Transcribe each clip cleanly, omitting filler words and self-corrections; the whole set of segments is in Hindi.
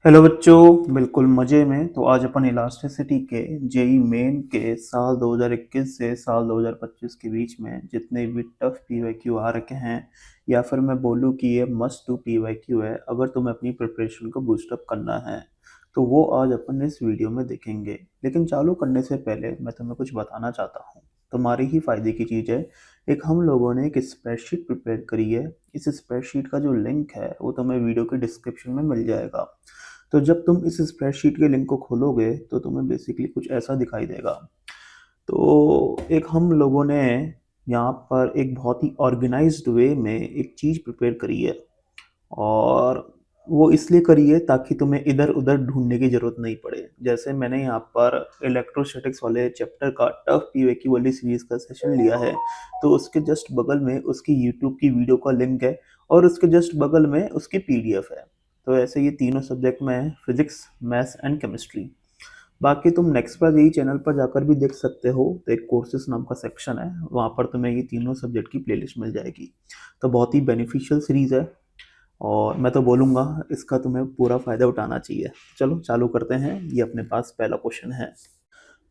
हेलो बच्चों, बिल्कुल मज़े में। तो आज अपन इलास्टिसिटी के जेई मेन के साल 2021 से साल 2025 के बीच में जितने भी टफ पीवाईक्यू आ रखे हैं, या फिर मैं बोलूँ कि ये मस्ट टू पीवाईक्यू है अगर तुम्हें अपनी प्रिपरेशन को बूस्टअप करना है, तो वो आज अपन इस वीडियो में देखेंगे। लेकिन चालू करने से पहले मैं तुम्हें कुछ बताना चाहता हूँ, तुम्हारे ही फायदे की चीज़ है। एक हम लोगों ने एक स्प्रेडशीट प्रिपेयर करी है। इस स्प्रेडशीट का जो लिंक है वो तुम्हें वीडियो के डिस्क्रिप्शन में मिल जाएगा। तो जब तुम इस स्प्रेडशीट के लिंक को खोलोगे तो तुम्हें बेसिकली कुछ ऐसा दिखाई देगा। तो एक हम लोगों ने यहाँ पर एक बहुत ही ऑर्गेनाइज्ड वे में एक चीज़ प्रिपेयर करी है, और वो इसलिए करी है ताकि तुम्हें इधर उधर ढूंढने की ज़रूरत नहीं पड़े। जैसे मैंने यहाँ पर इलेक्ट्रोस्टैटिक्स वाले चैप्टर का टफ पीवाईक्यू वाली सीरीज़ का सेशन लिया है, तो उसके जस्ट बगल में उसकी यूट्यूब की वीडियो का लिंक है और उसके जस्ट बगल में उसकी पीडीएफ है। तो ऐसे ये तीनों सब्जेक्ट में है, फिजिक्स, मैथ्स एंड केमिस्ट्री। बाकी तुम नेक्स्ट पर यही चैनल पर जाकर भी देख सकते हो, तो एक कोर्सेज नाम का सेक्शन है, वहाँ पर तुम्हें ये तीनों सब्जेक्ट की प्लेलिस्ट मिल जाएगी। तो बहुत ही बेनिफिशियल सीरीज़ है, और मैं तो बोलूँगा इसका तुम्हें पूरा फ़ायदा उठाना चाहिए। चलो चालू करते हैं। ये अपने पास पहला क्वेश्चन है।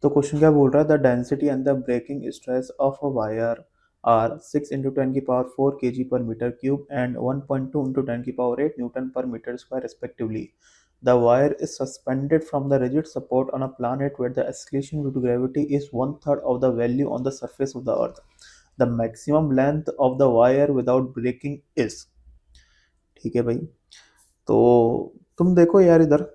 तो क्वेश्चन क्या बोल रहा है, the density and the breaking stress of a wire are 6 into 10 की power 4 kg per metre cube and 1.2 into 10 की पावर 8 न्यूटन पर metre square respectively. The wire is suspended from the rigid support on a planet where the acceleration due to gravity is one third of the value on the surface of the earth. The maximum length of the wire without breaking is। ठीक है भाई। तो तुम देखो यार, इधर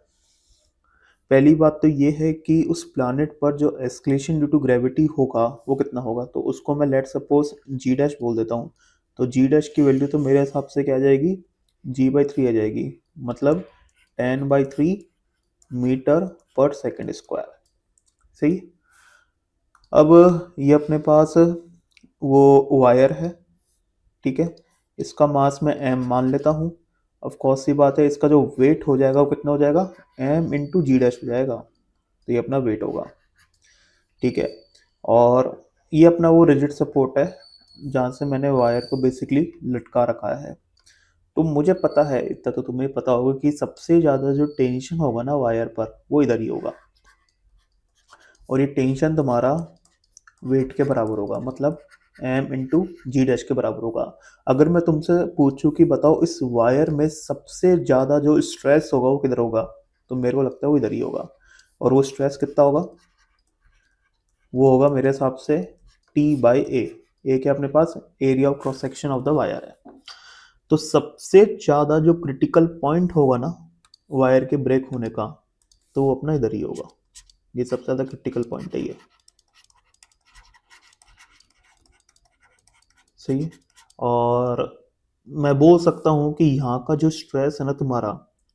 पहली बात तो ये है कि उस प्लानिट पर जो एस्केलेशन ड्यू टू ग्रेविटी होगा वो कितना होगा, तो उसको मैं लेट सपोज जी डैश बोल देता हूँ। तो जी डैश की वैल्यू तो मेरे हिसाब से क्या आ जाएगी, g/3 आ जाएगी, मतलब 10/3 मीटर पर सेकेंड स्क्वायर। सही। अब ये अपने पास वो वायर है, ठीक है। इसका मास मैं m मान लेता हूँ। ऑफ कोर्स सी बात है, इसका जो वेट हो जाएगा वो कितना हो जाएगा, m इंटू जी डैश हो जाएगा। तो ये अपना वेट होगा, ठीक है। और ये अपना वो रिजिड सपोर्ट है जहाँ से मैंने वायर को बेसिकली लटका रखा है। तो मुझे पता है, इतना तो तुम्हें पता होगा कि सबसे ज़्यादा जो टेंशन होगा ना वायर पर, वो इधर ही होगा। और ये टेंशन तुम्हारा वेट के बराबर होगा, मतलब m इंटू जी डैश के बराबर होगा। अगर मैं तुमसे पूछूं कि बताओ इस वायर में सबसे ज़्यादा जो स्ट्रेस होगा वो किधर होगा, तो मेरे को लगता है वो इधर ही होगा। और वो स्ट्रेस कितना होगा, वो होगा मेरे हिसाब से T/A। ए क्या अपने पास area of cross section of the wire है। तो सबसे ज़्यादा जो क्रिटिकल पॉइंट होगा ना वायर के ब्रेक होने का, तो वो अपना इधर ही होगा। ये सबसे ज़्यादा क्रिटिकल पॉइंट है ये। सही है। और मैं बोल सकता हूँ कि यहाँ का जो स्ट्रेस है ना तुम्हारा,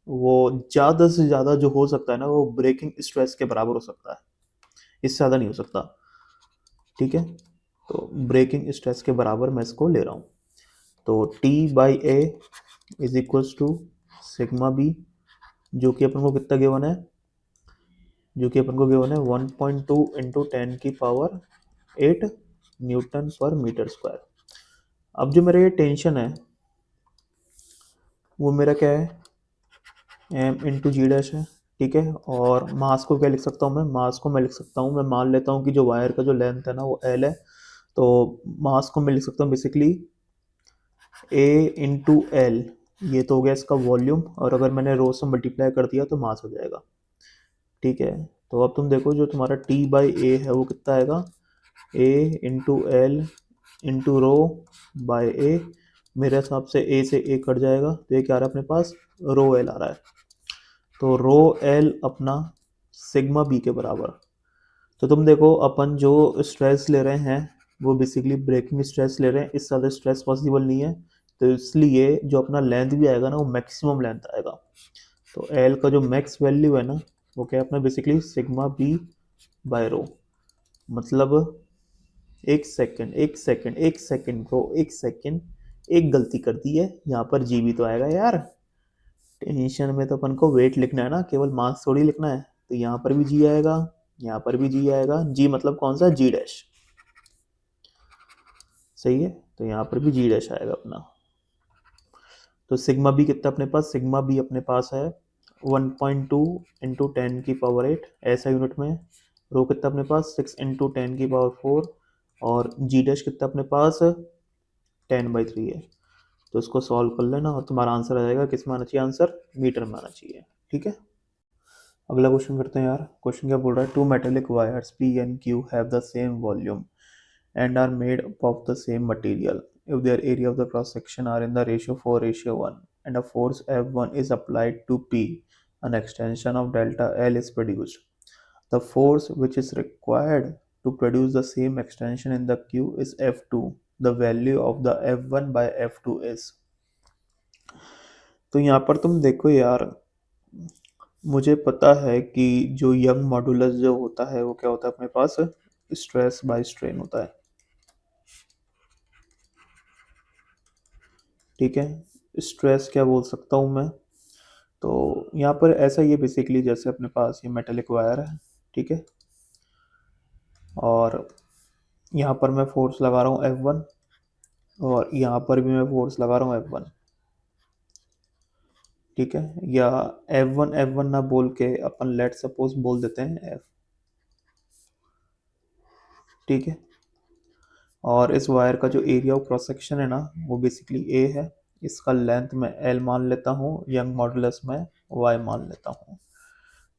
वो ज़्यादा से ज़्यादा जो हो सकता है ना, वो ब्रेकिंग स्ट्रेस के बराबर हो सकता है, इससे ज़्यादा नहीं हो सकता। ठीक है। तो ब्रेकिंग स्ट्रेस के बराबर मैं इसको ले रहा हूँ। तो T/A is equals to sigma B, जो कि अपन को कितना गिवन है, जो कि अपन को गिवन है 1.2 इंटू 10 की पावर 8 न्यूटन पर मीटर स्क्वायर। अब जो मेरा ये टेंशन है वो मेरा क्या है, एम इंटू जी डैश है, ठीक है। और मास को क्या लिख सकता हूँ मैं, मास को मैं लिख सकता हूँ, मैं मान लेता हूँ कि जो वायर का जो लेंथ है ना वो एल है। तो मास को मैं लिख सकता हूँ बेसिकली ए इंटू एल। ये तो हो गया इसका वॉल्यूम, और अगर मैंने रो से मल्टीप्लाई कर दिया तो मास हो जाएगा, ठीक है। तो अब तुम देखो जो तुम्हारा T/A है वो कितना आएगा, A into L into rho by A. मेरे हिसाब से ए से ए कट जाएगा, तो ये क्या आ रहा है अपने पास, रो एल आ रहा है। तो रो एल अपना सिग्मा बी के बराबर। तो तुम देखो अपन जो स्ट्रेस ले रहे हैं वो बेसिकली ब्रेकिंग स्ट्रेस ले रहे हैं, इससे ज़्यादा स्ट्रेस पॉसिबल नहीं है। तो इसलिए जो अपना लेंथ भी आएगा ना वो मैक्सिमम लेंथ आएगा। तो एल का जो मैक्स वैल्यू है ना वो क्या है अपना बेसिकली सिग्मा बी बाय रो। मतलब एक सेकेंड ब्रो, एक सेकेंड, एक गलती कर दी है यहाँ पर, जी भी तो आएगा यार। टेंशन में तो अपन को वेट लिखना है ना, केवल मास थोड़ी लिखना है। तो यहाँ पर भी जी आएगा, यहाँ पर भी जी आएगा। जी मतलब कौन सा, जी डैश। सही है। तो यहाँ पर भी जी डैश आएगा अपना। तो सिग्मा बी कितना अपने पास, सिग्मा बी अपने पास है 1.2 इंटू 10⁸ ऐसा यूनिट में। रो कितना अपने पास 6 इंटू 10⁴ और जी डैश कितना अपने पास 10/3 है। तो इसको सॉल्व कर लेना और तुम्हारा आंसर आ जाएगा, किस में आना चाहिए आंसर, मीटर में आना चाहिए। ठीक है, अगला क्वेश्चन करते हैं यार। क्वेश्चन क्या बोल रहा है, two metallic wires P and Q have the same volume and are made up of the same material if their area of the cross section are in the ratio 4:1 and a force F1 is applied to P, an extension of delta L is produced. The force which is required to produce the same extension in the Q is F2. The value of the F1 by F2 is। तो यहाँ पर तुम देखो यार, मुझे पता है कि जो यंग मॉडुलस जो होता है वो क्या होता है अपने पास, स्ट्रेस बाय स्ट्रेन होता है। ठीक है, स्ट्रेस क्या बोल सकता हूँ मैं, तो यहाँ पर ऐसा ही है बेसिकली, जैसे अपने पास ये मेटेलिक वायर है। ठीक है, और यहाँ पर मैं फोर्स लगा रहा हूँ F1 और यहाँ पर भी मैं फोर्स लगा रहा हूँ F1। ठीक है, या F1 ना बोल के अपन लेट सपोज बोल देते हैं F। ठीक है, और इस वायर का जो एरिया ऑफ क्रॉस सेक्शन है ना वो बेसिकली A है। इसका लेंथ मैं L मान लेता हूँ, यंग मॉडुलस में Y मान लेता हूँ।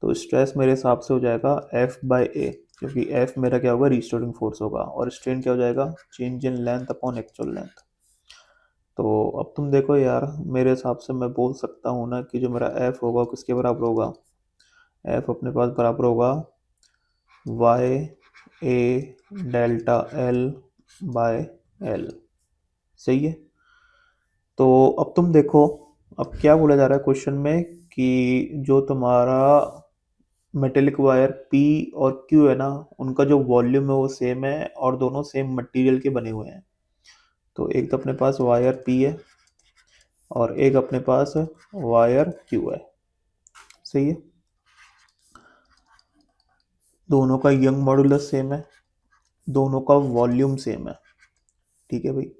तो स्ट्रेस मेरे हिसाब से हो जाएगा F/A, क्योंकि F मेरा क्या होगा, रिस्टोरिंग फोर्स होगा, और स्ट्रेन क्या हो जाएगा, change in length upon actual length. तो अब तुम देखो यार, मेरे हिसाब से मैं बोल सकता हूँ ना कि जो मेरा F होगा किसके बराबर होगा, F अपने पास बराबर होगा YA delta L by L। सही है, तो अब तुम देखो, अब क्या बोला जा रहा है क्वेश्चन में कि जो तुम्हारा मेटेलिक वायर P और Q है ना, उनका जो वॉल्यूम है वो सेम है और दोनों सेम मटेरियल के बने हुए हैं। तो एक तो अपने पास वायर P है और एक अपने पास वायर Q है। सही है, दोनों का यंग मॉडुलस सेम है, दोनों का वॉल्यूम सेम है। ठीक है भाई,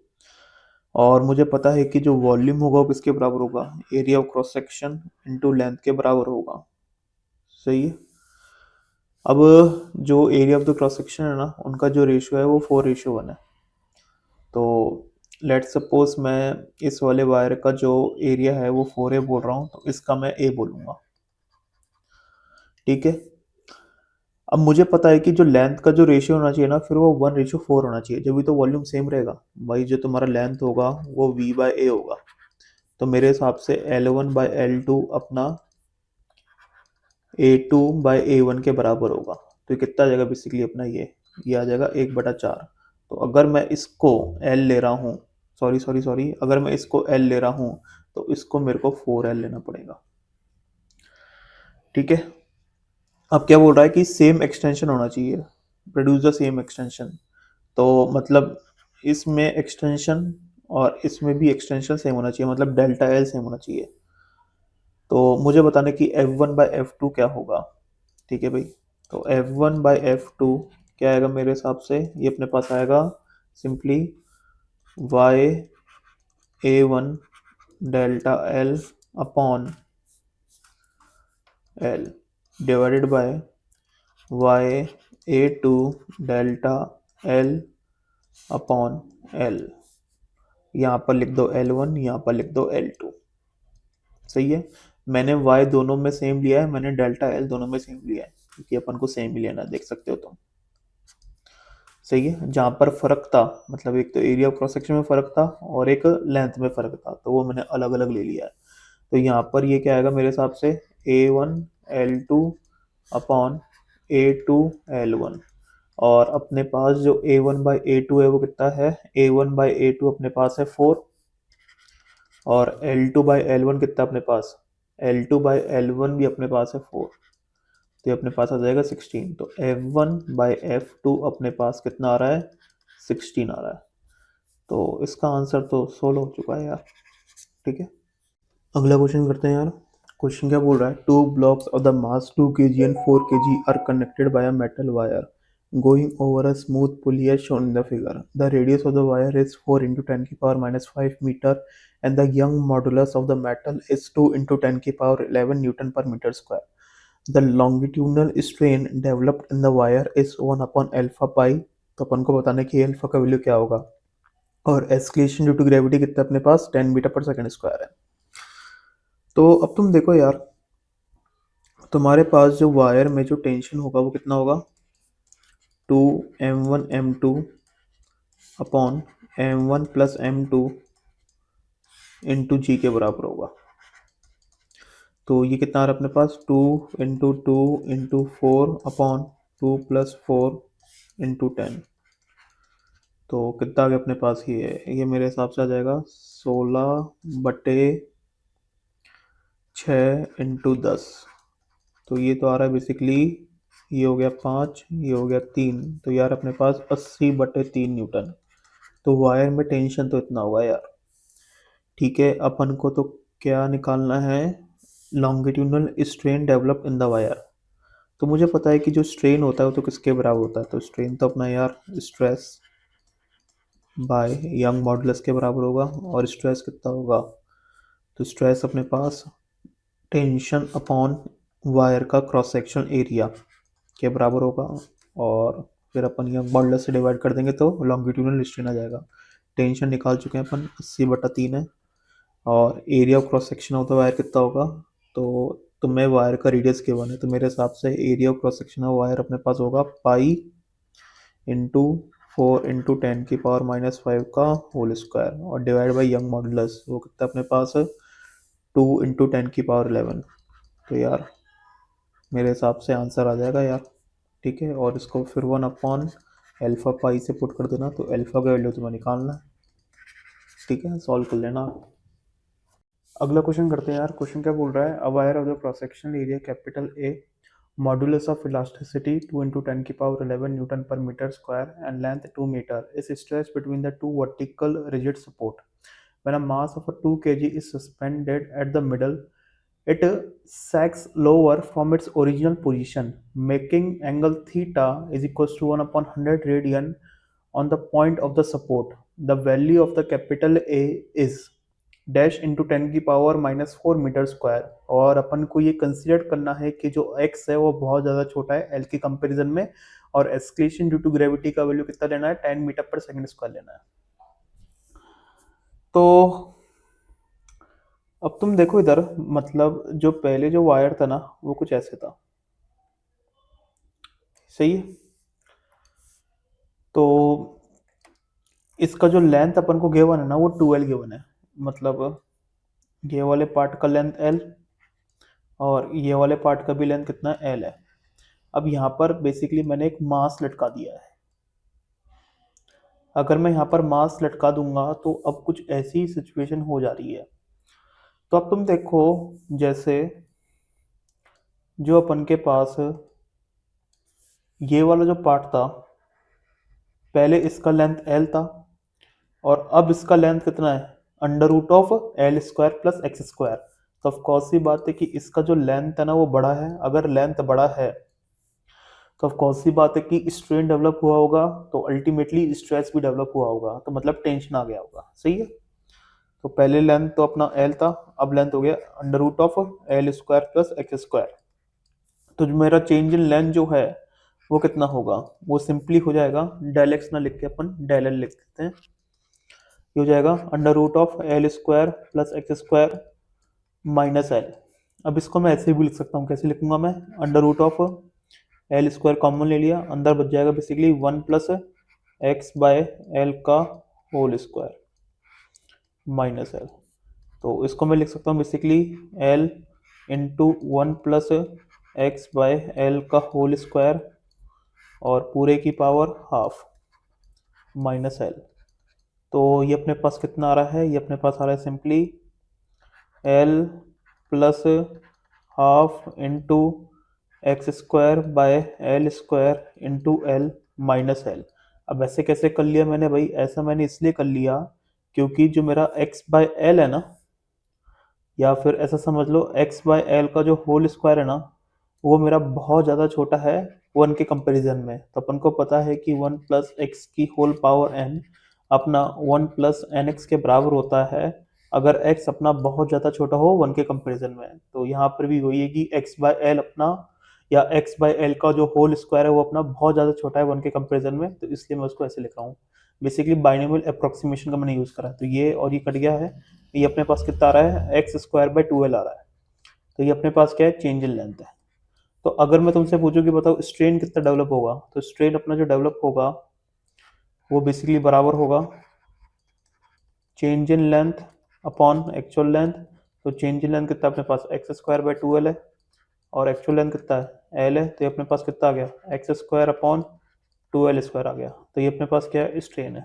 और मुझे पता है कि जो वॉल्यूम होगा वो किसके बराबर होगा, area of cross section into length के बराबर होगा। सही है, अब जो area of the cross section है ना उनका जो रेशियो है वो 4:1 है। तो लेट सपोज मैं इस वाले वायर का जो एरिया है वो 4A बोल रहा हूँ, तो इसका मैं A बोलूँगा। ठीक है, अब मुझे पता है कि जो लेंथ का जो रेशियो होना चाहिए ना फिर वो 1:4 होना चाहिए, जब भी तो वॉल्यूम सेम रहेगा भाई। जो तुम्हारा लेंथ होगा वो V/A होगा। तो मेरे हिसाब से L1/L2 अपना A2/A1 के बराबर होगा। तो ये कितना आ जाएगा बेसिकली अपना, ये आ जाएगा 1/4। तो अगर मैं इसको L ले रहा हूँ, सॉरी, अगर मैं इसको L ले रहा हूँ तो इसको मेरे को 4L लेना पड़ेगा। ठीक है, अब क्या बोल रहा है कि सेम एक्सटेंशन होना चाहिए, प्रोड्यूस द सेम एक्सटेंशन। तो मतलब इसमें एक्सटेंशन और इसमें भी एक्सटेंशन सेम होना चाहिए, मतलब डेल्टा L सेम होना चाहिए। तो मुझे बताना कि F1/F2 क्या होगा। ठीक है भाई, तो F1/F2 क्या आएगा मेरे हिसाब से, ये अपने पास आएगा simply YA1 delta L upon L divided by YA2 delta L upon L। यहाँ पर लिख दो L1, यहाँ पर लिख दो L2। सही है, मैंने Y दोनों में सेम लिया है, मैंने डेल्टा L दोनों में सेम लिया है, क्योंकि अपन को सेम ही लेना, देख सकते हो तुम। सही है, जहाँ पर फर्क था, मतलब एक तो एरिया ऑफ क्रॉस सेक्शन में फर्क था और एक लेंथ में फर्क था, तो वो मैंने अलग अलग ले लिया है। तो यहाँ पर ये क्या आएगा मेरे हिसाब से A1L2 अपॉन A2L1, और अपने पास जो A1/A2 है वो कितना है, A1/A2 अपने पास है 4, और L2/L1 कितना अपने पास, L2/L1 भी अपने पास है 4। तो ये अपने पास आ जाएगा 16। तो F1/F2 अपने पास कितना आ रहा है, 16 आ रहा है। तो इसका आंसर तो 16 हो चुका है यार। ठीक है, अगला क्वेश्चन करते हैं यार। क्वेश्चन क्या बोल रहा है, two blocks of the mass 2 kg and 4 kg are connected by a metal wire going over a smooth pulley as shown in the figure. The radius of the wire is 4 into 10 की power minus 5 meter and the Young modulus of the metal is 2 into 10 की power 11 Newton per meter square. The longitudinal strain developed in the wire is 1 upon alpha pi. तो अपन को बताना है कि अल्फा का वैल्यू क्या होगा, और एस्केलेशन ड्यू टू ग्रेविटी कितना अपने पास 10 मीटर पर सेकंड स्क्वायर है। तो अब तुम देखो यार, तुम्हारे पास जो वायर में जो टेंशन होगा वो कितना होगा, 2m1 m2 upon m1 plus m2 into जी के बराबर होगा। तो ये कितना आ रहा है अपने पास, 2 into 2 into 4 upon 2 plus 4 into 10। तो कितना आ गया अपने पास, ये मेरे हिसाब से आ जाएगा 16/6 इंटू 10। तो ये तो आ रहा है बेसिकली, ये हो गया 5, ये हो गया 3, तो यार अपने पास 80/3 न्यूटन। तो वायर में टेंशन तो इतना होगा यार। ठीक है, अपन को तो क्या निकालना है, longitudinal strain develop in the wire. तो मुझे पता है कि जो स्ट्रेन होता है वो तो किसके बराबर होता है, तो स्ट्रेन तो अपना यार स्ट्रेस बाय यंग मॉडुलस के बराबर होगा। और स्ट्रेस कितना होगा, तो स्ट्रेस अपने पास टेंशन अपॉन वायर का क्रॉस सेक्शन एरिया के बराबर होगा, और फिर अपन यंग मॉडुलस से डिवाइड कर देंगे तो लॉन्गिट्यूडनल स्ट्रेन आ जाएगा। टेंशन निकाल चुके हैं अपन, 80/3 है, और area of cross section of the wire कितना होगा, तो तुम्हें वायर का रेडियस गिवन है, तो मेरे हिसाब से area of cross section of wire अपने पास होगा पाई इंटू 4 इंटू 10 की पावर माइनस 5 का होल स्क्वायर, और डिवाइड बाई यंग मॉडुलस वो कितना अपने पास है, 2 इंटू 10 की पावर 11। तो यार मेरे हिसाब से आंसर आ जाएगा यार। ठीक है, और इसको फिर 1 अपॉन एल्फा पाई से पुट कर देना, तो एल्फा का वैल्यू तुम्हें निकालना है। ठीक है, सॉल्व कर लेना। अगला क्वेश्चन करते हैं यार। क्वेश्चन क्या बोल रहा है, a wire of the cross sectional area capital A, modulus of elasticity 2 into 10 की पावर 11 न्यूटन पर metre square and length 2 metre is stretch between the two vertical rigid support. When a mass of 2 kg is suspended at the middle, it sags lower from its original position, making angle theta is equals to 1 upon 100 radian on the point of the support. The value of the capital A is dash into 10 की पावर माइनस 4 मीटर स्क्वायर, और अपन को ये कंसिडर करना है कि जो x है वो बहुत ज़्यादा छोटा है l के कंपैरिजन में, और एस्केलेशन ड्यू टू ग्रेविटी का वैल्यू कितना लेना है, 10 मीटर पर सेकंड स्क्वायर लेना है। तो अब तुम देखो इधर, मतलब जो पहले जो वायर था ना वो कुछ ऐसे था, सही है। तो इसका जो लेंथ अपन को गिवन है ना वो 2l गिवन है, मतलब ये वाले पार्ट का लेंथ l और ये वाले पार्ट का भी लेंथ कितना l है। अब यहाँ पर बेसिकली मैंने एक मास लटका दिया है। अगर मैं यहाँ पर मास लटका दूंगा तो अब कुछ ऐसी सिचुएशन हो जा रही है। तो अब तुम देखो, जैसे जो अपन के पास ये वाला जो पार्ट था, पहले इसका लेंथ l था और अब इसका लेंथ कितना है, under root of l square plus x square. तो ऑफकोर्स सी बात है कि इसका जो लेंथ है ना वो बड़ा है। अगर लेंथ बड़ा है तो ऑफकोर्स सी बात है कि स्ट्रेन डेवलप हुआ होगा, तो अल्टीमेटली स्ट्रेस भी डेवलप हुआ होगा, तो मतलब टेंशन आ गया होगा। सही है, तो पहले लेंथ तो अपना l था, अब लेंथ हो गया under root of l square plus x square. तो जो मेरा चेंज इन लेंथ जो है वो कितना होगा, वो सिंपली हो जाएगा, डेल एक्स ना लिख के अपन डेल एल लिख देते हैं। ये हो जाएगा under root of l square plus x square minus L. अब इसको मैं ऐसे भी लिख सकता हूँ, कैसे लिखूंगा मैं, under root of L square common ले लिया, अंदर बच जाएगा basically 1 plus x by L का होल स्क्वायर माइनस एल। तो इसको मैं लिख सकता हूँ basically L into 1 plus x by L का होल स्क्वायर और पूरे की पावर हाफ माइनस एल। तो ये अपने पास कितना आ रहा है, ये अपने पास आ रहा है simply L plus half into x square by L square into L minus L. अब ऐसे कैसे कर लिया मैंने भाई, ऐसा मैंने इसलिए कर लिया क्योंकि जो मेरा x बाय एल है ना, या फिर ऐसा समझ लो x बाय एल का जो होल स्क्वायर है ना, वो मेरा बहुत ज़्यादा छोटा है वन के कंपैरिजन में। तो अपन को पता है कि वन प्लस एक्स की होल पावर एन अपना वन प्लस एन एक्स के बराबर होता है अगर x अपना बहुत ज़्यादा छोटा हो वन के कंपैरिजन में। तो यहाँ पर भी वही है कि x बाय एल अपना या x बाय एल का जो होल स्क्वायर है वो अपना बहुत ज़्यादा छोटा है वन के कंपैरिजन में, तो इसलिए मैं उसको ऐसे लिख रहा हूँ। बेसिकली बाइनोमियल अप्रोक्सीमेशन का मैंने यूज़ करा है। तो ये और ये कट गया है, ये अपने पास कितना आ रहा है एक्स स्क्वायर बाय 2l आ रहा है। तो ये अपने पास क्या है चेंज इन लेंथ है। तो अगर मैं तुमसे पूछूं कि बताओ स्ट्रेन कितना डेवलप होगा, तो स्ट्रेन अपना जो डेवलप होगा वो बेसिकली बराबर होगा change in length upon actual length. तो चेंज इन लेंथ कितना अपने पास एक्स स्क्वायर बाय 2l है और एक्चुअल लेंथ कितना है एल है, तो ये अपने पास कितना आ गया X square upon 2l square आ गया। तो ये अपने पास क्या है स्ट्रेन है।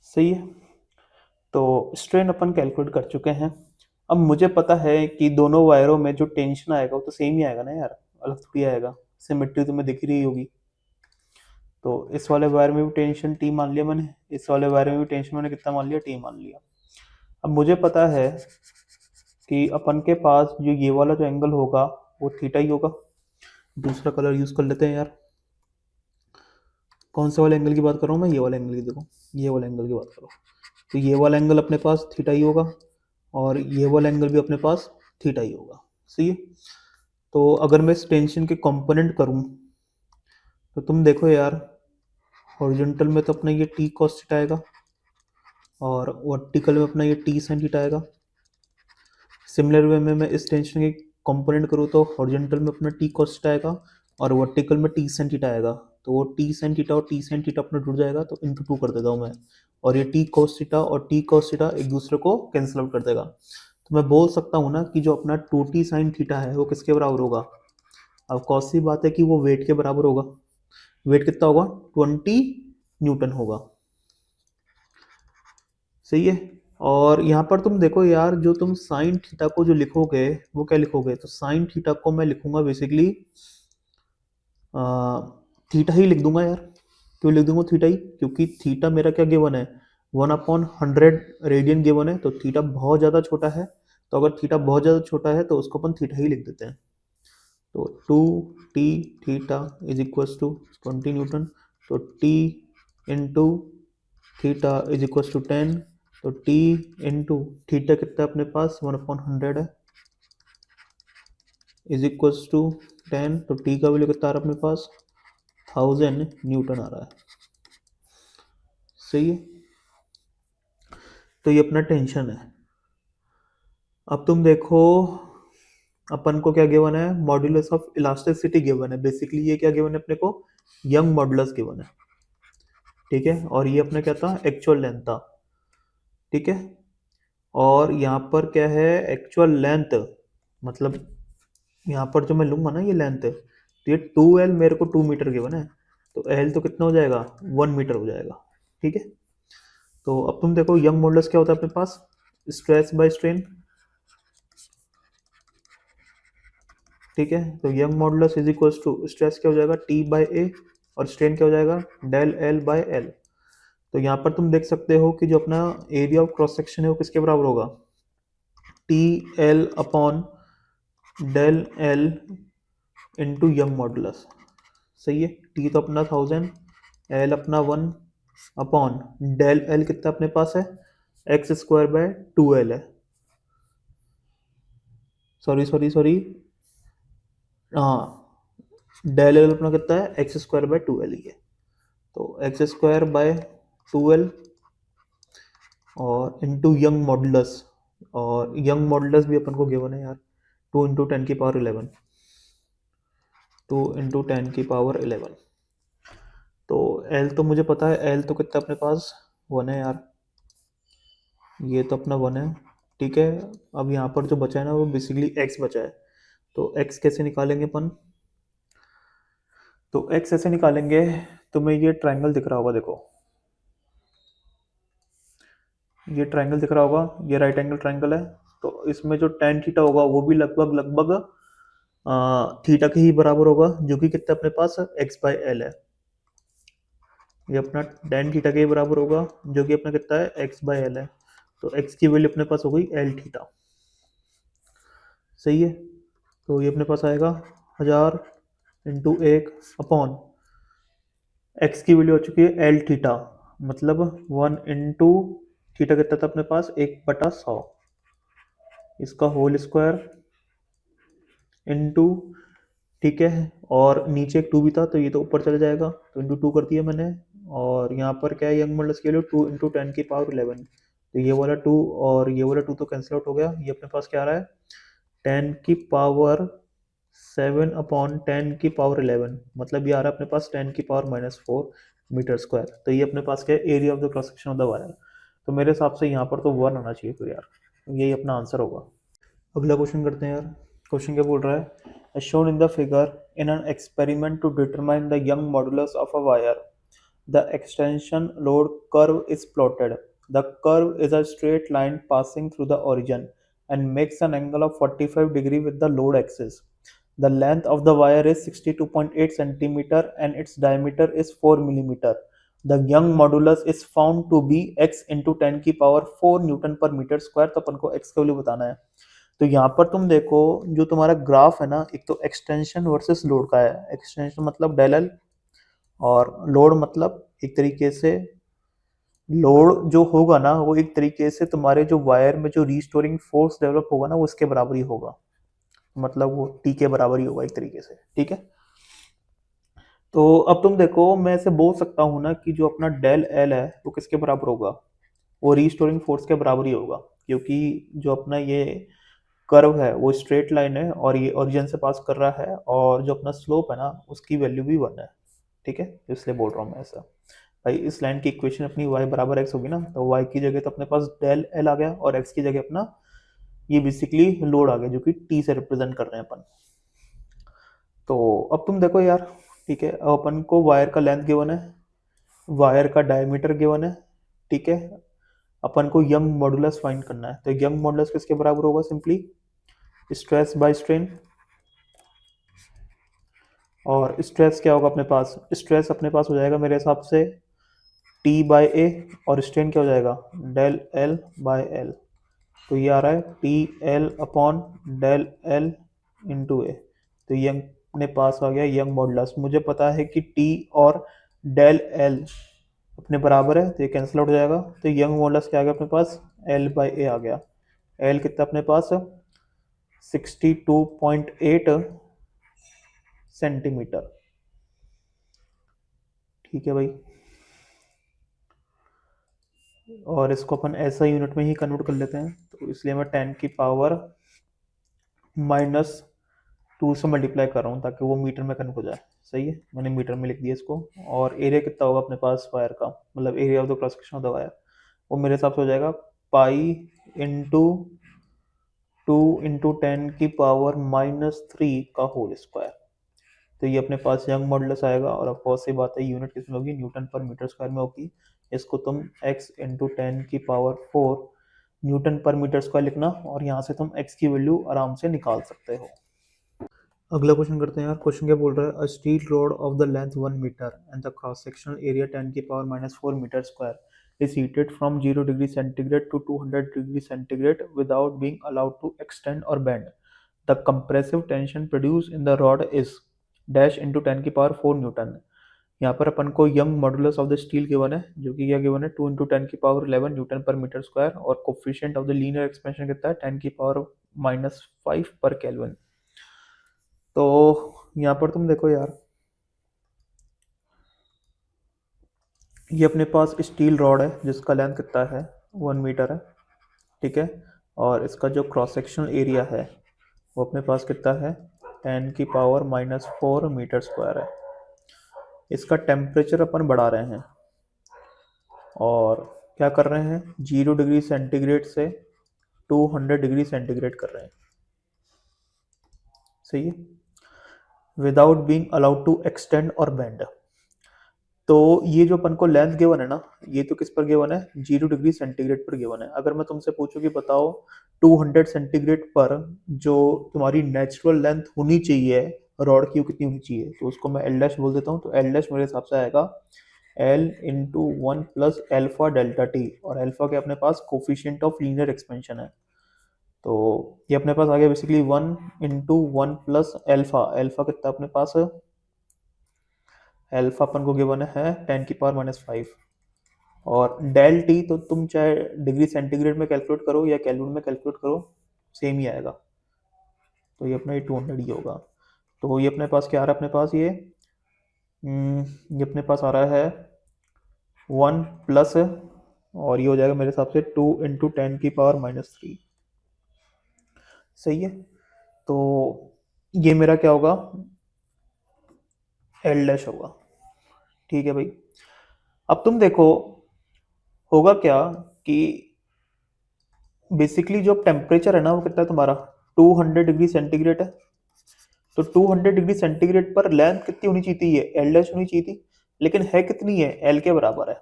सही है। तो स्ट्रेन अपन कैलकुलेट कर चुके हैं। अब मुझे पता है कि दोनों वायरों में जो टेंशन आएगा वो तो सेम ही आएगा ना यार, अलग थोड़ी आएगा। सिमेट्री तुम्हें दिख रही होगी। तो इस वाले वायर में भी टेंशन टी मान लिया मैंने, इस वाले वायर में भी टेंशन मैंने कितना मान लिया टी मान लिया। अब मुझे पता है कि अपन के पास जो ये वाला जो एंगल होगा वो थीटा ही होगा। दूसरा कलर यूज कर लेते हैं यार। कौन से वाले एंगल की बात कर रहा हूँ मैं, ये वाला एंगल की, देखो ये वाला एंगल की बात करो। तो ये वाला एंगल अपने पास थीटा ही होगा और ये वाला एंगल भी अपने पास थीटा ही होगा। सही है। तो अगर मैं इस टेंशन के कंपोनेंट करूं तो तुम देखो यार, हॉरिजॉन्टल में तो अपना ये टी कॉस थीटा आएगा और वर्टिकल में अपना ये टी साइन थीटा आएगा। सिमिलर वे में मैं इस टेंशन के कंपोनेंट करूँ तो हॉरिजॉन्टल में अपना टी कॉस थीटा आएगा और वर्टिकल में टी साइन थीटा आएगा। तो वो टी साइन थीटा और टी साइन थीटा अपना जुड़ जाएगा, तो इंटू 2 कर देता हूँ मैं, और ये टी कॉस थीटा और टी कॉस थीटा एक दूसरे को कैंसिल आउट कर देगा। तो मैं बोल सकता हूँ ना कि जो अपना 2t साइन थीटा है वो किसके बराबर होगा। अब कौन सी बात है कि वो वेट के बराबर होगा। वेट कितना होगा 20 न्यूटन होगा। सही है। और यहाँ पर तुम देखो यार, जो तुम साइन थीटा को जो लिखोगे वो क्या लिखोगे, तो साइन थीटा को मैं लिखूंगा बेसिकली थीटा ही लिख दूंगा यार। क्यों लिख दूंगा थीटा ही, क्योंकि थीटा मेरा क्या गिवन है 1/100 रेडियन गिवन है। तो थीटा बहुत ज़्यादा छोटा है, तो अगर थीटा बहुत ज़्यादा छोटा है तो उसको अपन थीटा ही लिख देते हैं। तो 2t theta is equals to 20 newton. तो t into theta is equals to 10। तो t इंटू थीटा कितना अपने पास 1/100 है इज इक्वल्स टू 10। तो t का वैल्यू कितना आ रहा है अपने पास 1000 न्यूटन आ रहा है। सही है। तो ये अपना टेंशन है। अब तुम देखो अपन को क्या गिवन है, मॉड्यूलस ऑफ इलास्टिसिटी गिवन है। बेसिकली ये क्या गिवन है अपने को, यंग मॉड्यूलस गिवन है। ठीक है। और ये अपना क्या था एक्चुअल लेंथ था। ठीक है। और यहाँ पर क्या है एक्चुअल लेंथ, मतलब यहाँ पर जो मैं लूंगा ना ये लेंथ, तो ये 2l मेरे को 2 मीटर गिवन है, तो l तो कितना हो जाएगा 1 मीटर हो जाएगा। ठीक है। तो अब तुम देखो यंग मॉडुलस क्या होता है अपने पास, स्ट्रेस बाय स्ट्रेन। ठीक है। तो Young modulus is equal to stress क्या हो जाएगा T बाय ए और स्ट्रेन क्या हो जाएगा डेल एल बाय एल। तो यहाँ पर तुम देख सकते हो कि जो अपना एरिया ऑफ क्रॉस सेक्शन है वो किसके बराबर होगा T L upon del L into Young modulus. सही है। टी तो अपना 1000, एल अपना 1 अपॉन डेल एल कितना अपने पास है एक्स स्क्वायर बाय 2l है। सॉरी हाँ, डेल एल अपना कितना है एक्स स्क्वायर बाय 2l ही है। तो एक्स स्क्वायर बाय 2l और इंटू यंग मॉडुलस, और यंग मॉडुलस भी अपन को गिवन है यार 2 इंटू 10 की पावर 11, 2 इंटू 10 की पावर 11। तो L तो मुझे पता है, L तो कितना अपने पास 1 है यार, ये तो अपना 1 है। ठीक है। अब यहाँ पर जो बचा है ना वो बेसिकली x बचा है। तो x कैसे निकालेंगे अपन, तो x ऐसे निकालेंगे, तुम्हें ये ट्रायंगल दिख रहा होगा, देखो ये ट्रायंगल दिख रहा होगा, ये राइट एंगल ट्रायंगल है। तो इसमें जो tan थीटा होगा वो भी लगभग थीटा के ही बराबर होगा, जो कि कितना अपने पास x बाय एल है। ये अपना tan थीटा के ही बराबर होगा, जो कि अपना कितना है x बाय एल है। तो x की वैल्यू अपने पास हो गई एल थीटा। सही है। तो ये अपने पास आएगा 1000 इंटू 1 एक्स की वैल्यू हो चुकी है एल थीटा, मतलब 1 थीटा कितना था अपने पास 1/100, इसका होल स्क्वायर इंटू, ठीक है, और नीचे एक 2 भी था तो ये तो ऊपर चला जाएगा, तो इंटू 2 कर दिया मैंने। और यहाँ पर क्या है, यंग मॉडल्स के लिए 2 इंटू 10⁻11, तो ये वाला 2 और ये वाला 2 तो कैंसिल आउट हो गया। ये अपने पास क्या आ रहा है 10⁻7/10⁻11, मतलब ये आ रहा है अपने पास 10⁻⁻4 मीटर स्क्वायर। तो ये अपने पास क्या है area of the cross section of the wire. तो मेरे हिसाब से यहाँ पर तो 1 आना चाहिए फिर यार, यही अपना आंसर होगा। अगला क्वेश्चन करते हैं यार। क्वेश्चन क्या बोल रहा है, as shown in the figure, in an experiment to determine the Young modulus of a wire, the extension load curve is plotted. The curve is a straight line passing through the origin and makes an angle of 45 degree with the load axis. The length of the wire is 62.8 centimeter and its diameter is 4 millimeter. The Young modulus is found to be x into 10 की पावर 4 न्यूटन पर मीटर स्क्वायर। तो अपन को x का वैल्यू बताना है। तो यहाँ पर तुम देखो जो तुम्हारा ग्राफ है ना, एक तो एक्सटेंशन वर्सेस लोड का है। एक्सटेंशन मतलब डेल एल, और लोड मतलब एक तरीके से लोड जो होगा ना वो एक तरीके से तुम्हारे जो वायर में जो रीस्टोरिंग फोर्स डेवलप होगा ना वो इसके बराबर ही होगा, मतलब वो टी के बराबर ही होगा एक तरीके से, ठीक है। तो अब तुम देखो मैं ऐसे बोल सकता हूँ ना कि जो अपना डेल एल है वो किसके बराबर होगा, वो रीस्टोरिंग फोर्स के बराबर ही होगा, क्योंकि जो अपना ये कर्व है वो स्ट्रेट लाइन है और ये ओरिजिन से पास कर रहा है, और जो अपना स्लोप है ना उसकी वैल्यू भी 1 है, ठीक है, इसलिए बोल रहा हूँ मैं ऐसा। भाई इस लाइन की इक्वेशन अपनी y बराबर x होगी ना, तो y की जगह तो अपने पास डेल एल आ गया और x की जगह अपना ये बेसिकली लोड आ गया जो कि t से रिप्रेजेंट कर रहे हैं अपन। तो अब तुम देखो यार, ठीक है, अब अपन को वायर का लेंथ गिवन है, वायर का डायमीटर गिवन है, ठीक है, अपन को यंग मॉडुलस फाइंड करना है। तो यंग मॉडुलस किसके बराबर होगा, सिंपली स्ट्रेस बाय स्ट्रेन। और स्ट्रेस क्या होगा अपने पास, स्ट्रेस अपने पास हो जाएगा मेरे हिसाब से टी बाय ए, और स्ट्रेन क्या हो जाएगा डेल एल बाय एल। तो ये आ रहा है T L upon del L into A. तो ये अपने पास आ गया यंग मॉडुलस। मुझे पता है कि टी और डेल एल अपने बराबर है तो ये कैंसिल आउट हो जाएगा। तो यंग मॉडुलस क्या आ गया अपने पास एल बाय ए आ गया। एल कितना अपने पास 62.8 सेंटीमीटर, ठीक है भाई। और इसको अपन ऐसा यूनिट में ही कन्वर्ट कर लेते हैं, तो इसलिए मैं 10⁻⁻2 से मल्टीप्लाई कर रहा हूँ ताकि वो मीटर में कन्वर्ट हो जाए। सही है, मैंने मीटर में लिख दिया इसको। और एरिया कितना होगा अपने पास वायर का, मतलब area of the cross section of the wire, वो मेरे हिसाब से हो जाएगा पाई इंटू 2 × 10⁻³ का होल स्क्वायर। तो ये अपने पास यंग मॉडुलस आएगा, और ऑफ कोर्स ये बात है यूनिट किसमें होगी, न्यूटन पर मीटर स्क्वायर में होगी। इसको तुम x इंटू 10⁻⁴ न्यूटन पर मीटर स्क्वायर लिखना, और यहाँ से तुम x की वैल्यू आराम से निकाल सकते हो। अगला क्वेश्चन करते हैं यार। क्वेश्चन क्या बोल रहा है, a steel rod of the length 1 metre and the cross sectional area 10⁻⁻⁴ metre square is heated from 0 degree centigrade to 200 degree centigrade without being allowed to extend or bend. The compressive tension produced in the rod is dash into 10⁻⁴ Newton. यहाँ पर अपन को young modulus of the steel given है, जो कि क्या गिवन है 2 × 10⁻11 न्यूटन पर मीटर स्क्वायर, और coefficient of the linear expansion कितना है 10⁻⁻5 पर केल्विन। तो यहाँ पर तुम देखो यार, ये अपने पास स्टील रॉड है जिसका लेंथ कितना है 1 मीटर है, ठीक है, और इसका जो क्रॉस सेक्शनल एरिया है वो अपने पास कितना है 10⁻⁻4 मीटर स्क्वायर है। इसका टेम्परेचर अपन बढ़ा रहे हैं, और क्या कर रहे हैं 0 डिग्री सेंटीग्रेड से 200 डिग्री सेंटीग्रेड कर रहे हैं, सही है, without being allowed to extend और बेंड। तो ये जो अपन को लेंथ गिवन है ना, ये तो किस पर गिवन है 0 डिग्री सेंटीग्रेड पर गिवन है। अगर मैं तुमसे पूछूं कि बताओ 200 सेंटीग्रेड पर जो तुम्हारी नेचुरल लेंथ होनी चाहिए रॉड की वो कितनी होनी चाहिए, तो उसको मैं एल डैश बोल देता हूँ। तो एल डैश मेरे हिसाब से आएगा L into 1 + alpha delta T, और अल्फा के अपने पास कोफिशिएंट ऑफ लीनियर एक्सपेंशन है। तो ये अपने पास आ गया बेसिकली 1 × 1 प्लस एल्फा। एल्फा कितना अपने पास है, एल्फा अपन को गिवन है 10⁻⁻5। और डेल टी तो तुम चाहे डिग्री सेंटीग्रेड में कैलकुलेट करो या केल्विन में कैलकुलेट करो, सेम ही आएगा। तो ये अपना ये 200 ही होगा। तो ये अपने पास क्या आ रहा है, अपने पास ये अपने पास आ रहा है 1 प्लस, और ये हो जाएगा मेरे हिसाब से 2 × 10⁻³ सही है। तो ये मेरा क्या होगा, एल डैश होगा। ठीक है भाई। अब तुम देखो होगा क्या कि बेसिकली जो टेम्परेचर है ना वो कितना है तुम्हारा, 200 डिग्री सेंटीग्रेड है। तो 200 डिग्री सेंटीग्रेड पर लेंथ कितनी होनी चाहिए थी, ये एल डैश होनी चाहिए थी, लेकिन है कितनी है, एल के बराबर है।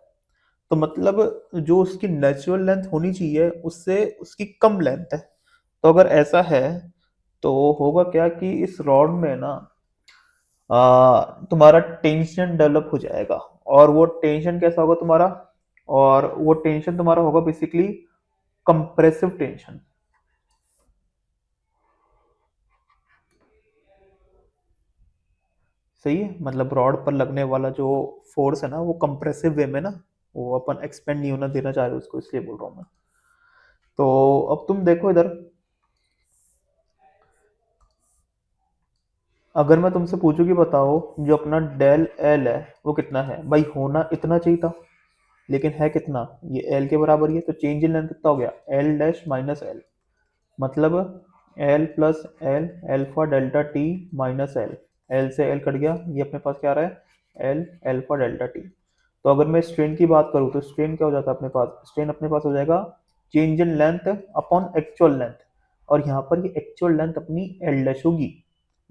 तो मतलब जो उसकी नेचुरल लेंथ होनी चाहिए उससे उसकी कम लेंथ है। तो अगर ऐसा है तो होगा क्या कि इस रॉड में ना तुम्हारा टेंशन डेवलप हो जाएगा। और वो टेंशन कैसा होगा तुम्हारा, और वो टेंशन तुम्हारा होगा बेसिकली कंप्रेसिव टेंशन। सही है, मतलब रॉड पर लगने वाला जो फोर्स है ना वो कंप्रेसिव वे में ना, वो अपन एक्सपेंड नहीं होना देना चाह रहे उसको, इसलिए बोल रहा हूँ मैं। तो अब तुम देखो इधर, अगर मैं तुमसे पूछूं कि बताओ जो अपना डेल एल है वो कितना है, भाई होना इतना चाहिए था, लेकिन है कितना, ये एल के बराबर ही है। तो चेंज इन लेंथ कितना हो गया, एल डैश माइनस एल, मतलब L plus L, alpha delta T minus L. L से एल कट गया, ये अपने पास क्या आ रहा है, एल एल्फा डेल्टा टी। तो अगर मैं स्ट्रेन की बात करूँ तो स्ट्रेन क्या हो जाता है अपने पास, स्ट्रेन अपने पास हो जाएगा change in length upon actual length. और यहाँ पर ये एक्चुअल लेंथ अपनी एल डैश होगी।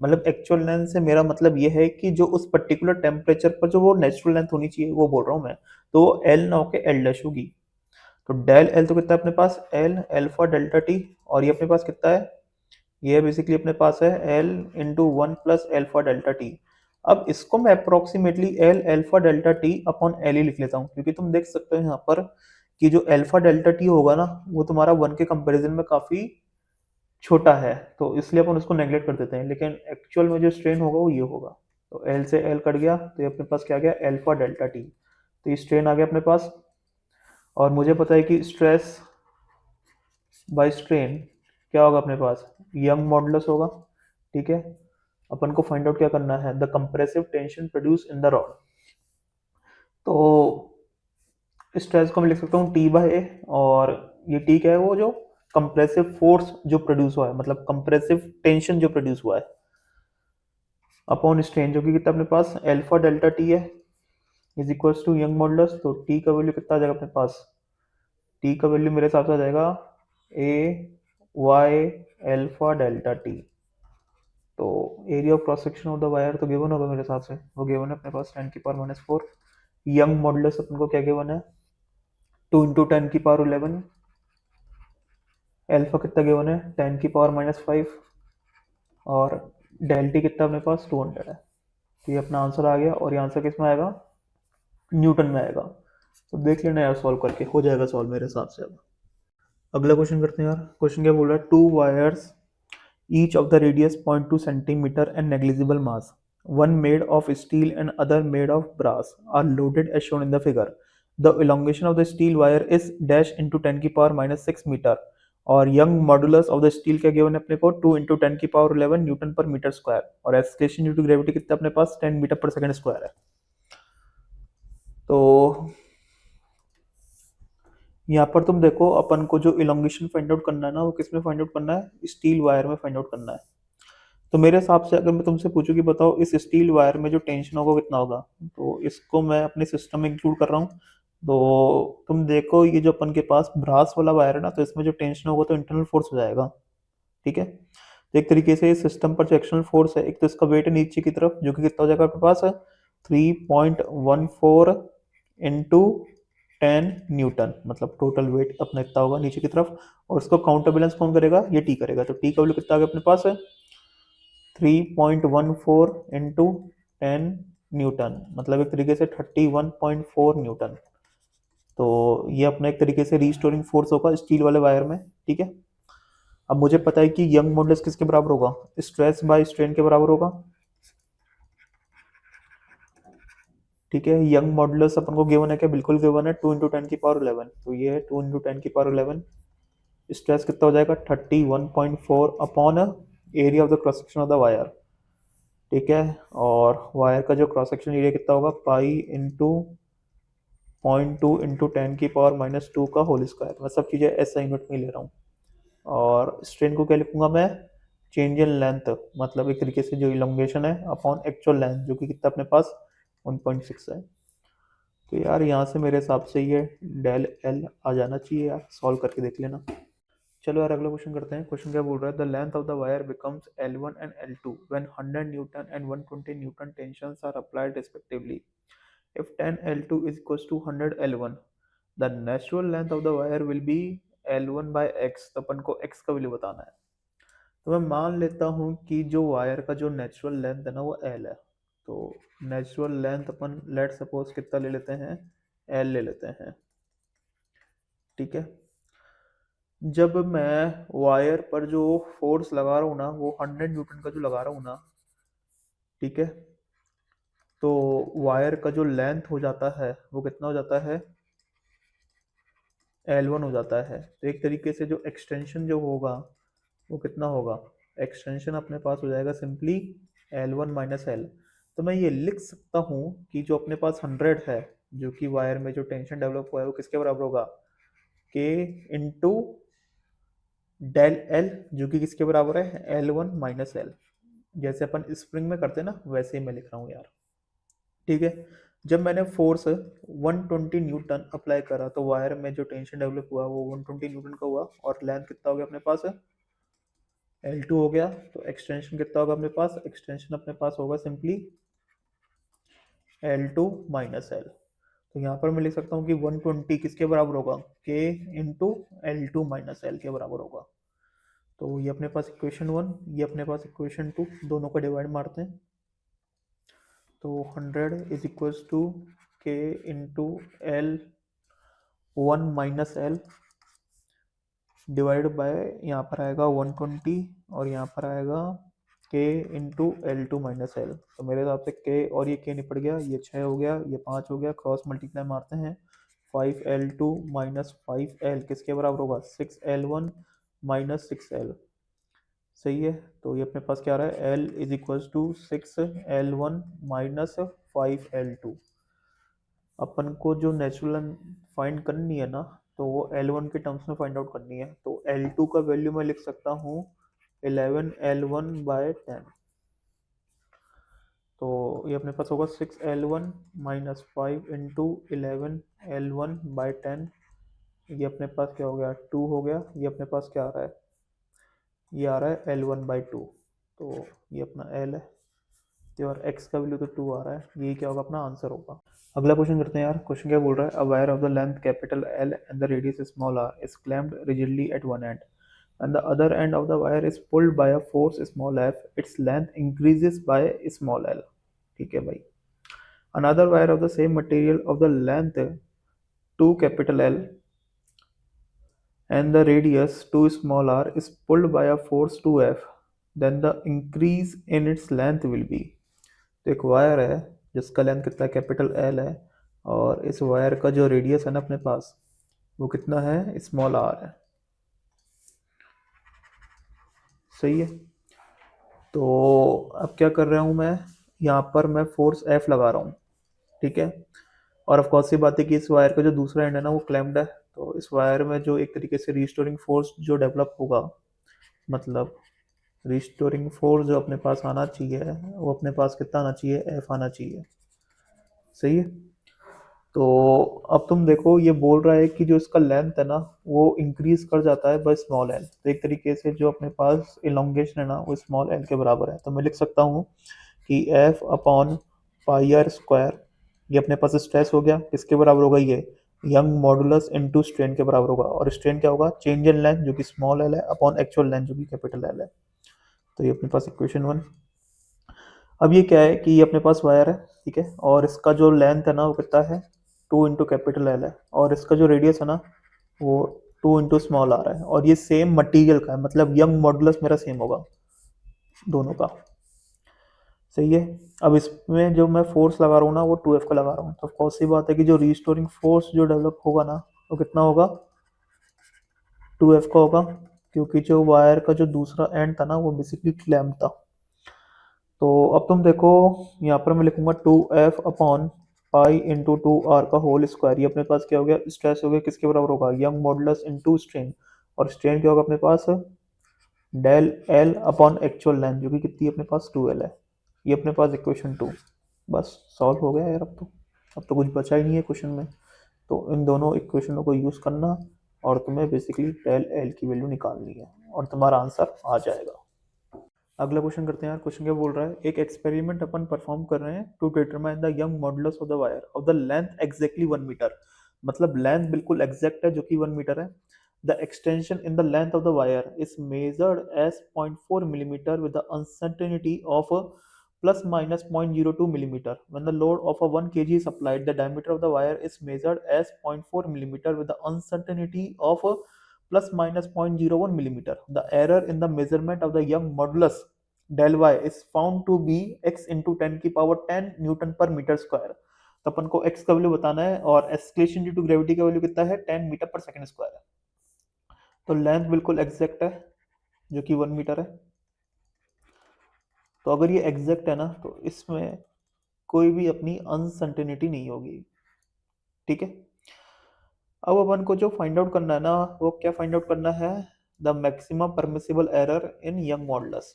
मतलब एक्चुअल लेंथ से मेरा मतलब ये है कि जो उस पर्टिकुलर टेम्परेचर पर जो वो नेचुरल लेंथ होनी चाहिए वो बोल रहा हूँ मैं। तो वो एल ना होके एल डैश होगी। तो डेल एल तो कितना है अपने पास, एल एल्फा डेल्टा टी, और ये अपने पास कितना है, ये बेसिकली अपने पास है L into 1 plus alpha delta T. अब इसको मैं approximately L alpha delta T upon L ही लिख लेता हूँ, क्योंकि तुम देख सकते हो यहाँ पर कि जो एल्फा डेल्टा टी होगा ना वो तुम्हारा 1 के कंपैरिजन में काफी छोटा है, तो इसलिए अपन उसको नेग्लेक्ट कर देते हैं। लेकिन एक्चुअल में जो स्ट्रेन होगा वो ये होगा। तो एल से एल कट गया, तो ये अपने पास क्या गया, एल्फा डेल्टा टी। तो ये स्ट्रेन आ गया अपने पास। और मुझे पता है कि स्ट्रेस बाय स्ट्रेन क्या होगा अपने पास, यंग मॉडुलस होगा। ठीक है, अपन को फाइंड आउट क्या करना है, the compressive tension produce in the rod. तो स्ट्रेस को मैं लिख सकता हूँ टी बाय ए, और ये टी क्या है, वो जो कंप्रेसिव फोर्स जो प्रोड्यूस हुआ है, मतलब कंप्रेसिव टेंशन जो प्रोड्यूस हुआ है, अपॉन स्ट्रेन जो कि कितना अपने पास एल्फा डेल्टा टी है, is equals to Young modulus. तो टी का वैल्यू कितना आ जाएगा अपने पास, टी का वैल्यू मेरे हिसाब से आ जाएगा ए वाई एल्फा डेल्टा टी। तो area of cross section of the wire तो गिवन होगा मेरे हिसाब से, वो गिवन है अपने पास 10⁻⁻4। यंग मॉडुलस अपन को क्या गिवन है, 2 × 10⁻11। एल्फा कितना गिवन है, 10⁻⁻5। और डेल टी कितना अपने पास 200 है। तो ये अपना आंसर आ गया, और ये आंसर किस में आएगा, न्यूटन में आएगा। तो देख लेना यार, सॉल्व करके हो जाएगा सॉल्व मेरे हिसाब से। अब अगला क्वेश्चन करते हैं यार। क्वेश्चन क्या बोल रहा है, to wires each of the radius 0.2 centimeter and negligible mass, one made of steel and other made of brass, are loaded as shown in the figure. The elongation of the steel wire is dash into 10⁻⁻6 meter, और young modulus of the steel क्या गिवन है अपने को, 2 × 10⁻11 न्यूटन पर मीटर स्क्वायर, और एक्सलेशन ड्यू टू ग्रेविटी कितना अपने पास 10 मीटर पर सेकंड स्क्वायर है। तो यहाँ पर तुम देखो अपन को जो इलोंगेशन फाइंड आउट करना है ना वो किस में फाइंड आउट करना है, स्टील वायर में फाइंड आउट करना है। तो मेरे हिसाब से अगर मैं तुमसे पूछूं कि बताओ इस स्टील वायर में जो टेंशन होगा कितना होगा, तो इसको मैं अपने सिस्टम में इंक्लूड कर रहा हूँ। तो तुम देखो ये जो अपन के पास ब्रास वाला वायर है ना, तो इसमें जो टेंशन होगा तो इंटरनल फोर्स हो जाएगा। ठीक है, तो एक तरीके से सिस्टम पर जो एक्सटर्नल फोर्स है, एक तो इसका वेट है नीचे की तरफ जो कि कितना हो जाएगा आपके पास 3.14 इंटू 10 न्यूटन, मतलब टोटल वेट अपना इतना होगा नीचे की तरफ। और इसको काउंटर बैलेंस कौन करेगा, ये टी करेगा। तो टी का वैल्यू कितना आ गया अपने पास 3.14 इंटू 10 न्यूटन, मतलब एक तरीके से 31.4 न्यूटन। तो ये अपना एक तरीके से रीस्टोरिंग फोर्स होगा स्टील वाले वायर में। ठीक है, अब मुझे पता है कि यंग मॉडुलस किसके बराबर होगा, स्ट्रेस बाय स्ट्रेन के बराबर होगा। ठीक है, यंग मॉडुलस अपन को गिवन है क्या, बिल्कुल गिवन है, 2 इंटू 10⁻11, तो ये है 2 इंटू 10⁻11। स्ट्रेस कितना हो जाएगा 31.4 upon area of the cross section of the wire. ठीक है, और वायर का जो क्रॉस सेक्शन एरिया कितना होगा, पाई इंटू 0.2 इंटू 10⁻⁻2 का होल स्क्वायर। मैं सब चीज़ें ऐसा यूनिट में ले रहा हूँ। और स्ट्रेन को क्या लिखूंगा मैं, चेंज इन लेंथ, मतलब एक तरीके से जो इलोंगेशन है अपॉन एक्चुअल लेंथ, जो कि कितना अपने पास 1.6 है। तो यार यहाँ से मेरे हिसाब से ये डेल एल आ जाना चाहिए यार, सॉल्व करके देख लेना। चलो यार अगला क्वेश्चन करते हैं। क्वेश्चन क्या बोल रहा है, the length of the wire becomes L1 and L2 when 100 newton and 120 newton tensions are applied respectively. If 10 L2 is equals to 100 L1, the natural length of the wire will be L1 by x। तो अपन को x का वैल्यू बताना है। तो मैं मान लेता हूँ कि जो वायर का जो नेचुरल लेंथ है ना वो L है। तो नेचुरल लेंथ अपन लेट सपोज कितना ले लेते हैं, L ले लेते हैं। ठीक है, जब मैं वायर पर जो फोर्स लगा रहा हूँ ना वो 100 न्यूटन का जो लगा रहा हूँ ना, ठीक है, तो वायर का जो लेंथ हो जाता है वो कितना हो जाता है, L1 हो जाता है। तो एक तरीके से जो एक्सटेंशन जो होगा वो कितना होगा, एक्सटेंशन अपने पास हो जाएगा सिंपली L1 माइनस एल। तो मैं ये लिख सकता हूँ कि जो अपने पास 100 है, जो कि वायर में जो टेंशन डेवलप हुआ है वो किसके बराबर होगा, K इंटू डेल एल, जो कि किसके बराबर है, L1 माइनस एल। जैसे अपन स्प्रिंग में करते हैं ना वैसे ही मैं लिख रहा हूँ यार। ठीक है, जब मैंने फोर्स 120 न्यूटन अप्लाई करा तो वायर में जो टेंशन डेवलप हुआ वो 120 न्यूटन का हुआ, और लेंथ कितना हो गया अपने पास, L2 हो गया। तो एक्सटेंशन कितना होगा अपने पास, एक्सटेंशन अपने पास होगा सिंपली L2 माइनस एल। तो यहाँ पर मैं लिख सकता हूँ कि 120 किसके बराबर होगा, K into L2 minus L के बराबर होगा। तो ये अपने पास इक्वेशन 1, ये अपने पास इक्वेशन 2, दोनों को डिवाइड मारते हैं। तो 100 is equals to K into L1 minus L divide by, यहाँ पर आएगा 120 और यहाँ पर आएगा K into L2 minus L. तो मेरे हिसाब से K और ये K निपट गया, ये 6 हो गया, ये 5 हो गया, क्रॉस मल्टीप्लाई मारते हैं। 5L2 माइनस 5L किसके बराबर होगा, 6L1 माइनस 6L। सही है, तो ये अपने पास क्या आ रहा है, L is equals to 6L1 minus 5L2। अपन को जो नेचुरल फाइंड करनी है ना, तो वो L1 के टर्म्स में फाइंड आउट करनी है। तो L2 का वैल्यू मैं लिख सकता हूँ 11L1 बाय 10। तो ये अपने पास होगा 6L1 minus 5 into 11L1 bye 10। ये अपने पास क्या हो गया, 2 हो गया। ये अपने पास क्या आ रहा है, ये आ रहा है L1 बाई 2। तो ये अपना L है, तो और x का वैल्यू तो 2 आ रहा है, यही क्या होगा अपना आंसर होगा। अगला क्वेश्चन करते हैं यार। क्वेश्चन क्या बोल रहा है, a wire of the length capital L and the radius small r is clamped rigidly at one end and the other end of the wire is pulled by a force small f, its length increases by small l। ठीक है भाई, another wire of the same material of the length 2 capital L and the radius 2 small r is pulled by a force 2f, then the increase in its length will be। तो एक वायर है जिसका लेंथ कितना कैपिटल L है, और इस वायर का जो रेडियस है ना अपने पास वो कितना है, स्मॉल r है। सही है, तो अब क्या कर रहा हूँ मैं, यहाँ पर मैं फोर्स F लगा रहा हूँ। ठीक है, और ऑफ कोर्स सी बात है कि इस वायर का जो दूसरा एंड है ना वो क्लैम्प्ड है। तो इस वायर में जो एक तरीके से रिस्टोरिंग फोर्स जो डेवलप होगा, मतलब रिस्टोरिंग फोर्स जो अपने पास आना चाहिए वो अपने पास कितना आना चाहिए, F आना चाहिए। सही है, तो अब तुम देखो ये बोल रहा है कि जो इसका लेंथ है ना वो इंक्रीज कर जाता है बाय स्मॉल एल। तो एक तरीके से जो अपने पास इलोंगेशन है ना वो स्मॉल एल के बराबर है। तो मैं लिख सकता हूँ कि F upon pi R square, ये अपने पास स्ट्रेस हो गया, किसके बराबर होगा, ये यंग मॉडुलस इनटू स्ट्रेन के बराबर होगा। और स्ट्रेन क्या होगा, चेंज इन लेंथ जो कि स्मॉल एल है अपॉन एक्चुअल लेंथ जो कि कैपिटल एल है। तो ये अपने पास इक्वेशन 1। अब ये क्या है कि ये अपने पास वायर है, ठीक है, और इसका जो लेंथ है ना वो कितना है, 2 इंटू कैपिटल एल है, और इसका जो रेडियस है ना वो 2 इंटू स्मॉल आ रहा है, और ये सेम मटेरियल का है, मतलब यंग मॉडुलस मेरा सेम होगा दोनों का। सही है। अब इसमें जो मैं फोर्स लगा रहा हूँ ना वो 2F का लगा रहा हूँ, तो कौन सी बात है कि जो रिस्टोरिंग फोर्स जो डेवलप होगा ना वो कितना होगा, 2F का होगा, क्योंकि जो वायर का जो दूसरा एंड था ना वो बेसिकली क्लैम्प था। तो अब तुम देखो यहाँ पर मैं लिखूंगा 2F upon pi into 2R का होल स्क्वायर। ये अपने पास क्या हो गया, स्ट्रेस हो गया, किसके बराबर होगा, यंग मॉडुलस इनटू स्ट्रेन, और स्ट्रेन क्या होगा अपने पास, del L upon actual length, जो कि कितनी अपने पास 2L है। ये अपने पास इक्वेशन 2, बस सॉल्व हो गया यार। अब तो कुछ बचा ही नहीं है क्वेश्चन में। तो इन दोनों इक्वेशनों को यूज़ करना और तुम्हें बेसिकली डेल एल की वैल्यू निकालनी है और तुम्हारा आंसर आ जाएगा। अगला क्वेश्चन करते हैं यार। क्वेश्चन क्या बोल रहा है, एक एक्सपेरिमेंट अपन परफॉर्म कर रहे हैं to determine the Young modulus of the wire of the length exactly 1 metre, मतलब लेंथ बिल्कुल एग्जैक्ट है जो कि 1 मीटर है। The extension in the length of the wire is measured as 0.4 millimetre with the uncertainty of plus minus 0.02 millimeter. When the load of a 1 kg is applied, the diameter of the wire is measured as 0.4 millimeter with the uncertainty of plus minus 0.01 millimeter. The error in the measurement of the Young modulus del y is found to be x into 10 की पावर 10 न्यूटन पर मीटर स्क्वायर। तो अपन को x का वैल्यू बताना है और एक्सलेशन ड्यू टू ग्रेविटी का वैल्यू कितना है, 10 मीटर पर सेकंड स्क्वायर है। तो लेंथ बिल्कुल एग्जैक्ट है जो कि 1 मीटर है। तो अगर ये एग्जैक्ट है ना तो इसमें कोई भी अपनी अनसर्टेनिटी नहीं होगी। ठीक है। अब अपन को जो फाइंड आउट करना है ना वो क्या फाइंड आउट करना है, the maximum permissible error in young modulus,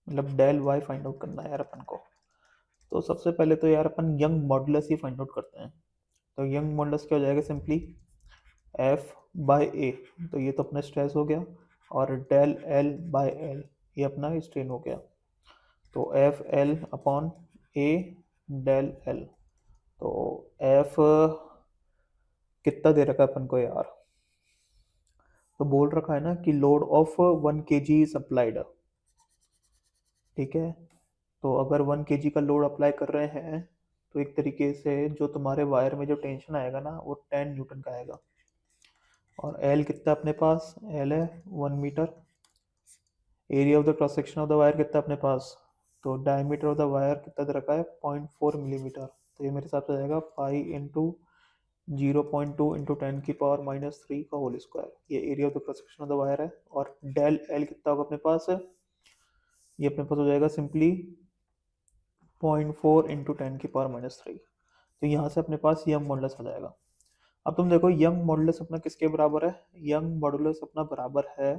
मतलब डेल वाई फाइंड आउट करना है यार अपन को। तो सबसे पहले तो यार अपन यंग मॉडुलस ही फाइंड आउट करते हैं। तो यंग मॉडुलस क्या हो जाएगा, सिंपली एफ बाय ए, तो ये तो अपना स्ट्रेस हो गया, और डेल एल बाय एल ये अपना स्ट्रेन हो गया। तो एफ एल अपॉन ए डेल एल। तो एफ कितना दे रखा है अपन को यार, तो बोल रखा है ना कि load of 1 kg is applied. ठीक है। तो अगर 1 kg का लोड अप्लाई कर रहे हैं तो एक तरीके से जो तुम्हारे वायर में जो टेंशन आएगा ना वो 10 न्यूटन का आएगा। और एल कितना अपने पास, एल है 1 metre. Area of the cross section of the wire कितना अपने पास, तो डायमीटर ऑफ द वायर कितना दे रखा है, 0.4 मिलीमीटर। तो ये मेरे हिसाब से जाएगा पाई इंटू 0.2 इंटू 10 की पावर -3 का होल स्क्वायर। ये area of the cross section of the wire है। और डेल एल कितना होगा अपने पास है, ये अपने पास हो जाएगा सिंपली 0.4 इंटू 10 की पावर -3। तो यहाँ से अपने पास यंग मॉडुलस आ जाएगा। अब तुम देखो यंग मॉडुलस अपना किसके बराबर है, यंग मॉडुलस अपना बराबर है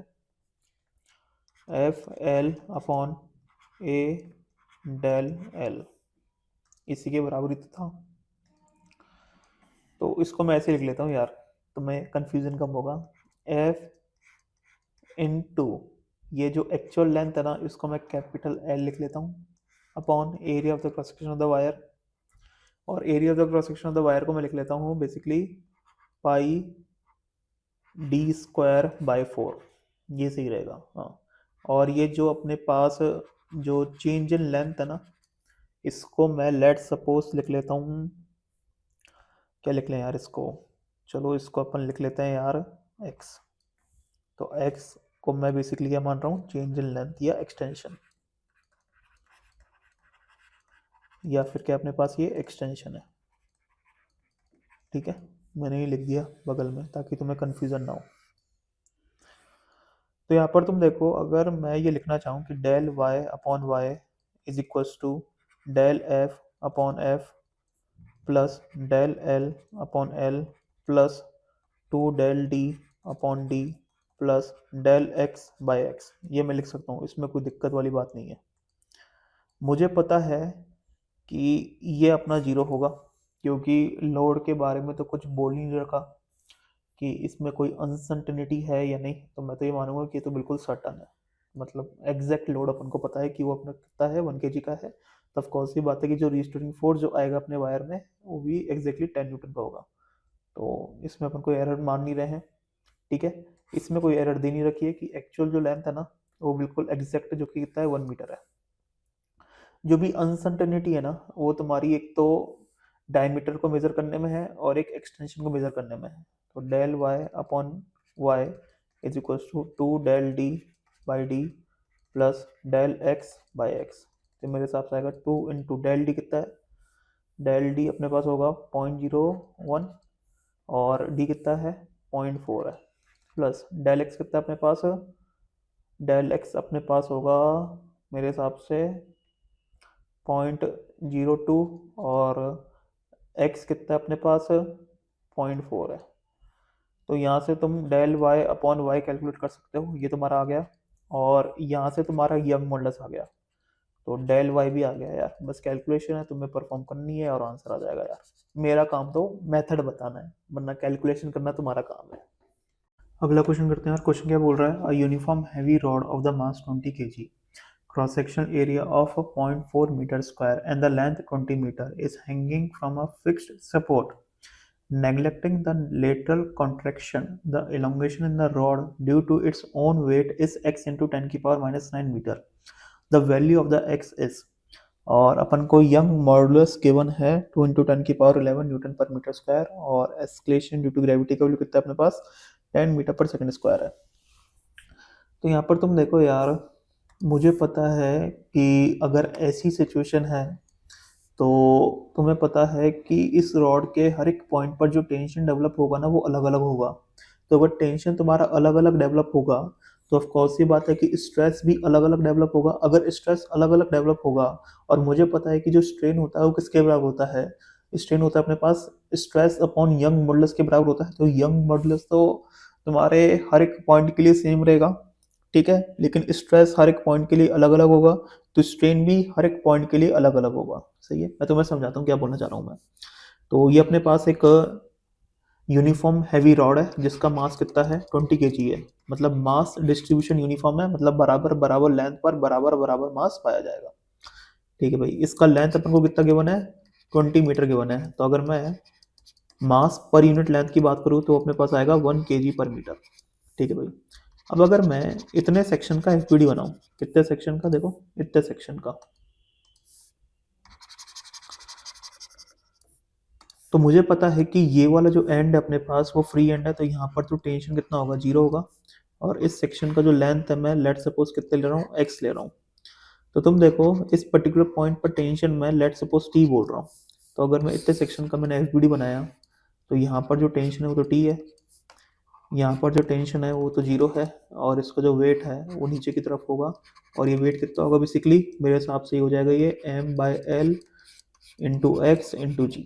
एफ एल अपॉन ए डेल एल, इसी के बराबर ही तो था। तो इसको मैं ऐसे लिख लेता हूँ यार, तुम्हें कंफ्यूजन कम होगा। एफ इनटू ये जो एक्चुअल लेंथ है ना इसको मैं कैपिटल एल लिख लेता हूँ, upon area of the cross section of the wire. और area of the cross section of the wire को मैं लिख लेता हूँ basically pi D square by 4, ये सही रहेगा। हाँ। और ये जो अपने पास जो चेंज इन लेंथ है ना इसको मैं लेट सपोज लिख लेता हूँ, क्या लिख लें यार इसको, चलो इसको अपन लिख लेते हैं यार x। तो x को मैं बेसिकली क्या मान रहा हूँ, चेंज इन लेंथ या एक्सटेंशन, या फिर क्या अपने पास ये एक्सटेंशन है। ठीक है, मैंने ये लिख दिया बगल में ताकि तुम्हें कंफ्यूजन ना हो। तो यहाँ पर तुम देखो अगर मैं ये लिखना चाहूँ कि del y upon y is equals to del f upon F plus del L upon L plus 2 del d upon d plus del x by x, ये मैं लिख सकता हूँ, इसमें कोई दिक्कत वाली बात नहीं है। मुझे पता है कि ये अपना जीरो होगा क्योंकि लोड के बारे में तो कुछ बोल ही नहीं रखा कि इसमें कोई अनसर्टेनिटी है या नहीं। तो मैं तो ये मानूंगा कि ये तो बिल्कुल सर्टन है, मतलब एग्जैक्ट लोड अपन को पता है कि वो अपना कितना है, 1 kg का है। तब कौन सी बात है कि जो रिस्टोरिंग फोर्स जो आएगा अपने वायर में वो भी एग्जैक्टली 10 न्यूटन का होगा। तो इसमें अपन कोई एरर मान नहीं रहे हैं। ठीक है, इसमें कोई एरर दे नहीं रखी है कि एक्चुअल जो लेंथ है ना वो बिल्कुल एग्जैक्ट जो कि कितना है 1 मीटर है। जो भी अनसर्टेनिटी है ना वो तुम्हारी एक तो डायमीटर को मेजर करने में है और एक एक्सटेंशन को मेजर करने में है। तो del y upon y is equal to del d by d plus del x by x. तो मेरे हिसाब से आएगा 2 इंटू डेल डी कितना है, डेल डी अपने पास होगा 0.01 और डी कितना है 0.4 है, प्लस डेल एक्स कितना अपने पास है, डेल एक्स अपने पास होगा मेरे हिसाब से 0.02 और एक्स कितना अपने पास 0.4 है। तो यहाँ से तुम del y upon y calculate कर सकते हो, ये तुम्हारा आ गया, और यहाँ से तुम्हारा यंग मॉडुलस आ गया, तो डेल वाई भी आ गया यार। बस कैलकुलेशन है, तुम्हें परफॉर्म करनी है और आंसर आ जाएगा यार। मेरा काम तो मेथड बताना है, वरना कैलकुलेशन करना तुम्हारा काम है। अगला क्वेश्चन करते हैं यार। क्वेश्चन क्या बोल रहा है, a uniform heavy rod of the mass 20 kg, cross sectional area of 0.4 meter square and the length 20 meter is hanging from a fixed support. Neglecting the lateral contraction, the elongation in the rod due to its own weight is x into 10 की power minus 9 meter. The value of the x is, और अपन को यंग मॉडुलस गिवन है 2 इंटू 10 की पावर 11 न्यूटन पर मीटर स्क्वायर, और एस्केलेशन ड्यू टू ग्रेविटी का वैल्यू कितना है अपने पास 10 मीटर पर सेकंड स्क्वायर है। तो यहाँ पर तुम देखो यार, मुझे पता है कि अगर ऐसी सिचुएशन है तो तुम्हें पता है कि इस रॉड के हर एक पॉइंट पर जो टेंशन डेवलप होगा ना वो अलग अलग होगा। तो अगर टेंशन तुम्हारा अलग अलग डेवलप होगा तो ऑफ कोर्स ये बात है कि स्ट्रेस भी अलग अलग डेवलप होगा। अगर स्ट्रेस अलग अलग डेवलप होगा, और मुझे पता है कि जो स्ट्रेन होता है वो किसके बराबर होता है, स्ट्रेन होता है अपने पास स्ट्रेस अपॉन यंग मॉडुलस के बराबर होता है। तो यंग मॉडुलस तो तुम्हारे हर एक पॉइंट के लिए सेम रहेगा, ठीक है, लेकिन स्ट्रेस हर एक पॉइंट के लिए अलग अलग होगा, तो स्ट्रेन भी हर एक पॉइंट के लिए अलग अलग होगा। सही है, मैं तुम्हें समझाता हूँ क्या बोलना चाह रहा हूँ मैं। तो ये अपने पास एक यूनिफॉर्म हैवी रॉड है जिसका मास कितना है 20 kg है, मतलब मास डिस्ट्रीब्यूशन यूनिफॉर्म है, मतलब बराबर बराबर लेंथ पर बराबर बराबर मास पाया जाएगा। ठीक है भाई, इसका लेंथ अपन को कितना गिवन है 20 मीटर गिवन है। तो अगर मैं मास पर यूनिट लेंथ की बात करूँ तो अपने पास आएगा 1 kg पर मीटर। ठीक है भाई, अब अगर मैं इतने सेक्शन का एफबीडी बनाऊं, कितने सेक्शन का, देखो इतने सेक्शन का, तो मुझे पता है कि ये वाला जो एंड है अपने पास वो फ्री एंड है, तो यहाँ पर तो टेंशन कितना होगा 0 होगा, और इस सेक्शन का जो लेंथ है मैं लेट सपोज कितने ले रहा हूँ x ले रहा हूँ। तो तुम देखो इस पर्टिकुलर पॉइंट पर टेंशन मैं लेट सपोज t बोल रहा हूँ। तो अगर मैं इतने सेक्शन का मैंने एफबीडी बनाया तो यहाँ पर जो टेंशन है वो तो t है, यहाँ पर जो टेंशन है वो तो 0 है, और इसका जो वेट है वो नीचे की तरफ होगा, और ये वेट कितना होगा बेसिकली मेरे हिसाब से ये हो जाएगा ये m/l into X into G.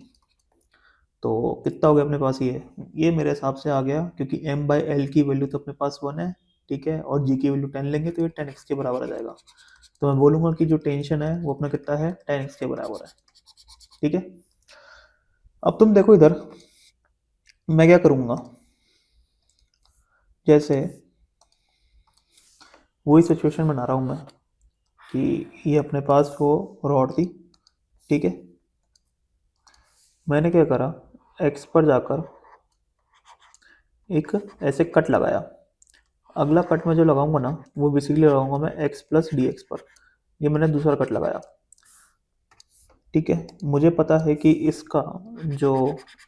तो कितना हो गया अपने पास ये मेरे हिसाब से आ गया, क्योंकि m/l की वैल्यू तो अपने पास 1 है, ठीक है, और g की वैल्यू 10 लेंगे तो ये 10x के बराबर आ जाएगा। तो मैं बोलूँगा कि जो टेंशन है वो अपना कितना है 10x के बराबर है। ठीक है, अब तुम देखो इधर मैं क्या करूँगा, जैसे वही सिचुएशन बना रहा हूँ मैं कि ये अपने पास वो रॉड थी, ठीक है, मैंने क्या करा x पर जाकर एक ऐसे कट लगाया। अगला कट मैं जो लगाऊंगा ना वो बेसिकली लगाऊंगा मैं x प्लस डी एक्स पर, ये मैंने दूसरा कट लगाया। ठीक है, मुझे पता है कि इसका जो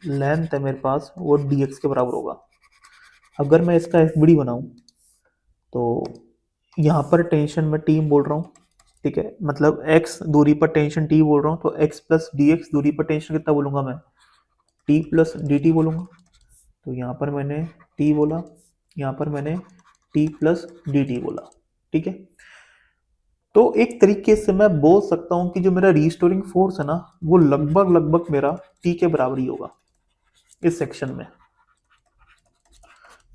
लेंथ है मेरे पास वो डी एक्स के बराबर होगा। अगर मैं इसका एफ बी डी बनाऊँ तो यहाँ पर टेंशन मैं टी बोल रहा हूँ, ठीक है, मतलब x दूरी पर टेंशन t बोल रहा हूँ, तो x प्लस डी एक्स दूरी पर टेंशन कितना बोलूँगा मैं t प्लस डी टी बोलूँगा। तो यहाँ पर मैंने t बोला, यहाँ पर मैंने t प्लस डी टी बोला। ठीक है, तो एक तरीके से मैं बोल सकता हूँ कि जो मेरा रिस्टोरिंग फोर्स है ना वो लगभग लगभग मेरा t के बराबर ही होगा इस सेक्शन में,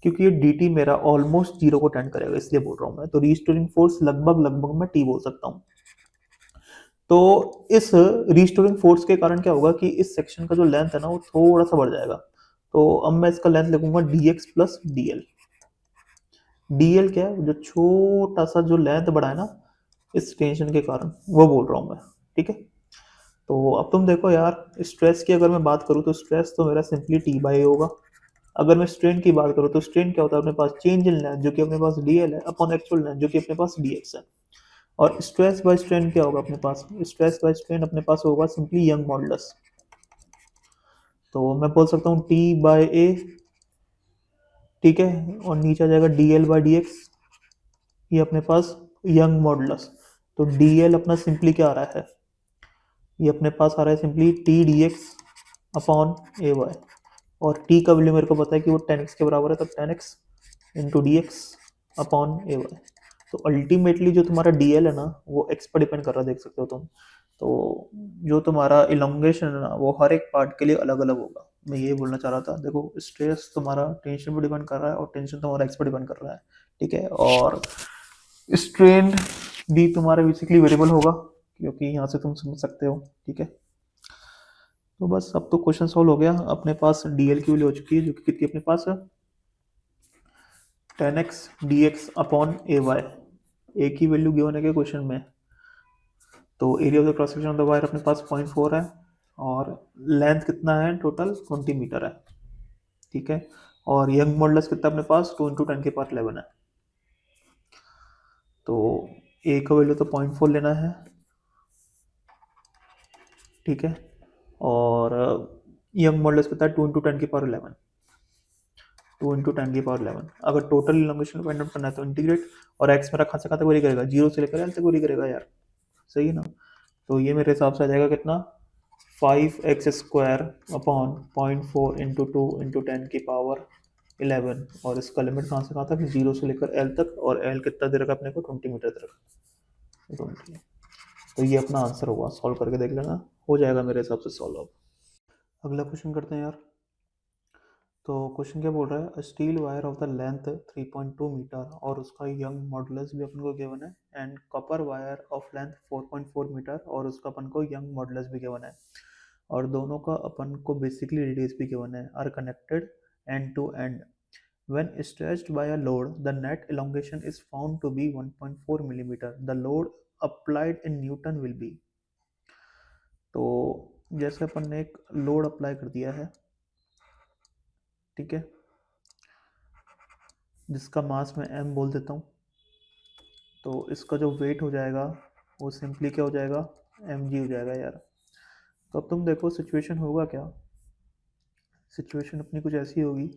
क्योंकि ये dt मेरा ऑलमोस्ट 0 को टेंड करेगा, इसलिए बोल रहा हूँ मैं। तो रिस्टोरिंग फोर्स लगभग लगभग मैं t बोल सकता हूँ। तो इस रिस्टोरिंग फोर्स के कारण क्या होगा कि इस सेक्शन का जो लेंथ है ना वो थोड़ा सा बढ़ जाएगा। तो अब मैं इसका लेंथ लिखूंगा dx प्लस dl। dl क्या है, जो छोटा सा जो लेंथ बढ़ा है ना इस टेंशन के कारण, वो बोल रहा हूँ मैं। ठीक है, तो अब तुम देखो यार, स्ट्रेस की अगर मैं बात करूँ तो स्ट्रेस तो मेरा सिंपली t/a होगा। अगर मैं स्ट्रेन की बात करूँ तो स्ट्रेन क्या होता है अपने पास चेंज इन लेंथ जो कि अपने पास dl है अपॉन एक्चुअल लेंथ जो कि अपने पास dx है। और स्ट्रेस बाय स्ट्रेन क्या होगा अपने पास, स्ट्रेस बाय स्ट्रेन अपने पास होगा सिंपली यंग मॉडुलस। तो मैं बोल सकता हूँ t/a ठीक है, और नीचे आ जाएगा dl/dx, ये अपने पास यंग मॉडुलस। तो dl अपना सिंपली क्या आ रहा है, ये अपने पास आ रहा है simply T D X upon A Y, और t का वैल्यू मेरे को पता है कि वो 10x के बराबर है, तो 10x into D X upon A Y. तो अल्टीमेटली जो तुम्हारा dl है ना वो x पर डिपेंड कर रहा है, देख सकते हो तुम। तो जो तुम्हारा इलोंगेशन है ना वो हर एक पार्ट के लिए अलग अलग होगा, मैं ये बोलना चाह रहा था। देखो स्ट्रेस तुम्हारा टेंशन पर डिपेंड कर रहा है और टेंशन तुम्हारा x पर डिपेंड कर रहा है, ठीक है। और स्ट्रेन भी तुम्हारा बेसिकली वेरिएबल होगा, क्योंकि यहाँ से तुम समझ सकते हो, ठीक है। तो बस अब तो क्वेश्चन सॉल्व हो गया। अपने पास dl की वैल्यू हो चुकी है, जो कि कितनी अपने पास है 10x dx upon A Y, ए की वैल्यू गिवन है क्या क्वेश्चन में। तो area of the cross section of the wire अपने पास 0.4 है, और लेंथ कितना है टोटल 20 मीटर है, ठीक है। और यंग मॉडुलस कितना अपने पास 2 × 10⁻11 है। तो ए का वैल्यू तो 0.4 लेना है, ठीक है। और यंग मॉडुलस कितना है 2 × 10⁻11, 2 × 10⁻11। अगर टोटल इलोंगेशन को फाइंड आउट करना है तो इंटीग्रेट, और एक्स मेरा कहाँ से कहाँ तक वेरी करेगा, 0 से लेकर एल तक वेरी करेगा यार, सही है ना। तो ये मेरे हिसाब से आ जाएगा कितना 5x² अपॉन 0.4 इंटू 2 इंटू 10⁻11, और इसका लिमिट कहाँ से कहाँ तक 0 से लेकर एल तक, और एल कितना दे रखा अपने को 20 मीटर दे रखा 20। तो ये अपना आंसर होगा, सॉल्व करके देख लेना, हो जाएगा मेरे हिसाब से सॉल्व। अब अगला क्वेश्चन करते हैं यार। तो क्वेश्चन क्या बोल रहा है, steel wire of the length 3.2 metre और उसका यंग मॉडुलस भी अपन को गिवन है, and copper wire of length 4.4 metre और उसका अपन को यंग मॉडुलस भी गिवन है, और दोनों का अपन को बेसिकली रेडियस भी गिवन है, are connected end to end. When stretched by a load, the net elongation is found to be 1.4 millimeter. The load applied in Newton will be। तो जैसे अपन ने एक लोड अप्लाई कर दिया है, ठीक है, जिसका मास मैं m बोल देता हूँ, तो इसका जो वेट हो जाएगा वो सिंपली क्या हो जाएगा mg हो जाएगा यार। तो अब तुम देखो सिचुएशन होगा क्या, सिचुएशन अपनी कुछ ऐसी होगी,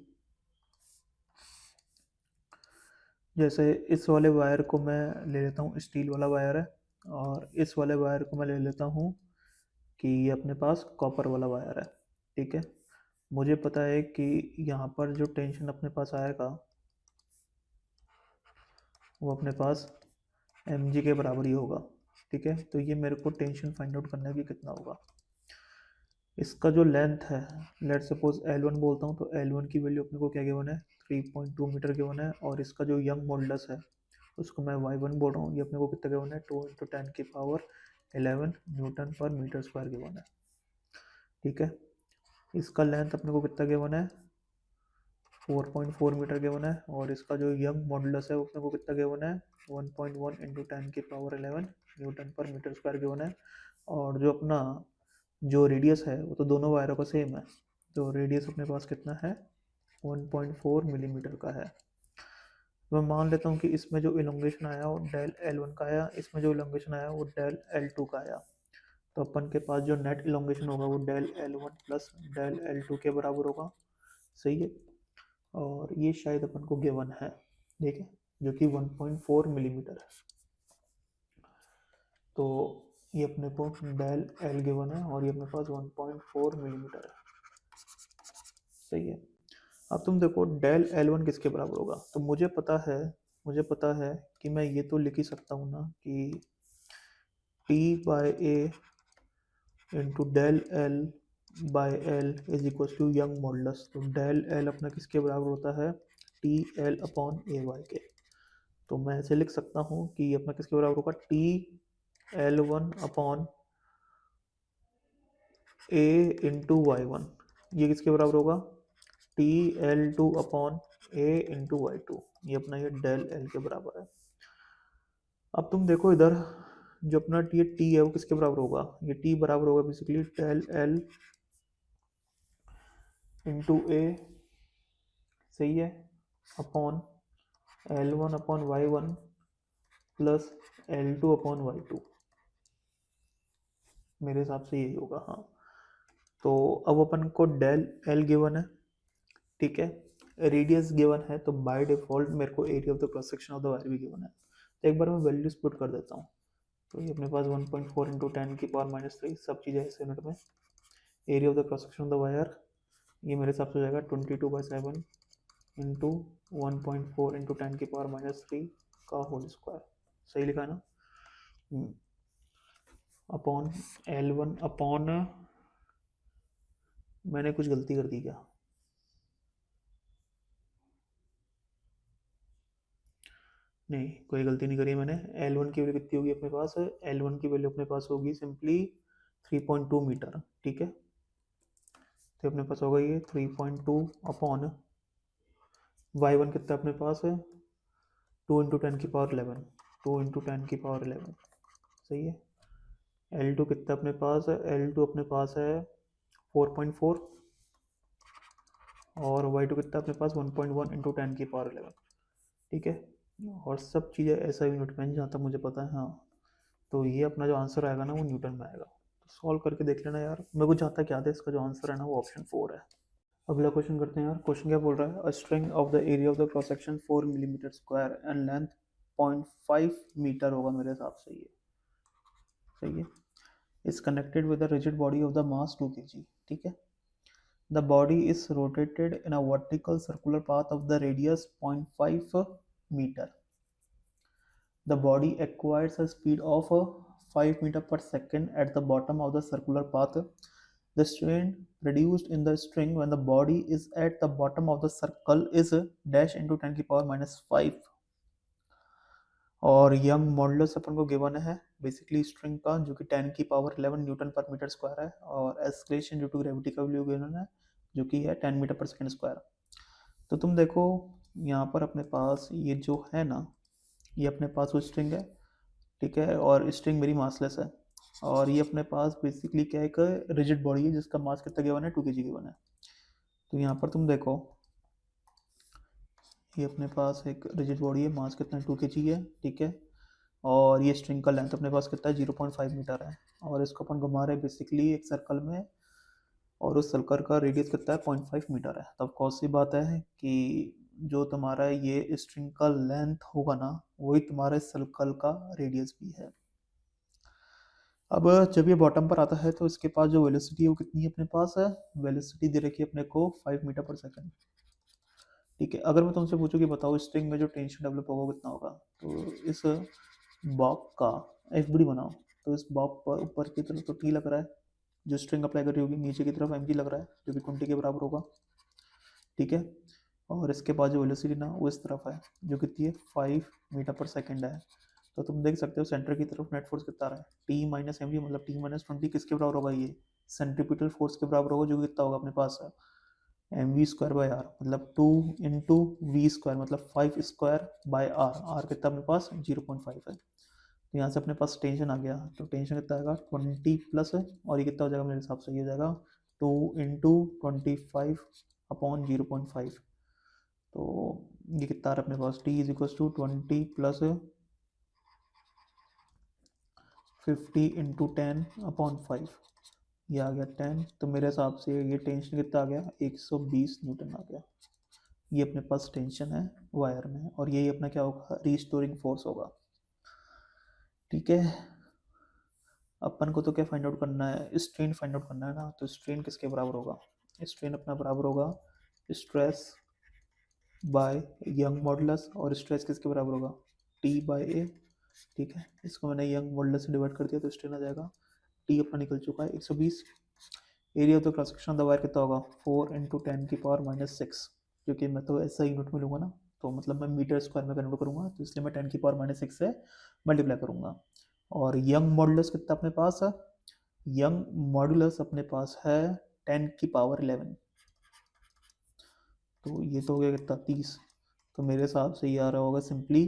जैसे इस वाले वायर को मैं ले लेता हूँ, स्टील वाला वायर है, और इस वाले वायर को मैं ले लेता हूँ कि ये अपने पास कॉपर वाला वायर है, ठीक है। मुझे पता है कि यहाँ पर जो टेंशन अपने पास आएगा वो अपने पास mg के बराबर ही होगा, ठीक है। तो ये मेरे को टेंशन फाइंड आउट करना है कि कितना होगा। इसका जो लेंथ है, लेट सपोज L1 बोलता हूँ, तो L1 की वैल्यू अपने को क्या गिवन है 3.2 मीटर गिवन है, और इसका जो यंग मॉडुलस है उसको मैं y1 बोल रहा हूँ, ये अपने को कितना गिवन है 2 × 10⁻11 न्यूटन पर मीटर स्क्वायर गिवन है, ठीक है। इसका लेंथ अपने को कितना गिवन है 4.4 मीटर गिवन है, और इसका जो यंग मॉडुलस है अपने को कितना गिवन है 1.1 × 10⁻11 न्यूटन पर मीटर स्क्वायर गिवन है। और जो अपना जो रेडियस है वो तो दोनों वायरों का सेम है, तो रेडियस अपने पास कितना है 1.4 मिलीमीटर का है। मैं मान लेता हूँ कि इसमें जो इलोंगेशन आया वो डेल L1 का आया, इसमें जो इलोंगेशन आया वो डेल L2 का आया। तो अपन के पास जो नेट इलोंगेशन होगा वो del L1 plus del L2 के बराबर होगा, सही है। और ये शायद अपन को गिवन है, ठीक है, जो कि 1.4 मिलीमीटर है। तो ये अपने को डेल L गिवन है और ये अपने पास 1.4 मिलीमीटर है, सही है। अब तुम देखो डेल L1 किसके बराबर होगा, तो मुझे पता है कि मैं ये तो लिख ही सकता हूँ ना कि T/A into del L/L is equal to Young modulus. तो डेल L अपना किसके बराबर होता है TL अपॉन AY के। तो मैं ऐसे लिख सकता हूँ कि अपना किसके बराबर होगा TL1 upon A into Y1, ये किसके बराबर होगा TL2 upon A into Y2, ये अपना ये डेल L के बराबर है। अब तुम देखो इधर जो अपना ये T है वो किसके बराबर होगा, ये T बराबर होगा basically del L into A, सही है, upon L1 upon Y1 plus L2 upon Y2, मेरे हिसाब से यही होगा, हाँ। तो अब अपन को डेल L गिवन है, ठीक है, रेडियस गिवन है तो बाय डिफॉल्ट मेरे को area of the cross section of the wire भी गिवन है। तो एक बार मैं वैल्यूज पुट कर देता हूँ। तो ये अपने पास 1.4 इंटू 10⁻³ सब चीज़ें ऐसे यूनिट में। Area of the cross section of the wire ये मेरे हिसाब से हो जाएगा 22/7 इंटू 1.4 इंटू 10⁻³ का होल स्क्वायर। सही लिखा है ना? अपॉन L1 अपॉन, मैंने कुछ गलती कर दी क्या? नहीं, कोई गलती नहीं करी मैंने। L1 की वैल्यू कितनी होगी अपने पास? L1 की वैल्यू अपने पास होगी सिंपली 3.2 मीटर। ठीक है, तो अपने पास होगा ये 3.2 अपॉन y1 कितना अपने पास है 2 इंटू 10⁻11, 2 इंटू 10⁻11। सही है। L2 कितना अपने पास है? L2 अपने पास है 4.4 और y2 कितना अपने पास 1.1 इंटू 10⁻11। ठीक है, और सब चीज़ें ऐसा यूनिट में जहाँ तक मुझे पता है। हाँ, तो ये अपना जो आंसर आएगा ना वो न्यूटन में आएगा। तो सॉल्व करके देख लेना यार। मेरे को जहाँ तक याद है इसका जो आंसर है ना वो ऑप्शन 4 है। अगला क्वेश्चन करते हैं यार। क्वेश्चन क्या बोल रहा है? A string of the area of the cross section 4 millimetre square and length 0.5 metre होगा मेरे हिसाब से। ये सही है। Is connected with the rigid body of the mass 2 kg। ठीक है, the body is rotated in a vertical circular path of the radius 0.5 metre. The body acquires a speed of 5 meter per second at the bottom of the circular path. The strain produced in the string when the body is at the bottom of the circle is dash into 10 की पावर -5। और यंग मॉडुलस अपन को गिवन है बेसिकली स्ट्रिंग का, जो कि 10 की पावर 11 न्यूटन पर मीटर स्क्वायर है। और एस्केलेशन ड्यू टू ग्रेविटी का वैल्यू गिवन है जो कि है 10 मीटर पर सेकंड स्क्वायर। तो तुम देखो यहाँ पर अपने पास ये जो है ना, ये अपने पास वो स्ट्रिंग है। ठीक है, और स्ट्रिंग मेरी मासलेस है। और ये अपने पास बेसिकली क्या है, एक रिजिड बॉडी है जिसका मास कितना गिवन है 2 kg गिवन है। तो यहाँ पर तुम देखो ये अपने पास एक रिजिड बॉडी है, मास कितना 2 kg है। ठीक है, और ये स्ट्रिंग का लेंथ अपने पास कितना है 0.5 मीटर है। और इसको अपन घुमा रहे हैं बेसिकली एक सर्कल में, और उस सर्कल का रेडियस कितना है 0.5 मीटर है। तब कौन सी बात है कि जो तुम्हारा ये स्ट्रिंग का लेंथ होगा ना वही तुम्हारे सर्कल का रेडियस भी है। अब जब ये बॉटम पर आता है तो इसके पास जो वेलोसिटी है वो कितनी है अपने पास है? वेलोसिटी दे रखी है अपने को 5 मीटर पर सेकंड। ठीक है, अगर मैं तुमसे पूछूं कि बताओ स्ट्रिंग में जो टेंशन डेवलप होगा कितना होगा, तो इस बॉब का एफ बनाओ। तो इस बॉब पर ऊपर की तरफ तो टी लग रहा है, जो स्ट्रिंग अप्लाई करी होगी, नीचे की तरफ एम लग रहा है जो कि 20 के बराबर होगा। ठीक है, और इसके बाद जो वेलोसिटी ना वो इस तरफ है जो कितनी है 5 मीटर पर सेकंड है। तो तुम देख सकते हो सेंटर की तरफ नेट फोर्स कितना रहा है टी माइनस एम, मतलब टी माइनस 20 किसके बराबर होगा? ये सेंट्रीपिटल फोर्स के बराबर होगा, जो कितना होगा अपने पास M V square by R, मतलब 2 इंटू वी स्क्वायर, मतलब 5 स्क्वायर बाय आर। आर कितना अपने पास 0.5 है। तो यहाँ से अपने पास टेंशन आ गया। तो टेंशन कितना आएगा 20 प्लस है, और ये कितना हो जाएगा मेरे हिसाब से? ये हो जाएगा 2 इंटू 25 अपॉन 0.5। तो ये कितना आ रहा है अपने पास? T is equal to 20 plus 50 into 10 upon 5, ये आ गया 10। तो मेरे हिसाब से ये टेंशन कितना आ गया 120 न्यूटन आ गया। ये अपने पास टेंशन है वायर में, और यही अपना क्या होगा रिस्टोरिंग फोर्स होगा। ठीक है, अपन को तो क्या फाइंड आउट करना है? स्ट्रेन फाइंड आउट करना है ना। तो स्ट्रेन किसके बराबर होगा? स्ट्रेन अपना बराबर होगा स्ट्रेस बाय यंग मॉडुलस, और स्ट्रेस किसके बराबर होगा? टी बाय ए। ठीक है, इसको मैंने यंग मॉडुलस से डिवाइड कर दिया तो स्ट्रेन आ जाएगा। टी अपना निकल चुका है 120। Area of the cross section of the wire कितना होगा 4 इंटू 10 की पावर -6, क्योंकि मैं तो ऐसा यूनिट में लूँगा ना, तो मतलब मैं मीटर स्क्वायर में कन्वर्ट करूँगा, तो इसलिए मैं 10 की पावर -6 से मल्टीप्लाई करूँगा। और यंग मॉडुलस कितना अपने पास है? यंग मॉडुलस अपने पास है 10 की पावर 11। तो ये तो हो गया कितना 30। तो मेरे हिसाब से ये आ रहा होगा सिंपली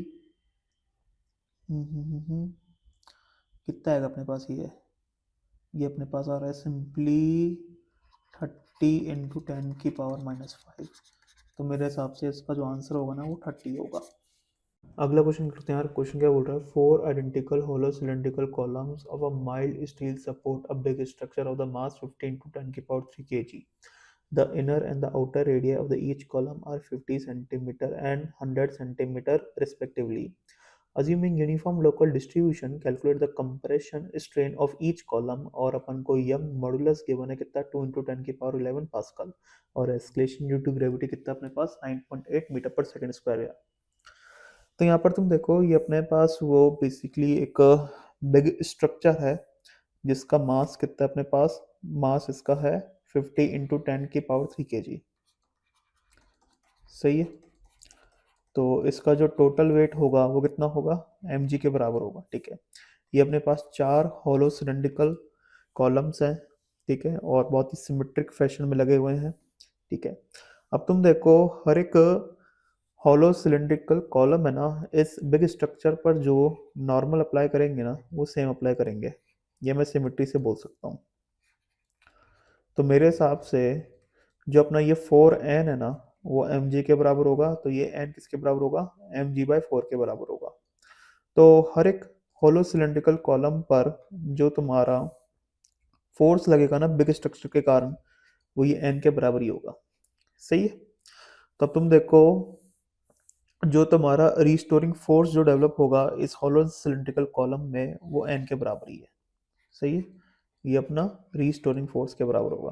कितना आएगा अपने पास? ये अपने पास आ रहा है सिंपली 30 इंटू 10 की पावर -5। तो मेरे हिसाब से इसका जो आंसर होगा ना वो 30 होगा। अगला क्वेश्चन करते हैं यार। क्वेश्चन क्या बोल रहा है? 4 identical hollow cylindrical columns of a mild steel support a big structure of the mass 15 into 10 की power 3 kg। The inner and the outer radii of the each column are 50 centimeter and 100 centimeter respectively. Assuming uniform local distribution, calculate the compression strain of each column। और अपन को यंग मॉडुलस गिवन है कितना 2 इंटू 10 की पावर 11 पास्कल और एस्केलेशन ड्यू टू ग्रेविटी कितना अपने पास 9.8 मीटर पर सेकंड स्क्वायर है। तो यहाँ पर तुम देखो ये अपने पास वो बेसिकली एक बिग स्ट्रक्चर है जिसका मास कितना अपने पास, मास इसका है 50 इंटू 10 की पावर 3 kg। सही है। तो इसका जो टोटल वेट होगा वो कितना होगा, mg के बराबर होगा। ठीक है। ये अपने पास 4 हॉलो सिलेंड्रिकल कॉलम्स हैं। ठीक है। और बहुत ही सिमेट्रिक फैशन में लगे हुए हैं। ठीक है। अब तुम देखो हर एक हॉलो सिलेंड्रिकल कॉलम है ना, इस बिग स्ट्रक्चर पर जो नॉर्मल अप्लाई करेंगे ना वो सेम अप्लाई करेंगे। ये मैं सिमेट्री से बोल सकता हूँ। तो मेरे हिसाब से जो अपना ये 4n है ना वो mg के बराबर होगा। तो ये n किसके बराबर होगा, mg/4 के बराबर होगा। तो हर एक होलो सिलेंड्रिकल कॉलम पर जो तुम्हारा फोर्स लगेगा ना बिग स्ट्रक्चर के कारण वो ये n के बराबर ही होगा। सही है। तो अब तुम देखो जो तुम्हारा रिस्टोरिंग फोर्स जो डेवलप होगा इस होलो सिलेंड्रिकल कॉलम में वो n के बराबर ही है। सही है। ये अपना रिस्टोरिंग फोर्स के बराबर होगा।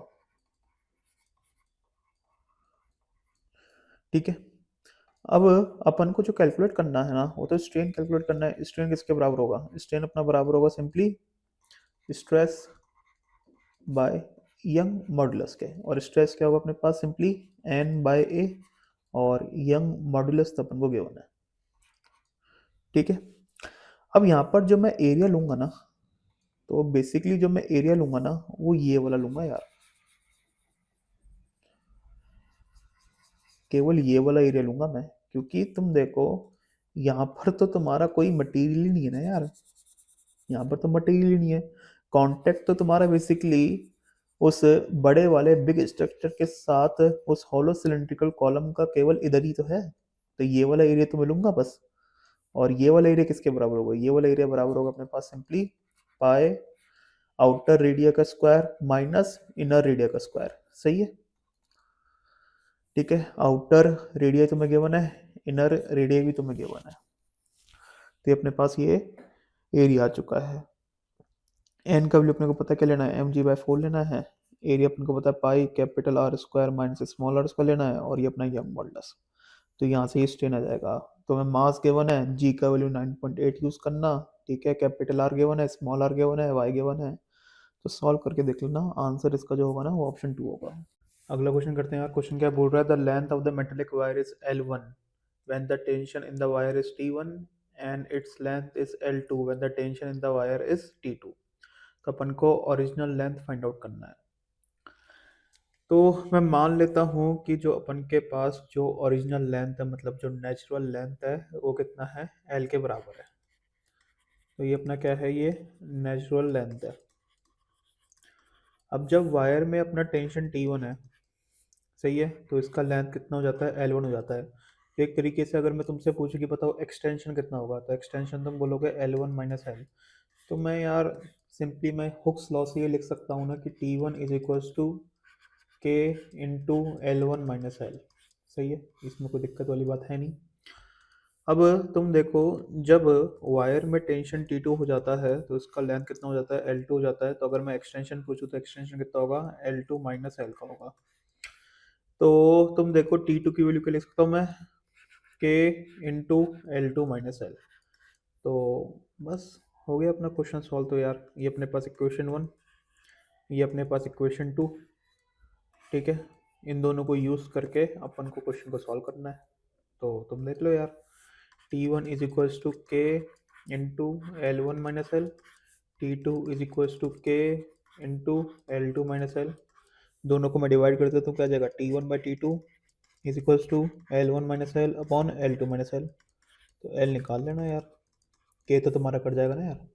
ठीक है। अब अपन को जो कैलकुलेट करना है ना वो तो स्ट्रेन कैलकुलेट करना है। स्ट्रेन किसके बराबर होगा, स्ट्रेन अपना बराबर होगा simply stress by young modulus के। और स्ट्रेस क्या होगा अपने पास, सिंपली n/a। और यंग मॉडुलस तो अपन को गिवन है। ठीक है। अब यहाँ पर जो मैं एरिया लूंगा ना, तो बेसिकली जो मैं एरिया लूंगा ना वो ये वाला लूंगा यार, केवल ये वाला एरिया लूंगा मैं। क्योंकि तुम देखो यहाँ पर तो तुम्हारा कोई मटेरियल ही नहीं है ना यार, यहाँ पर तो मटेरियल ही नहीं है। कांटेक्ट तो तुम्हारा बेसिकली उस बड़े वाले बिग स्ट्रक्चर के साथ उस हॉलो सिलेंड्रिकल कॉलम का केवल इधर ही तो है। तो ये वाला एरिया तो मैं लूंगा बस। और ये वाला एरिया किसके बराबर होगा, ये वाला एरिया बराबर होगा अपने पास सिंपली पाई आउटर रेडिया का स्क्वायर माइनस इनर रेडिया का स्क्वायर। सही है। ठीक है। आउटर रेडिया तुम्हें गिवन है, इनर रेडिया भी तुम्हें गिवन है। तो ये अपने पास ये एरिया आ चुका है। एन का वैल्यू अपने को पता क्या लेना है, mg/4 लेना है। एरिया अपने को पता है pi capital R square minus small R square लेना है। और ये अपना यंग मॉडुलस। तो यहाँ से ये स्ट्रेन आ जाएगा। तो मैं मास गिवन है, जी का वैल्यू 9.8 यूज करना। ठीक है। कैपिटल आर गिवन है, स्मॉल आर गिवन है, वाई गिवन है। तो सॉल्व करके देख लेना, आंसर इसका जो होगा ना वो ऑप्शन 2 होगा। अगला क्वेश्चन करते हैं यार। क्वेश्चन क्या बोल रहा है, the length of the metallic wire is L1 when the tension in the wire is T1 and its length is L2 when the tension in the wire is T2। तो अपन को ओरिजिनल लेंथ फाइंड आउट करना है। तो मैं मान लेता हूँ कि जो अपन के पास जो ओरिजिनल लेंथ है, मतलब जो नेचुरल लेंथ है वो कितना है, L के बराबर है। तो ये अपना क्या है, ये नेचुरल लेंथ है। अब जब वायर में अपना टेंशन T1 है, सही है, तो इसका लेंथ कितना हो जाता है, L1 हो जाता है। तो एक तरीके से अगर मैं तुमसे पूछूं कि बताओ एक्सटेंशन कितना होगा, तो एक्सटेंशन तुम बोलोगे L1 - L। तो मैं यार सिंपली मैं हुक्स लॉ से ये लिख सकता हूँ ना कि T1 is equals to K into L1 - L। सही है, इसमें कोई दिक्कत वाली बात है नहीं। अब तुम देखो जब वायर में टेंशन T2 हो जाता है तो इसका लेंथ कितना हो जाता है, L2 हो जाता है। तो अगर मैं एक्सटेंशन पूछूं तो एक्सटेंशन कितना होगा, L2 - L का होगा। तो तुम देखो T2 की वैल्यू क्या लिख सकता हूँ मैं, K इंटू L2 - L। तो बस हो गया अपना क्वेश्चन सॉल्व। तो यार ये अपने पास इक्वेशन 1, ये अपने पास इक्वेशन 2। ठीक है। इन दोनों को यूज़ करके अपन को क्वेश्चन को सॉल्व करना है। तो तुम देख लो यार, T1 is equals to K into L1 - L, T2 is equals to K into L2 - L। दोनों को मैं डिवाइड कर देता हूँ, क्या आ जाएगा, T1/T2 is equals to L1 - L upon L2 - L। तो L निकाल लेना यार, K तो तुम्हारा कट जाएगा ना यार।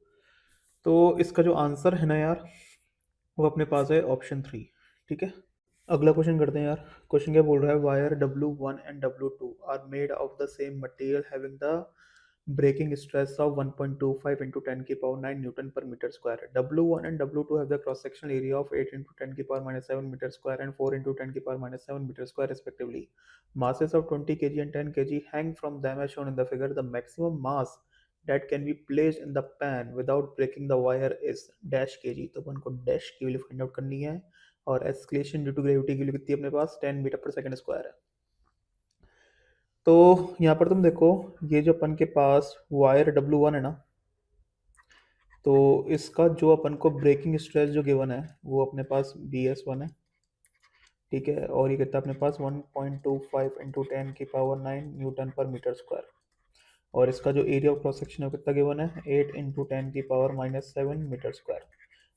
तो इसका जो आंसर है ना यार वो अपने पास है ऑप्शन 3। ठीक है। अगला क्वेश्चन करते हैं यार। क्वेश्चन क्या बोल रहा है, wire W1 and W2 are made of the same material having the breaking stress of 1.25 into 10 की power 9 Newton per meter square. W1 and W2 have the cross sectional area of 8 into 10 की power minus 7 meter square and 4 into 10 की power minus 7 meter square respectively. Masses of 20 kg and 10 kg hang from them as shown in the figure. The maximum mass that can be placed in the pan without breaking the wire is dash kg. तो अपन को dash की वैल्यू फाइंड आउट करनी है और एक्सक्लेशन ड्यू टू ग्रेविटी की वैल्यू कितनी है अपने पास 10 मीटर पर सेकंड स्क्वायर है। तो यहाँ पर तुम देखो ये जो अपन के पास वायर W1 है ना, तो इसका जो अपन को ब्रेकिंग स्ट्रेस जो गिवन है वो अपने पास BS1 है, ठीक है। और ये कितना अपने पास 1.25 इंटू 10 की पावर 9 न्यूटन पर मीटर स्क्वायर। और इसका जो एरिया ऑफ क्रॉस सेक्शन है वो कितना गिवन है 8 इंटू 10 की पावर माइनस 7 मीटर स्क्वायर।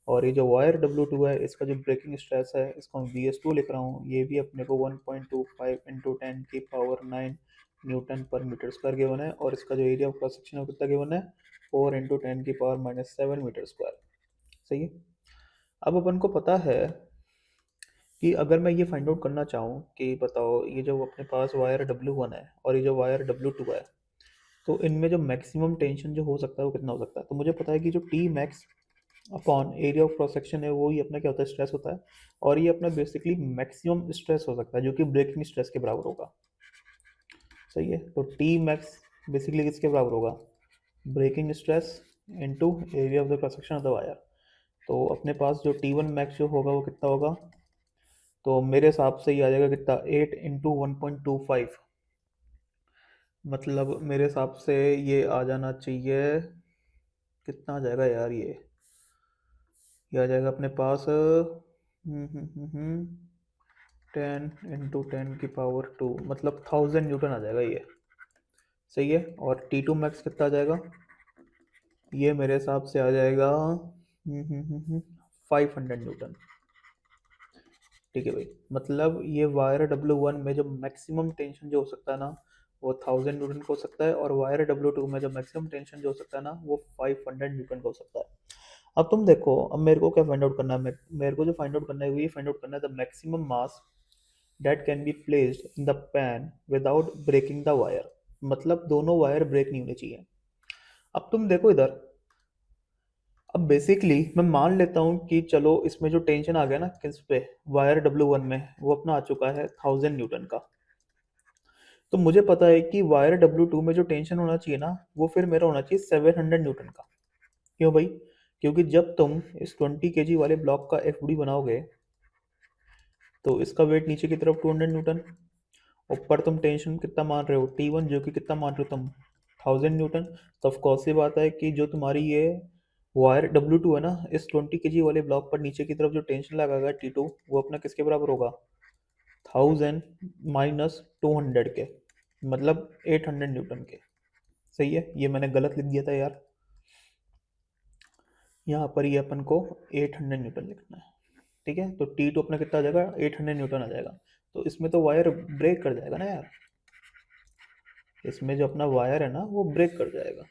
और ये जो वायर W2 है इसका जो ब्रेकिंग स्ट्रेस है इसको मैं BS2 लिख रहा हूँ, ये भी अपने को 1.25 इंटू 10 की पावर 9 न्यूटन पर मीटर स्क्वायर गिवन है। और इसका जो एरिया ऑफ क्रॉस सेक्शन है वो कितना गिवन है 4 इंटू 10 की पावर माइनस 7 मीटर स्क्वायर। सही है। अब अपन को पता है कि अगर मैं ये फाइंड आउट करना चाहूँ कि बताओ ये जो अपने पास वायर W1 है और ये जो वायर W2 है, तो इनमें जो मैक्सिमम टेंशन जो हो सकता है वो कितना हो सकता है। तो मुझे पता है कि जो T max upon area of cross section है वो ही अपना क्या होता है स्ट्रेस होता है। और ये अपना बेसिकली मैक्सिमम स्ट्रेस हो सकता है जो कि ब्रेकिंग स्ट्रेस के बराबर होगा। सही है। तो T मैक्स बेसिकली किसके बराबर होगा breaking stress into area of the cross section of the wire. तो अपने पास जो T1 मैक्स जो होगा वो कितना होगा, तो मेरे हिसाब से ये आ जाएगा कितना 8 इंटू 1.25, मतलब मेरे हिसाब से ये आ जाना चाहिए कितना आ जाएगा यार, ये आ जाएगा अपने पास 10 इंटू 10 की पावर 2, मतलब 1000 न्यूटन आ जाएगा ये। सही है। और T2 मैक्स कितना आ जाएगा, ये मेरे हिसाब से आ जाएगा 500 न्यूटन। ठीक है भाई, मतलब ये वायर W1 में जो मैक्सिमम टेंशन जो हो सकता है ना वो 1000 न्यूटन का हो सकता है, और वायर W2 में जो मैक्सिमम टेंशन जो हो सकता है ना वो 500 न्यूटन का हो सकता है। अब तुम देखो, अब मेरे को क्या फाइंड आउट करना है, मेरे को जो फाइंड आउट करना है वो ये फाइंड आउट करना है the maximum mass that can be placed in the pan without breaking the wire, मतलब दोनों वायर ब्रेक नहीं होने चाहिए। अब तुम देखो इधर, अब बेसिकली मैं मान लेता हूँ कि चलो इसमें जो टेंशन आ गया ना किस पे वायर W1 में वो अपना आ चुका है 1000 न्यूटन का। तो मुझे पता है कि वायर W2 में जो टेंशन होना चाहिए ना वो फिर मेरा होना चाहिए 700 न्यूटन का। क्यों भाई, क्योंकि जब तुम इस 20 kg वाले ब्लॉक का FBD बनाओगे तो इसका वेट नीचे की तरफ 200 न्यूटन, ऊपर तुम टेंशन कितना मान रहे हो T1 जो कि कितना मान रहे हो तुम 1000 न्यूटन। तो ऑफ कोर्स ये बात है कि जो तुम्हारी ये वायर W2 है ना इस 20 kg वाले ब्लॉक पर नीचे की तरफ जो टेंशन लगाएगा T2 वो अपना किसके बराबर होगा 1000 माइनस 200 के, मतलब 800 न्यूटन के। सही है, ये मैंने गलत लिख दिया था यार, यहाँ पर ये अपन को 800 न्यूटन लिखना है। ठीक है, तो T2 अपना कितना आ जाएगा 800 न्यूटन आ जाएगा। तो इसमें तो वायर ब्रेक कर जाएगा ना यार, इसमें जो अपना वायर है ना वो ब्रेक कर जाएगा,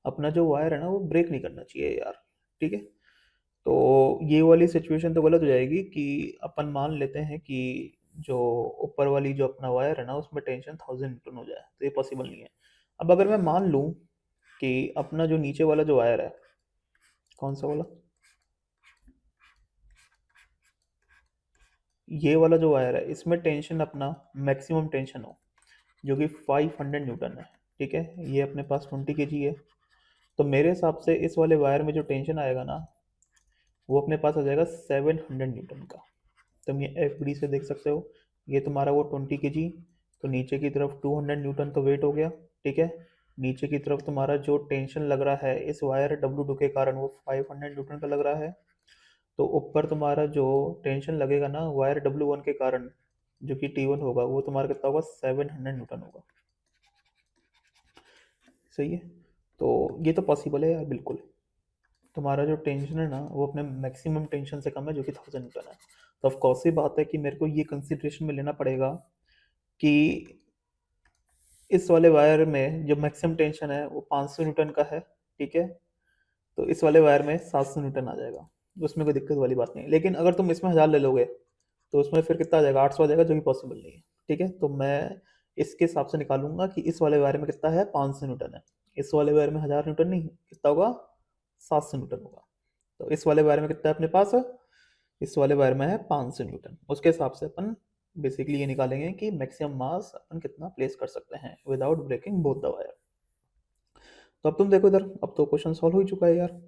अपना जो वायर है ना वो ब्रेक नहीं करना चाहिए यार। ठीक है, तो ये वाली सिचुएशन तो गलत हो जाएगी कि अपन मान लेते हैं कि जो ऊपर वाली जो अपना वायर है ना उसमें टेंशन 1000 न्यूटन हो जाए, तो ये पॉसिबल नहीं है। अब अगर मैं मान लूँ कि अपना जो नीचे वाला जो वायर है, कौन सा वाला, ये वाला जो वायर है इसमें टेंशन अपना मैक्सिमम टेंशन हो जो कि 500 न्यूटन है। ठीक है, ये अपने पास 20 kg है, तो मेरे हिसाब से इस वाले वायर में जो टेंशन आएगा ना वो अपने पास आ जाएगा 700 न्यूटन का। तुम ये FBD से देख सकते हो, ये तुम्हारा वो 20 kg, तो नीचे की तरफ 200 न्यूटन तो वेट हो गया। ठीक है, नीचे की तरफ तुम्हारा जो टेंशन लग रहा है इस वायर W2 के कारण वो 500 न्यूटन का लग रहा है। तो ऊपर तुम्हारा जो टेंशन लगेगा ना वायर W1 के कारण जो कि T1 होगा वो तुम्हारा कितना होगा 700 न्यूटन होगा। सही है, तो ये तो पॉसिबल है यार बिल्कुल, तुम्हारा जो टेंशन है ना वो अपने मैक्सिमम टेंशन से कम है जो कि 1000 न्यूटन है। तो ऑफ कोर्स ये बात है कि मेरे को ये कंसिडरेशन में लेना पड़ेगा कि इस वाले वायर में जो मैक्सिमम टेंशन है वो 500 न्यूटन का है। ठीक है, तो इस वाले वायर में 700 न्यूटन आ जाएगा, तो उसमें कोई दिक्कत वाली बात नहीं है। लेकिन अगर तुम इसमें 1000 ले लोगे तो उसमें फिर कितना आ जाएगा 800 आ जाएगा जो कि पॉसिबल नहीं है। ठीक है, तो मैं इसके हिसाब से निकालूंगा कि इस वाले वायर में कितना है 500 न्यूटन है। इस वाले वायर में 1000 न्यूटन नहीं, कितना होगा 700 न्यूटन होगा। तो इस वाले वायर में कितना है अपने पास, इस वाले वायर में है 500 न्यूटन। उसके हिसाब से अपन बेसिकली ये निकालेंगे कि मैक्सिमम मास अपन कितना प्लेस कर सकते हैं without breaking both the wire. तो अब तुम देखो इधर, अब तो क्वेश्चन सॉल्व हो ही चुका है यार।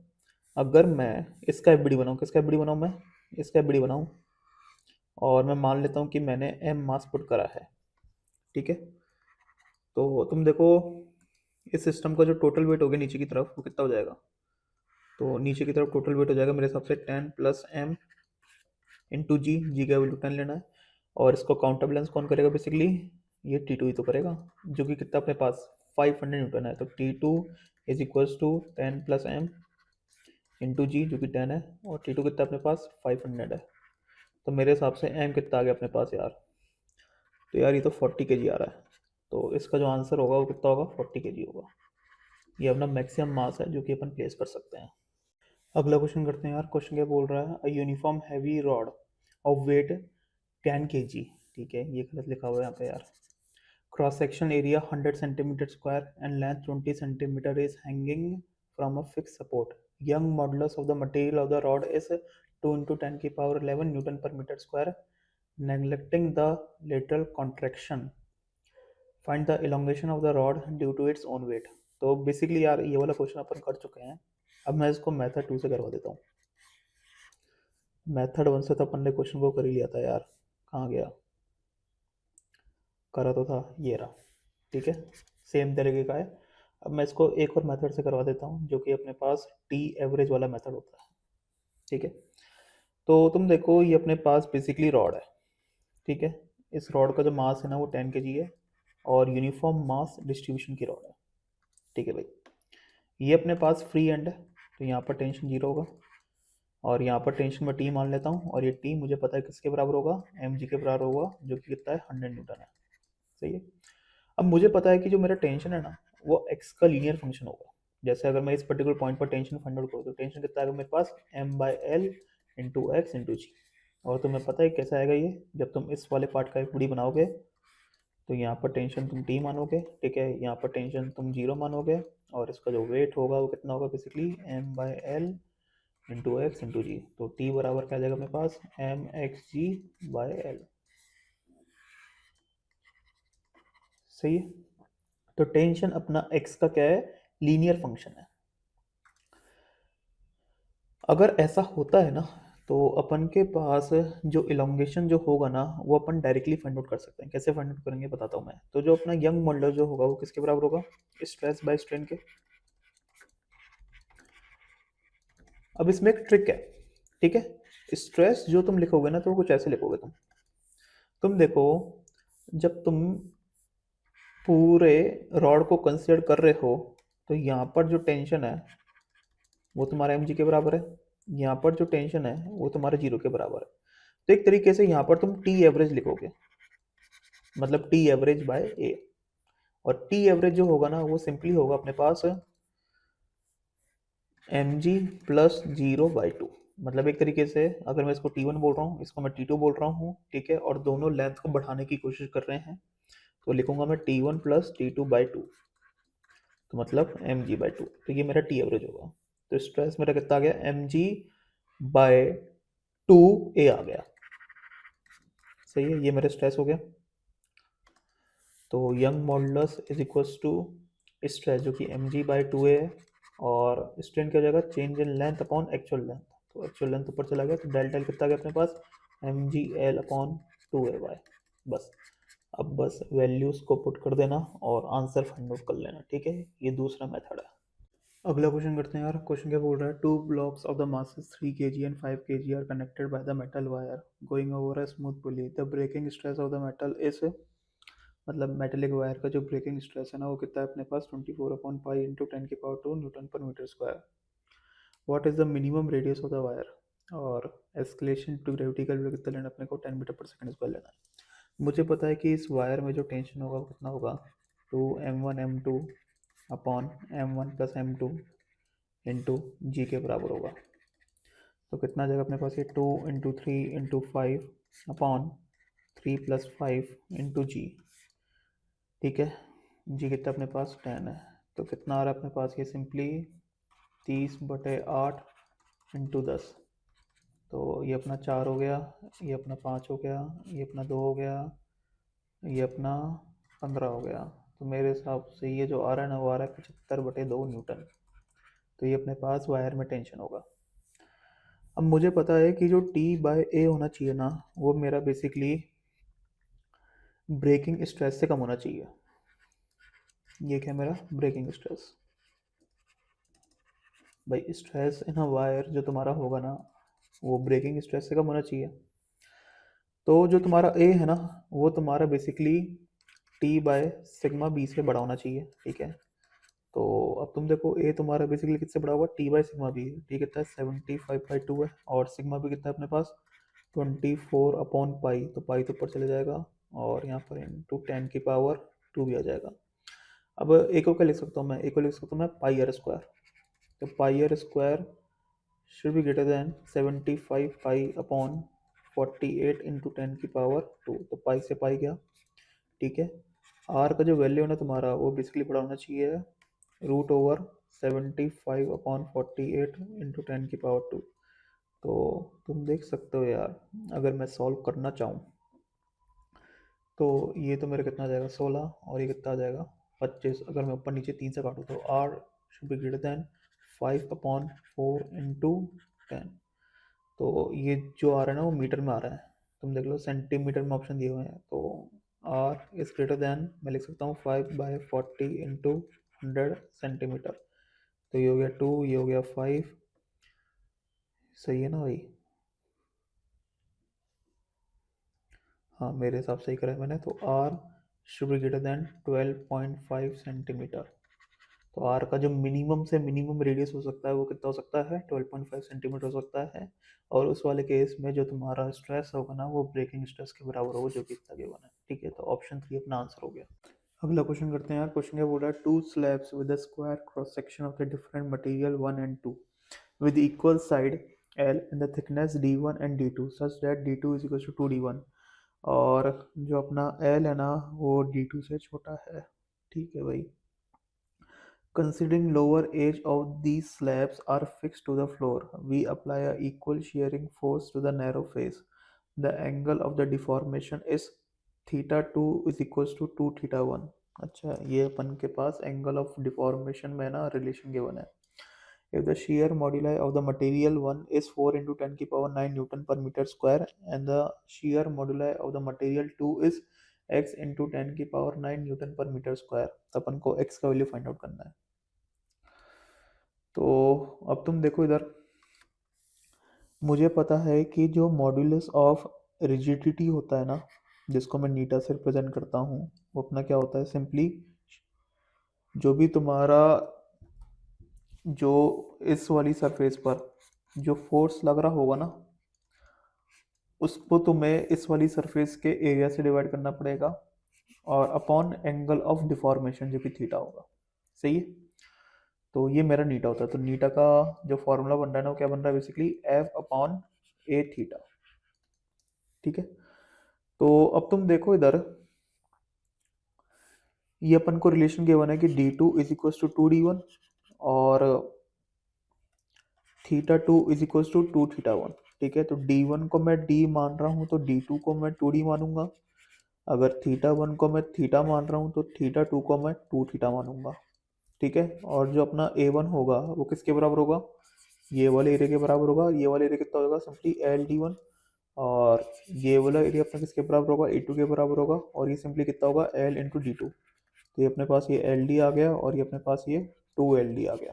अगर मैं इसका एफबीडी बनाऊं, किसका एफबीडी बनाऊं, मैं इसका एफबीडी बनाऊं, और मैं मान लेता हूं कि मैंने एम मास पुट करा है, ठीक है। तो तुम देखो इस सिस्टम का जो टोटल वेट होगा नीचे की तरफ वो कितना हो जाएगा, तो नीचे की तरफ टोटल वेट हो जाएगा मेरे हिसाब से 10 प्लस एम इंटू जी, जी का वैल्यू 10 लेना है। और इसको काउंटर बैलेंस कौन करेगा बेसिकली, ये टी टू ही तो करेगा, जो कि कितना अपने पास 500 न्यूटन है। तो T two is equals to 10 plus M into G, जो कि 10 है, और टी टू कितना अपने पास 500 है। तो मेरे हिसाब से एम कितना आ गया अपने पास यार, तो यार ये तो 40 kg आ रहा है। तो इसका जो आंसर होगा वो कितना होगा, 40 kg होगा। ये अपना मैक्सिमम मास है जो कि अपन प्लेस कर सकते हैं। अगला क्वेश्चन करते हैं यार। क्वेश्चन क्या बोल रहा है, a uniform heavy rod of weight 10 kg, ठीक है, ये गलत लिखा हुआ है यहाँ पे यार। Cross section area 100 centimetre square and length 20 centimetre is hanging from a fix support. Young modulus of the material of the rod is 2 into 10 की पावर 11 न्यूटन पर metre square, neglecting the lateral contraction, find the elongation of the rod due to its own weight। तो बेसिकली यार ये वाला क्वेश्चन अपन कर चुके हैं। अब मैं इसको मेथड 2 से करवा देता हूँ। मेथड 1 से तो अपन ने क्वेश्चन को कर ही लिया था यार, कहाँ गया, करा तो था, ये रहा, ठीक है, सेम तरीके का है। अब मैं इसको एक और मेथड से करवा देता हूँ, जो कि अपने पास टी एवरेज वाला मेथड होता है, ठीक है। तो तुम देखो ये अपने पास बेसिकली रॉड है, ठीक है। इस रॉड का जो मास है ना वो 10 kg है, और यूनिफॉर्म मास डिस्ट्रीब्यूशन की रॉड है, ठीक है भाई। ये अपने पास फ्री एंड है, तो यहाँ पर टेंशन 0 होगा, और यहाँ पर टेंशन में टी मान लेता हूँ, और ये टी मुझे पता है किसके बराबर होगा, एम जी के बराबर होगा, जो कि कितना है 100 न्यूटन है, सही है। अब मुझे पता है कि जो मेरा टेंशन है ना वो एक्स का लीनियर फंक्शन होगा। जैसे अगर मैं इस पर्टिकुलर पॉइंट पर टेंशन फाइंड आउट करूँ, तो टेंशन कितना आएगा मेरे पास, M by L into X into G. और तुम्हें पता है कैसा आएगा ये, जब तुम इस वाले पार्ट का एफडी बनाओगे तो यहाँ पर टेंशन तुम टी मानोगे, ठीक है, यहाँ पर टेंशन तुम 0 मानोगे, और इसका जो वेट होगा वो कितना होगा basically M by L into X into G. तो टी बराबर क्या आ जाएगा मेरे पास, M X G by L, सही है। तो टेंशन अपना एक्स का क्या है, लीनियर फंक्शन है। अगर ऐसा होता है ना तो अपन के पास जो इलोंगेशन जो होगा ना वो अपन डायरेक्टली फाइंड आउट कर सकते हैं। कैसे फाइंड आउट करेंगे बताता हूँ मैं। तो जो अपना यंग मॉडुलस जो होगा वो किसके बराबर होगा, स्ट्रेस बाय स्ट्रेन के। अब इसमें एक ट्रिक है, ठीक है। स्ट्रेस जो तुम लिखोगे ना तो कुछ ऐसे लिखोगे तुम देखो, जब तुम पूरे रॉड को कंसीडर कर रहे हो तो यहाँ पर जो टेंशन है वो तुम्हारा एम जी के बराबर है, यहाँ पर जो टेंशन है वो तुम्हारा 0 के बराबर है। तो एक तरीके से यहाँ पर तुम टी एवरेज लिखोगे, मतलब टी एवरेज बाय ए। और टी एवरेज जो होगा ना वो सिंपली होगा अपने पास एम जी प्लस 0/2। मतलब एक तरीके से अगर मैं इसको T1 बोल रहा हूँ, इसको मैं T2 बोल रहा हूँ, ठीक है, और दोनों लेंथ को बढ़ाने की कोशिश कर रहे हैं, तो लिखूंगा मैं T1 प्लस T2/2, तो मतलब mg/2। तो ये मेरा टी एवरेज होगा। तो स्ट्रेस मेरा कितना आ गया, mg/2a आ गया, सही है, ये मेरा स्ट्रेस हो गया। तो Young modulus is equals to stress जो कि mg/2a है, और स्ट्रेन क्या हो जाएगा, change in length upon actual length. तो एक्चुअल लेंथ ऊपर चला गया, तो डेल्टा कितना आ गया अपने पास, mgl/2ay। बस अब बस वैल्यूज को पुट कर देना और आंसर फाइंड आउट कर लेना, ठीक है। ये दूसरा मेथड है। अगला क्वेश्चन करते हैं यार। क्वेश्चन क्या बोल रहा है, two blocks of the masses 3 kg and 5 kg are connected by the metal wire going over a smooth pulley. The breaking stress of the metal is, मतलब मेटेलिक वायर का जो ब्रेकिंग स्ट्रेस है ना वो कितना है अपने पास 24/पाई इंटू 10⁻² न्यूटन पर metre square. What is the minimum radius of the wire, और एस्केलेशन टू ग्रेविटी का वैल्यू कितना लेना अपने को, 10 मीटर पर सेकंड स्क्वायर लेना है। मुझे पता है कि इस वायर में जो टेंशन होगा वो कितना होगा, 2m1m2 upon m1 plus m2 into जी के बराबर होगा। तो कितना आ जाएगा अपने पास, ये 2 into 3 into 5 upon 3 plus 5 into G, ठीक है। जी कितना अपने पास 10 है, तो कितना आ रहा है अपने पास, ये सिंपली 30/8 इंटू 10। तो ये अपना 4 हो गया, ये अपना 5 हो गया, ये अपना 2 हो गया, ये अपना 15 हो गया। तो मेरे हिसाब से ये जो आ रहा है ना वो आ रहा है 75/2 न्यूटन। तो ये अपने पास वायर में टेंशन होगा। अब मुझे पता है कि जो T/A होना चाहिए ना, वो मेरा बेसिकली ब्रेकिंग स्ट्रेस से कम होना चाहिए। ये क्या मेरा ब्रेकिंग स्ट्रेस, भाई स्ट्रेस इन अ वायर जो तुम्हारा होगा ना वो ब्रेकिंग स्ट्रेस से कम होना चाहिए। तो जो तुम्हारा ए है ना वो तुम्हारा बेसिकली T/σB से बड़ा होना चाहिए, ठीक है। तो अब तुम देखो ए तुम्हारा बेसिकली किससे बड़ा होगा, T/σB। टी कितना है 75/2 है, और सिग्मा भी कितना है अपने पास 24/पाई। तो पाई तो ऊपर चले जाएगा और यहाँ पर इंटू 10⁻² भी आ जाएगा। अब ए को क्या लिख सकता हूँ मैं, ए को लिख सकता हूँ मैं πr²। तो πr² should be greater than 75π/48 into 10⁻²। तो पाई से पाई गया, ठीक है। आर का जो वैल्यू है ना तुम्हारा वो बेसिकली बड़ा होना चाहिए √75/48 इंटू 10⁻²। तो तुम देख सकते हो यार, अगर मैं सॉल्व करना चाहूँ तो ये तो मेरा कितना आ जाएगा 16, और ये कितना आ जाएगा 25। अगर मैं ऊपर नीचे 3 से काटूँ तो R should be greater than 5/4 into 10। तो ये जो आ रहा है ना वो मीटर में आ रहा है, तुम देख लो सेंटीमीटर में ऑप्शन दिए हुए हैं। तो आर इज ग्रेटर दैन मैं लिख सकता हूँ 5/40 इंटू 100 सेंटीमीटर। तो ये हो गया 2, ये हो गया 5। सही है ना भाई, हाँ मेरे हिसाब से ही करा है मैंने। तो R should be greater than 12.5 centimetre. तो आर का जो मिनिमम से मिनिमम रेडियस हो सकता है वो कितना हो सकता है 12.5 सेंटीमीटर हो सकता है। और उस वाले केस में जो तुम्हारा स्ट्रेस होगा ना वो ब्रेकिंग स्ट्रेस के बराबर होगा, जो कि इतना गिवन है, ठीक है। तो ऑप्शन 3 अपना आंसर हो गया। अगला क्वेश्चन करते हैं यार। क्वेश्चन क्या बोल रहा है, 2 slabs with a square cross section of the different material 1 and 2 with equal side L and the thickness D1 and D2 such that D2 is equal to 2D1। और जो अपना L है ना वो D2 से छोटा है, ठीक है भाई। Considering lower edge of these slabs are fixed to the floor, we apply a equal shearing force to the narrow face. The angle of the deformation is θ2 is equals to 2θ1। अच्छा, ये अपन के पास एंगल ऑफ डिफॉर्मेशन में ना रिलेशन गिवन है। If the shear moduli of the material 1 is 4 into 10 की पावर 9 न्यूटन पर metre square and the shear moduli of the material 2 is x into 10 की पावर 9 न्यूटन पर मीटर स्क्वायर, तो अपन को x का वैल्यू फाइंड आउट करना है। तो अब तुम देखो इधर, मुझे पता है कि जो मॉड्यूलस ऑफ रिजिडिटी होता है ना जिसको मैं नीटा से रिप्रेजेंट करता हूँ, वो अपना क्या होता है सिंपली, जो भी तुम्हारा जो इस वाली सरफेस पर जो फोर्स लग रहा होगा ना उसको तुम्हें इस वाली सरफेस के एरिया से डिवाइड करना पड़ेगा और अपॉन एंगल ऑफ डिफॉर्मेशन जो कि थीटा होगा, सही है। तो ये मेरा नीटा होता है। तो नीटा का जो फॉर्मूला बन रहा है ना वो क्या बन रहा है बेसिकली F/A थीटा, ठीक है। तो अब तुम देखो इधर, ये अपन को रिलेशन गिवन है कि D2 is equal to 2D1 और θ2 इज इक्वल टू 2θ1, ठीक है। तो D1 को मैं D मान रहा हूँ तो D2 को मैं 2D मानूंगा। अगर θ1 को मैं थीटा मान रहा हूँ तो θ2 को मैं 2θ मानूंगा, ठीक है। और जो अपना A1 होगा वो किसके बराबर होगा, ये वाले एरिया के बराबर होगा। ये वाला एरिया कितना होगा सिंपली LD1, और ये वाला एरिया अपना किसके बराबर होगा A2 के बराबर होगा, और ये सिंपली कितना होगा L इंटू D2। तो ये अपने पास ये LD आ गया और ये अपने पास ये 2LD आ गया,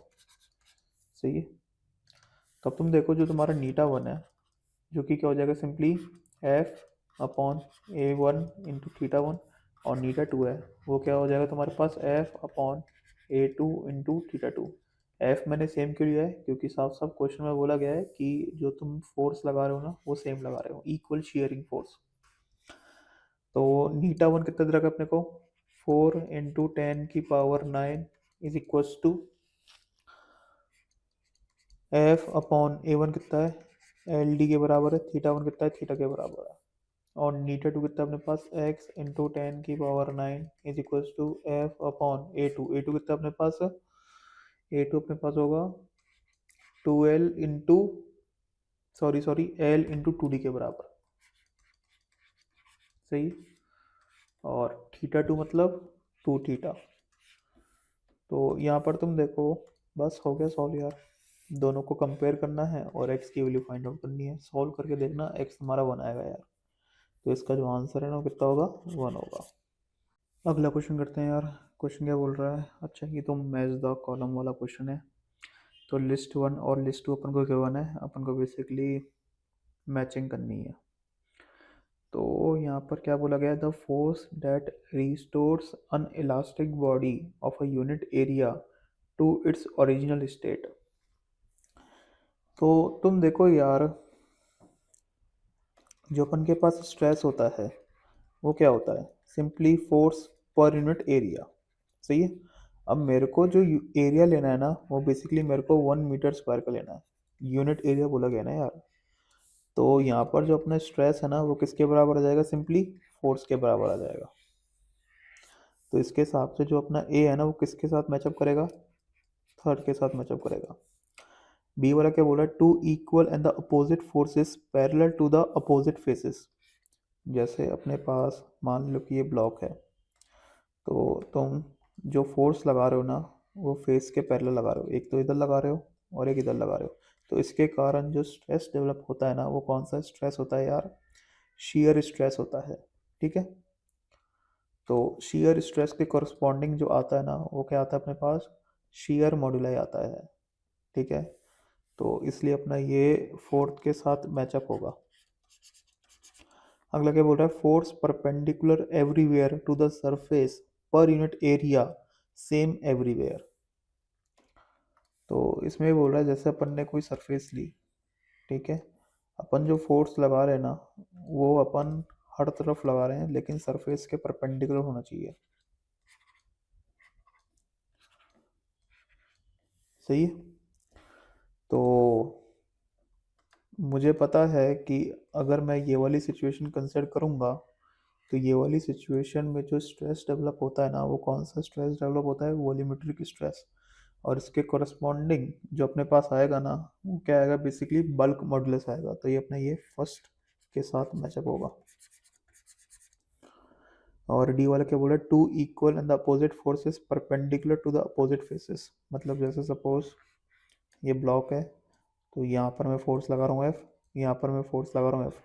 सही है। तो अब तुम देखो जो तुम्हारा नीटा 1 है जो कि क्या हो जाएगा सिंपली F/A1 इंटू θ1, और नीटा 2 है वो क्या हो जाएगा तुम्हारे पास F/A2 इंटू θ2। एफ मैंने सेम क्यों लिया है क्योंकि साफ साफ क्वेश्चन में बोला गया है कि जो तुम फोर्स लगा रहे हो ना वो सेम लगा रहे हो, इक्वल शेयरिंग फोर्स। तो नीटा 1 कितना दे रखा है अपने को 4 into 10⁻9 is equal to F/A1 कितना है LD के बराबर है, θ1 कितना है थीटा के बराबर है। और नीटा टू कितना अपने पास x into 10⁹ is equal to F upon A two कितना अपने पास ए टू अपने पास होगा 2l into sorry L into 2d के बराबर। सही। और थीटा टू मतलब 2 थीटा। तो यहाँ पर तुम देखो बस हो गया सॉल्व यार। दोनों को कंपेयर करना है और x की वैल्यू फाइंड आउट करनी है। सॉल्व करके देखना x हमारा 1 आएगा यार। तो इसका जो आंसर है ना वो कितना होगा 1 होगा। अगला क्वेश्चन करते हैं यार। क्वेश्चन क्या बोल रहा है, अच्छा ये तो मैच द कॉलम वाला क्वेश्चन है। तो लिस्ट वन और लिस्ट टू अपन को गिवन है, अपन को बेसिकली मैचिंग करनी है। तो यहाँ पर क्या बोला गया, the force that restores an elastic body of a unit area to its original state. तो तुम देखो यार, जो अपन के पास स्ट्रेस होता है वो क्या होता है, सिंपली फोर्स पर यूनिट एरिया। सही है। अब मेरे को जो एरिया लेना है ना वो बेसिकली मेरे को 1 मीटर स्क्वायर का लेना है। यूनिट एरिया बोला गया ना यार। तो यहाँ पर जो अपना स्ट्रेस है ना वो किसके बराबर आ जाएगा, सिंपली फोर्स के बराबर आ जाएगा। तो इसके हिसाब से जो अपना ए है ना वो किसके साथ मैचअप करेगा, थर्ड के साथ मैचअप करेगा। बी वाला क्या बोला, two equal and the opposite forces parallel to the opposite faces. जैसे अपने पास मान लो कि ये ब्लॉक है, तो तुम जो फोर्स लगा रहे हो ना वो फेस के पैरेलल लगा रहे हो, एक तो इधर लगा रहे हो और एक इधर लगा रहे हो। तो इसके कारण जो स्ट्रेस डेवलप होता है ना वो कौन सा स्ट्रेस होता है यार, शियर स्ट्रेस होता है। ठीक है। तो शियर स्ट्रेस के कॉरस्पॉन्डिंग जो आता है ना वो क्या आता है अपने पास, शियर मॉड्यूलाई आता है। ठीक है। तो इसलिए अपना ये फोर्थ के साथ मैचअप होगा। अगला क्या बोल रहा है, force perpendicular everywhere to the surface per unit area same everywhere. तो इसमें बोल रहा है जैसे अपन ने कोई सरफेस ली, ठीक है, अपन जो फोर्स लगा रहे हैं ना वो अपन हर तरफ लगा रहे हैं लेकिन सरफेस के परपेंडिकुलर होना चाहिए। सही है। तो मुझे पता है कि अगर मैं ये वाली सिचुएशन कंसिडर करूँगा तो ये वाली सिचुएशन में जो स्ट्रेस डेवलप होता है ना वो कौन सा स्ट्रेस डेवलप होता है, वॉल्यूमेट्रिक स्ट्रेस। और इसके कॉरस्पॉन्डिंग जो अपने पास आएगा ना वो क्या आएगा, बेसिकली बल्क मॉडुलस आएगा। तो ये अपना ये फर्स्ट के साथ मैचअप होगा। और डी वाला क्या बोल रहा है, two equal and the opposite forces perpendicular to the opposite faces. मतलब जैसे सपोज ये ब्लॉक है तो यहाँ पर मैं फोर्स लगा रहा हूँ एफ, यहाँ पर मैं फोर्स लगा रहा हूँ एफ।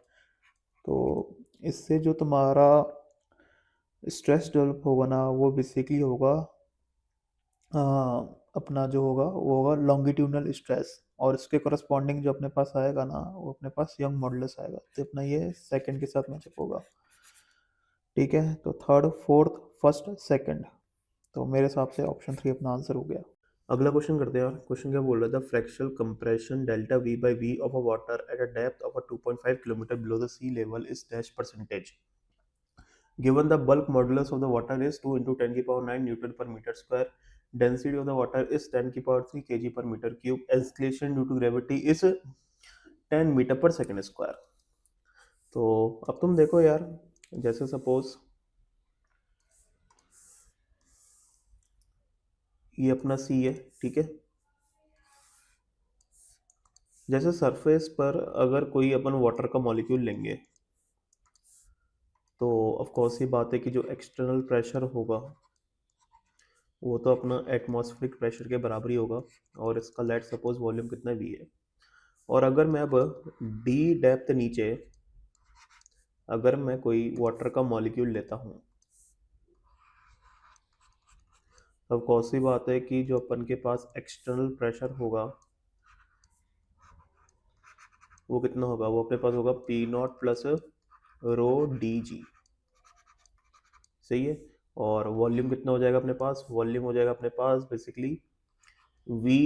तो इससे जो तुम्हारा स्ट्रेस डेवलप होगा ना वो बेसिकली होगा अपना जो होगा वो होगा लॉन्गिट्यूडनल स्ट्रेस। और इसके करस्पॉन्डिंग जो अपने पास आएगा ना वो अपने पास यंग मॉडुलस आएगा। तो अपना ये सेकंड के साथ मैचअप होगा। ठीक है। तो थर्ड फोर्थ फर्स्ट सेकंड, तो मेरे हिसाब से ऑप्शन 3 अपना आंसर हो गया। अगला क्वेश्चन करते हैं यार। क्वेश्चन क्या बोल रहा था, fractional compression delta V by V of a water at a depth of a 2.5 kilometre below the sea level is dash percentage. Given the bulk modulus of the water is 2 into 10 की power 9 Newton per meter square, density of the water is 10 की power 3 kg per meter cube, acceleration due to gravity is 10 metre पर सेकेंड स्क्वायर। तो अब तुम देखो यार, जैसे सपोज ये अपना सी है, ठीक है। जैसे सरफेस पर अगर कोई अपन वाटर का मॉलिक्यूल लेंगे तो ऑफ कोर्स ये बात है कि जो एक्सटर्नल प्रेशर होगा वो तो अपना एटमॉस्फेरिक प्रेशर के बराबर ही होगा। और इसका लेट सपोज वॉल्यूम कितना वी है। और अगर मैं अब डी डेप्थ नीचे अगर मैं कोई वाटर का मॉलिक्यूल लेता हूँ तब कौन सी बात है कि जो अपन के पास एक्सटर्नल प्रेशर होगा वो कितना होगा, वो अपने पास होगा P not plus row D जी। सही है। और वॉल्यूम कितना हो जाएगा अपने पास, वॉल्यूम हो जाएगा अपने पास basically V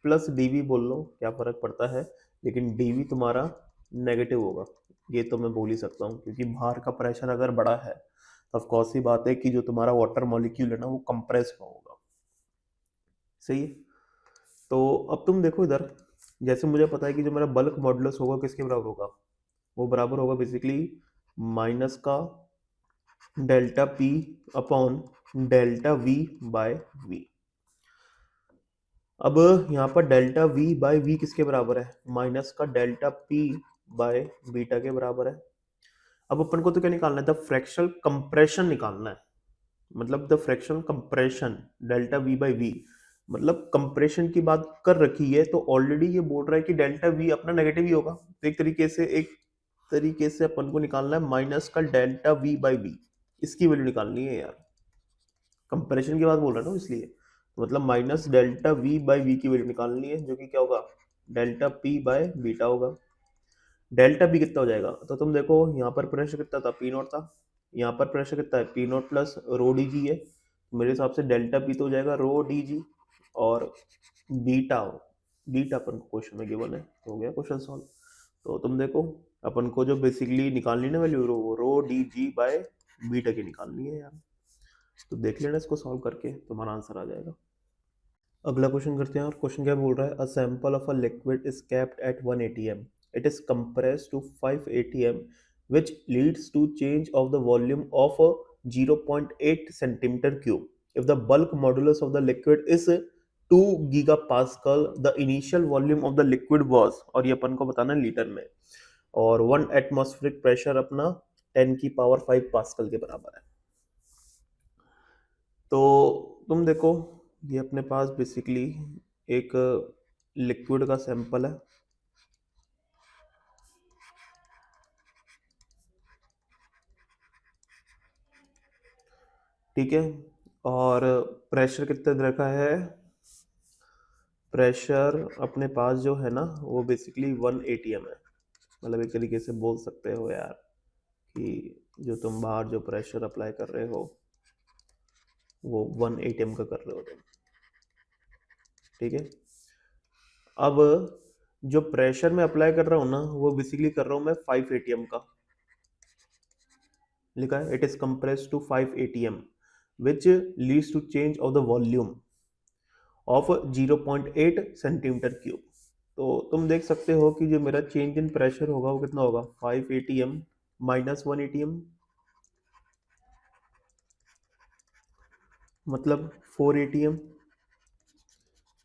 plus D V बोल लो, क्या फर्क पड़ता है, लेकिन डी वी तुम्हारा नेगेटिव होगा। ये तो मैं बोल ही सकता हूँ क्योंकि बाहर का प्रेशर अगर बड़ा है तो ऑफकोर्स ही बात है कि जो तुम्हारा वाटर मॉलिक्यूल है ना वो कंप्रेस होगा। सही है। तो अब तुम देखो इधर, जैसे मुझे पता है कि जो मेरा बल्क मॉडुलस होगा किसके बराबर होगा, वो बराबर होगा बेसिकली माइनस का delta P upon delta V by V. अब यहाँ पर डेल्टा वी बाय वी किसके बराबर है? माइनस का डेल्टा पी बाय बीटा के बराबर है। अब अपन को तो क्या निकालना है? द फ्रैक्शनल कंप्रेशन निकालना है, मतलब the fractional compression delta V by V, मतलब कंप्रेशन की बात कर रखी है तो ऑलरेडी ये बोल रहा है कि डेल्टा वी अपना नेगेटिव ही होगा। तो एक तरीके से अपन को निकालना है माइनस का डेल्टा वी बाय वी, इसकी वैल्यू निकालनी है यार। कंप्रेशन की बात बोल रहा है ना, इसलिए तो मतलब minus delta V by V की वैल्यू निकालनी है, जो कि क्या होगा? डेल्टा पी बाय बीटा होगा। डेल्टा पी कितना हो जाएगा? तो तुम देखो यहाँ पर प्रेशर कितना था? पी नॉट था। यहाँ पर प्रेशर कितना है? P not plus row D जी है। मेरे हिसाब से डेल्टा पी तो हो जाएगा रो डी जी, और बीटा बीटा अपन को क्वेश्चन में गिवन है, तो हो गया क्वेश्चन सॉल्व। तो तुम देखो अपन को जो बेसिकली निकालनी है value rho D G by beta की निकालनी है यार। तो देख लेना इसको सॉल्व करके, तुम्हारा आंसर आ जाएगा। अगला क्वेश्चन करते हैं। और क्वेश्चन क्या बोल रहा है? A sample of a liquid is kept at 1 atm, it is compressed to 5 atm, which leads to change of the volume of 0.8 centimeter cube. If the bulk modulus of the liquid is 2 gigapascal, the initial volume of the liquid was, और ये अपन को बताना है लीटर में, और 1 atmospheric pressure अपना 10 की पावर 5 पास्कल के बराबर है। तो तुम देखो ये अपने पास बेसिकली एक लिक्विड का सैंपल है, ठीक है, और प्रेशर कितना दे रखा है? प्रेशर अपने पास जो है ना वो बेसिकली 1 atm है। मतलब एक तरीके से बोल सकते हो यार कि जो तुम बाहर जो प्रेशर अप्लाई कर रहे हो वो 1 atm का कर रहे हो तुम, ठीक है। अब जो प्रेशर मैं अप्लाई कर रहा हूँ ना वो बेसिकली कर रहा हूँ मैं 5 atm का, लिखा है it is compressed to 5 atm which leads to change of the volume of 0.8 centimetre cube. तो तुम देख सकते हो कि जो मेरा चेंज इन प्रेशर होगा वो कितना होगा? 5 atm माइनस 1 atm, मतलब 4 atm,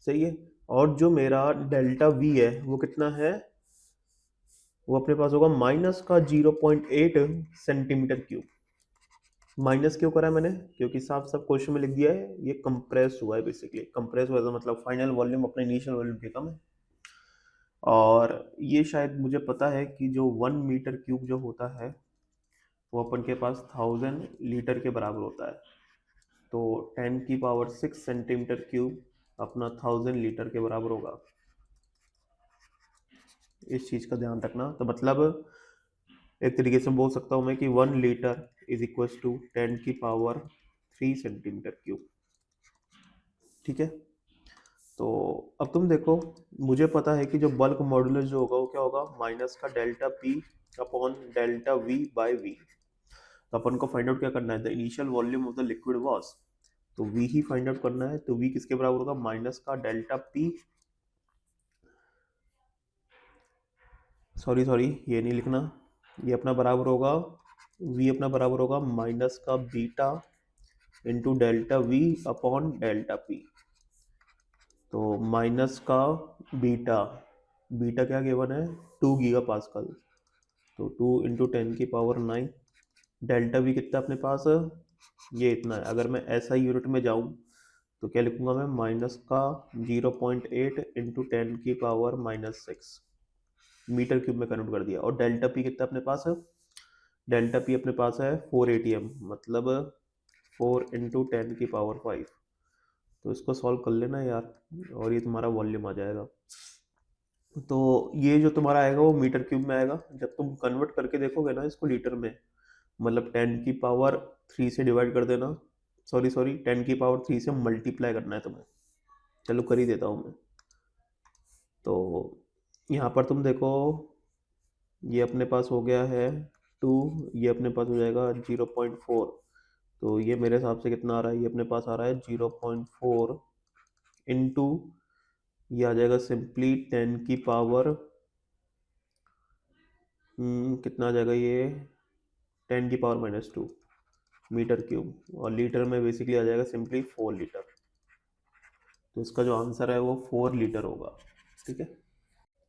सही है। और जो मेरा डेल्टा वी है वो कितना है? वो अपने पास होगा माइनस का 0.8 सेंटीमीटर क्यूब। माइनस क्यों करा है मैंने? क्योंकि साफ साफ क्वेश्चन में लिख दिया है ये कंप्रेस हुआ है। बेसिकली कंप्रेस हुआ है मतलब फाइनल वॉल्यूम अपने इनिशियल वॉल्यूम के कम है। और ये शायद मुझे पता है कि जो 1 मीटर क्यूब जो होता है वो अपन के पास 1000 लीटर के बराबर होता है। तो 10 की पावर 6 सेंटीमीटर क्यूब अपना 1000 लीटर के बराबर होगा। इस चीज़ का ध्यान रखना। तो मतलब एक तरीके से बोल सकता हूँ मैं कि 1 लीटर इज इक्वल टू 10 की पावर 3 सेंटीमीटर क्यूब, ठीक है। तो अब तुम देखो मुझे पता है कि जो बल्क मॉडुलस जो होगा वो क्या होगा? माइनस का delta P upon delta V by V. तो अपन को फाइंड आउट क्या करना है? The initial volume of the liquid was, तो वी ही फाइंड आउट करना है। तो वी किसके बराबर होगा? माइनस का डेल्टा पी, सॉरी ये नहीं लिखना, ये अपना बराबर होगा, वी अपना बराबर होगा माइनस का beta into delta we upon delta P. तो माइनस का बीटा, बीटा क्या गिवन है? 2 गीगा पास्कल, तो 2 इंटू 10 की पावर 9। डेल्टा वी कितना अपने पास? ये इतना है। अगर मैं ऐसा यूनिट में जाऊं तो क्या लिखूंगा मैं? माइनस का 0.8 इंटू 10 की पावर -6 मीटर क्यूब में कन्वर्ट कर दिया। और डेल्टा पी कितना अपने पास है? डेल्टा पी अपने पास है 4 atm, मतलब 4 इंटू 10 की पावर 5। तो इसको सॉल्व कर लेना यार, और ये तुम्हारा वॉल्यूम आ जाएगा। तो ये जो तुम्हारा आएगा वो मीटर क्यूब में आएगा। जब तुम कन्वर्ट करके देखोगे ना इसको लीटर में, मतलब 10 की पावर 3 से डिवाइड कर देना, सॉरी 10 की पावर 3 से मल्टीप्लाई करना है तुम्हें। चलो कर ही देता हूँ मैं। तो यहाँ पर तुम देखो ये अपने पास हो गया है 2, ये अपने पास हो जाएगा 0.4। तो ये मेरे हिसाब से कितना आ रहा है? ये अपने पास आ रहा है 0.4 इंटू, ये आ जाएगा सिंपली 10 की पावर कितना आ जाएगा ये, 10⁻⁻² मीटर क्यूब, और लीटर में बेसिकली आ जाएगा सिंपली 4 लीटर। तो इसका जो आंसर है वो 4 लीटर होगा। ठीक है,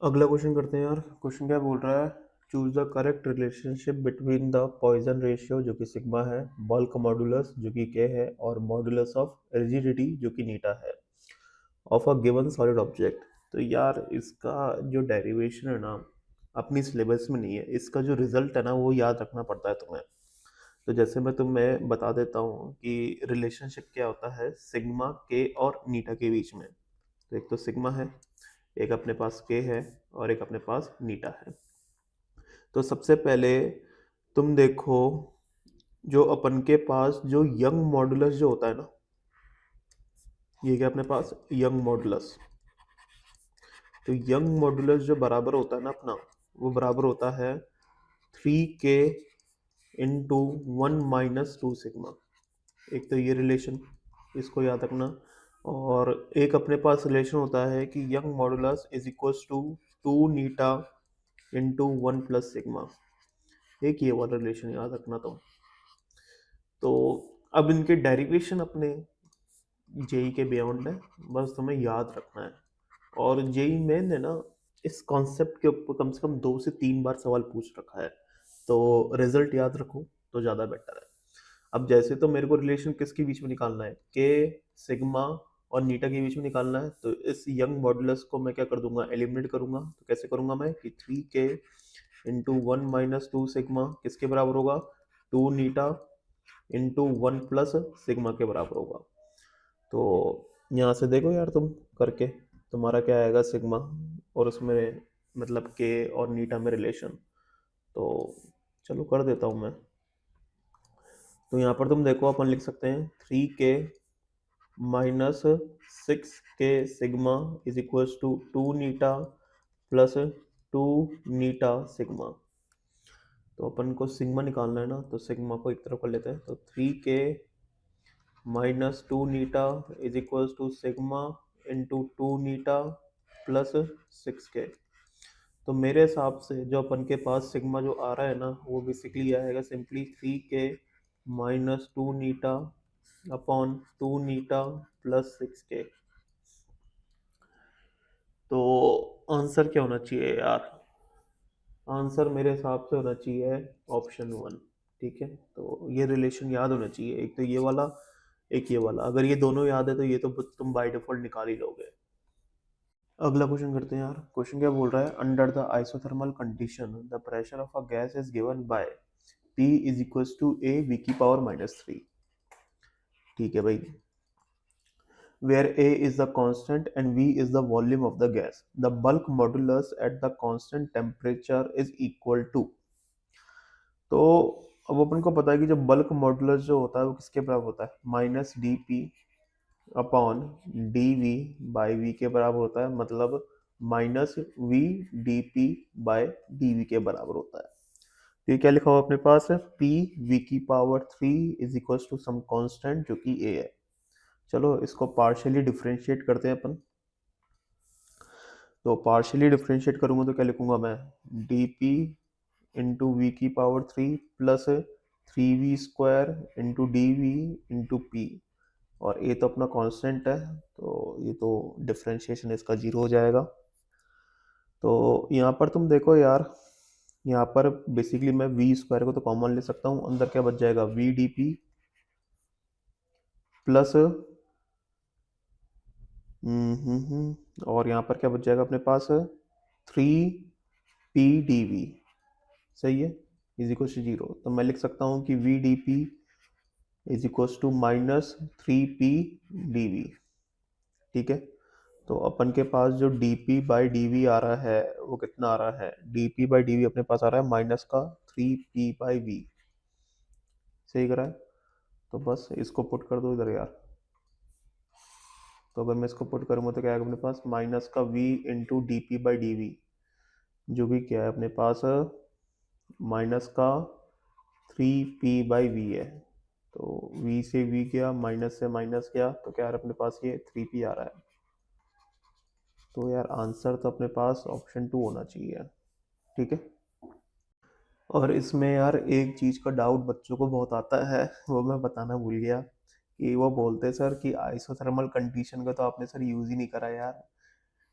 अगला क्वेश्चन करते हैं यार। क्वेश्चन क्या बोल रहा है, choose the correct relationship between the Poisson ratio जो कि सिग्मा है, बल्क मॉडुलस जो कि के है, और मॉडुलस ऑफ रिजिडिटी जो कि नीटा है, of a given solid object. तो यार इसका जो डेरिवेशन है ना, अपनी सिलेबस में नहीं है, इसका जो रिजल्ट है ना वो याद रखना पड़ता है तुम्हें। तो जैसे मैं तुम्हें बता देता हूँ कि रिलेशनशिप क्या होता है सिग्मा के और नीटा के बीच में। तो एक तो सिग्मा है, एक अपने पास के है, और एक अपने पास नीटा है। तो सबसे पहले तुम देखो, जो अपन के पास जो यंग मॉडुलस जो होता है ना, ये क्या अपने पास यंग मॉडुलस। तो यंग मॉडुलस जो बराबर होता है ना अपना, वो बराबर होता है 3k इंटू 1 - 2 सिग्मा। एक तो ये रिलेशन, इसको याद रखना। और एक अपने पास रिलेशन होता है कि Young modulus is equals to 2 eta into 1 + sigma. एक ये वाला रिलेशन याद रखना तुम। तो अब इनके डेरिवेशन अपने जेई के बियॉन्ड है, बस तुम्हें याद रखना है। और जेई मेन ने ना इस कॉन्सेप्ट के ऊपर कम से कम 2 से 3 बार सवाल पूछ रखा है, तो रिजल्ट याद रखो तो ज़्यादा बेटर है। अब जैसे तो मेरे को रिलेशन किसके बीच में निकालना है, के सिग्मा और नीटा के बीच में निकालना है। तो इस यंग मॉडुलस को मैं क्या कर दूंगा, एलिमिनेट करूंगा। तो कैसे करूंगा मैं कि 3k इंटू 1 - 2 सिग्मा किसके बराबर होगा, 2 नीटा इंटू 1 + सिग्मा के बराबर होगा। तो यहाँ से देखो यार तुम करके, तुम्हारा क्या आएगा सिग्मा, और उसमें मतलब के और नीटा में रिलेशन। तो चलो कर देता हूँ मैं। तो यहाँ पर तुम देखो अपन लिख सकते हैं 3k - 6k sigma is equals to 2 eta plus 2 eta sigma. तो अपन को सिग्मा निकालना है ना, तो सिग्मा को एक तरफ कर लेते हैं। तो 3k - 2 eta is equals to sigma into 2 eta plus 6k। तो मेरे हिसाब से जो अपन के पास सिग्मा जो आ रहा है ना, वो बेसिकली आएगा सिंपली 3k - 2 नीटा अपॉन 2 नीटा प्लस 6k। तो आंसर क्या होना चाहिए यार, आंसर मेरे हिसाब से होना चाहिए ऑप्शन 1। ठीक है, तो ये रिलेशन याद होना चाहिए, एक तो ये वाला, एक ये वाला। अगर ये दोनों याद है तो ये तो तुम बाय डिफॉल्ट निकाल ही लोगे। अगला क्वेश्चन करते हैं यार। क्वेश्चन क्या बोल रहा है, under the isothermal condition the pressure of a gas is given by P is equals to a v⁻³ ठीक है भाई, where A is the constant and V is the volume of the gas. The bulk modulus at the constant temperature is equal to। तो अब अपन को पता है कि जो बल्क मॉडुलस जो होता है वो किसके बराबर होता है, -dP upon dV by V के बराबर होता है, मतलब -V dP/dV के बराबर होता है। तो ये क्या लिखा हुआ अपने पास है, P⁻³ is equal to some constant जो कि A है। चलो इसको पार्शियली डिफरेंशिएट करते हैं अपन। तो पार्शियली डिफरेंशिएट करूंगा तो क्या लिखूंगा मैं, dP into v⁻³ plus 3v² into dV into P। और ए तो अपना कांस्टेंट है, तो ये तो डिफरेंशिएशन इसका 0 हो जाएगा। तो यहाँ पर तुम देखो यार, यहाँ पर बेसिकली मैं v² को तो कॉमन ले सकता हूँ, अंदर क्या बच जाएगा vdP प्लस और यहाँ पर क्या बच जाएगा अपने पास 3p/dV। सही है, इज इक्वल टू 0। तो मैं लिख सकता हूँ कि vdP is equal to -3p/dV। ठीक है, तो अपन के पास जो dP/dV आ रहा है वो कितना आ रहा है, dP/dV अपने पास आ रहा है -3p/V। सही करा है, तो बस इसको पुट कर दो इधर यार। तो अगर मैं इसको पुट करूँगा तो क्या आएगा अपने पास, -v इंटू dP/dV जो कि क्या है अपने पास -3p/V है। तो v से v गया, माइनस से माइनस गया, तो क्या है अपने पास ये 3p आ रहा है। तो यार आंसर तो अपने पास ऑप्शन 2 होना चाहिए। ठीक है। और इसमें यार एक चीज़ का डाउट बच्चों को बहुत आता है, वो मैं बताना भूल गया कि वो बोलते हैं सर कि आइसोथर्मल कंडीशन का तो आपने सर यूज़ ही नहीं करा यार।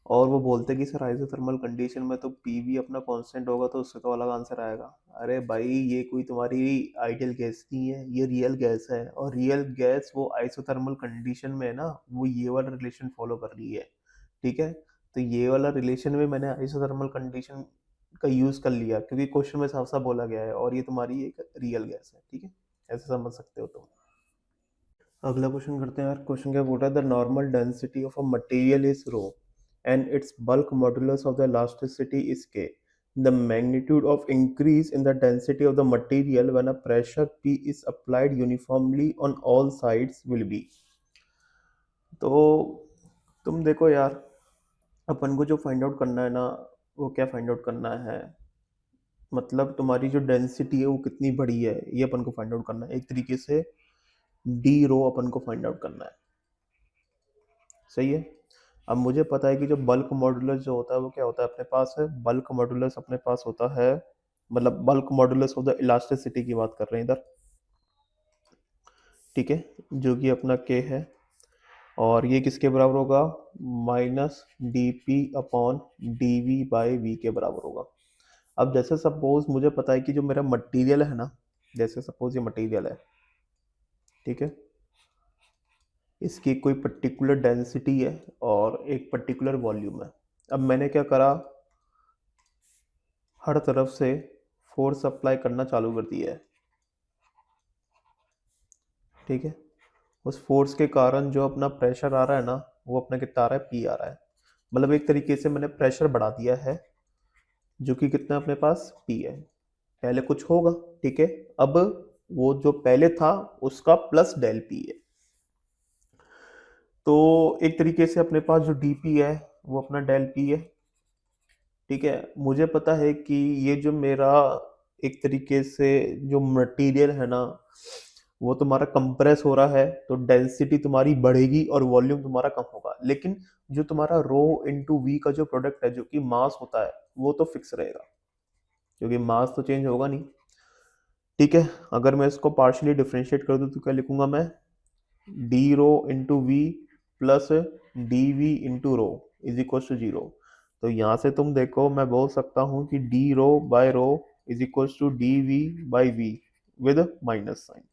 और वो बोलते हैं कि सर आइसोथर्मल कंडीशन में तो पीवी अपना कांस्टेंट होगा तो उससे तो अलग आंसर आएगा। अरे भाई ये कोई तुम्हारी आइडियल गैस नहीं है, ये रियल गैस है, और रियल गैस वो आइसोथर्मल कंडीशन में है ना, वो ये वाला रिलेशन फॉलो कर रही है। ठीक है, तो ये वाला रिलेशन में मैंने आइसोथर्मल कंडीशन का यूज़ कर लिया क्योंकि क्वेश्चन में साफ साफ बोला गया है, और ये तुम्हारी एक रियल गैस है। ठीक है, ऐसे समझ सकते हो तुम। अगला क्वेश्चन करते हैं यार। क्वेश्चन क्या बोल रहा है, the normal density of a material is rho and its bulk modulus of the elasticity is K. The magnitude of increase in the density of the material when a pressure P is applied uniformly on all sides will be। तो तुम देखो यार, अपन को जो फाइंड आउट करना है ना, वो क्या फाइंड आउट करना है, मतलब तुम्हारी जो डेंसिटी है वो कितनी बड़ी है, ये अपन को फाइंड आउट करना है। एक तरीके से डी रो अपन को फाइंड आउट करना है। सही है। अब मुझे पता है कि जो बल्क मॉडुलस जो होता है वो क्या होता है अपने पास है, बल्क मॉडुलस अपने पास होता है, मतलब bulk modulus of the elasticity की बात कर रहे हैं इधर। ठीक है, जो कि अपना के है, और ये किसके बराबर होगा, minus D P upon D V by V के बराबर होगा। अब जैसे सपोज मुझे पता है कि जो मेरा मटेरियल है ना, जैसे सपोज ये मटेरियल है, ठीक है, इसकी कोई पर्टिकुलर डेंसिटी है और एक पर्टिकुलर वॉल्यूम है। अब मैंने क्या करा, हर तरफ से फोर्स अप्लाई करना चालू कर दिया है। ठीक है, उस फोर्स के कारण जो अपना प्रेशर आ रहा है ना, वो अपना कितना आ रहा है, पी आ रहा है। मतलब एक तरीके से मैंने प्रेशर बढ़ा दिया है, जो कि कितना अपने पास पी है। पहले कुछ होगा, ठीक है, अब वो जो पहले था उसका प्लस डेल पी है। तो एक तरीके से अपने पास जो डीपी है वो अपना डेल पी है। ठीक है, मुझे पता है कि ये जो मेरा एक तरीके से जो मटेरियल है ना, वो तुम्हारा कंप्रेस हो रहा है, तो डेंसिटी तुम्हारी बढ़ेगी और वॉल्यूम तुम्हारा कम होगा। लेकिन जो तुम्हारा रो इंटू वी का जो प्रोडक्ट है, जो कि मास होता है, वो तो फिक्स रहेगा, क्योंकि मास तो चेंज होगा नहीं। ठीक है, अगर मैं इसको पार्शियली डिफरेंशिएट कर दूं तो क्या लिखूंगा मैं, D rho into V plus D V into rho is equal to zero. तो यहाँ से तुम देखो, मैं बोल सकता हूँ कि D rho by rho is equal to D V by V with minus sign.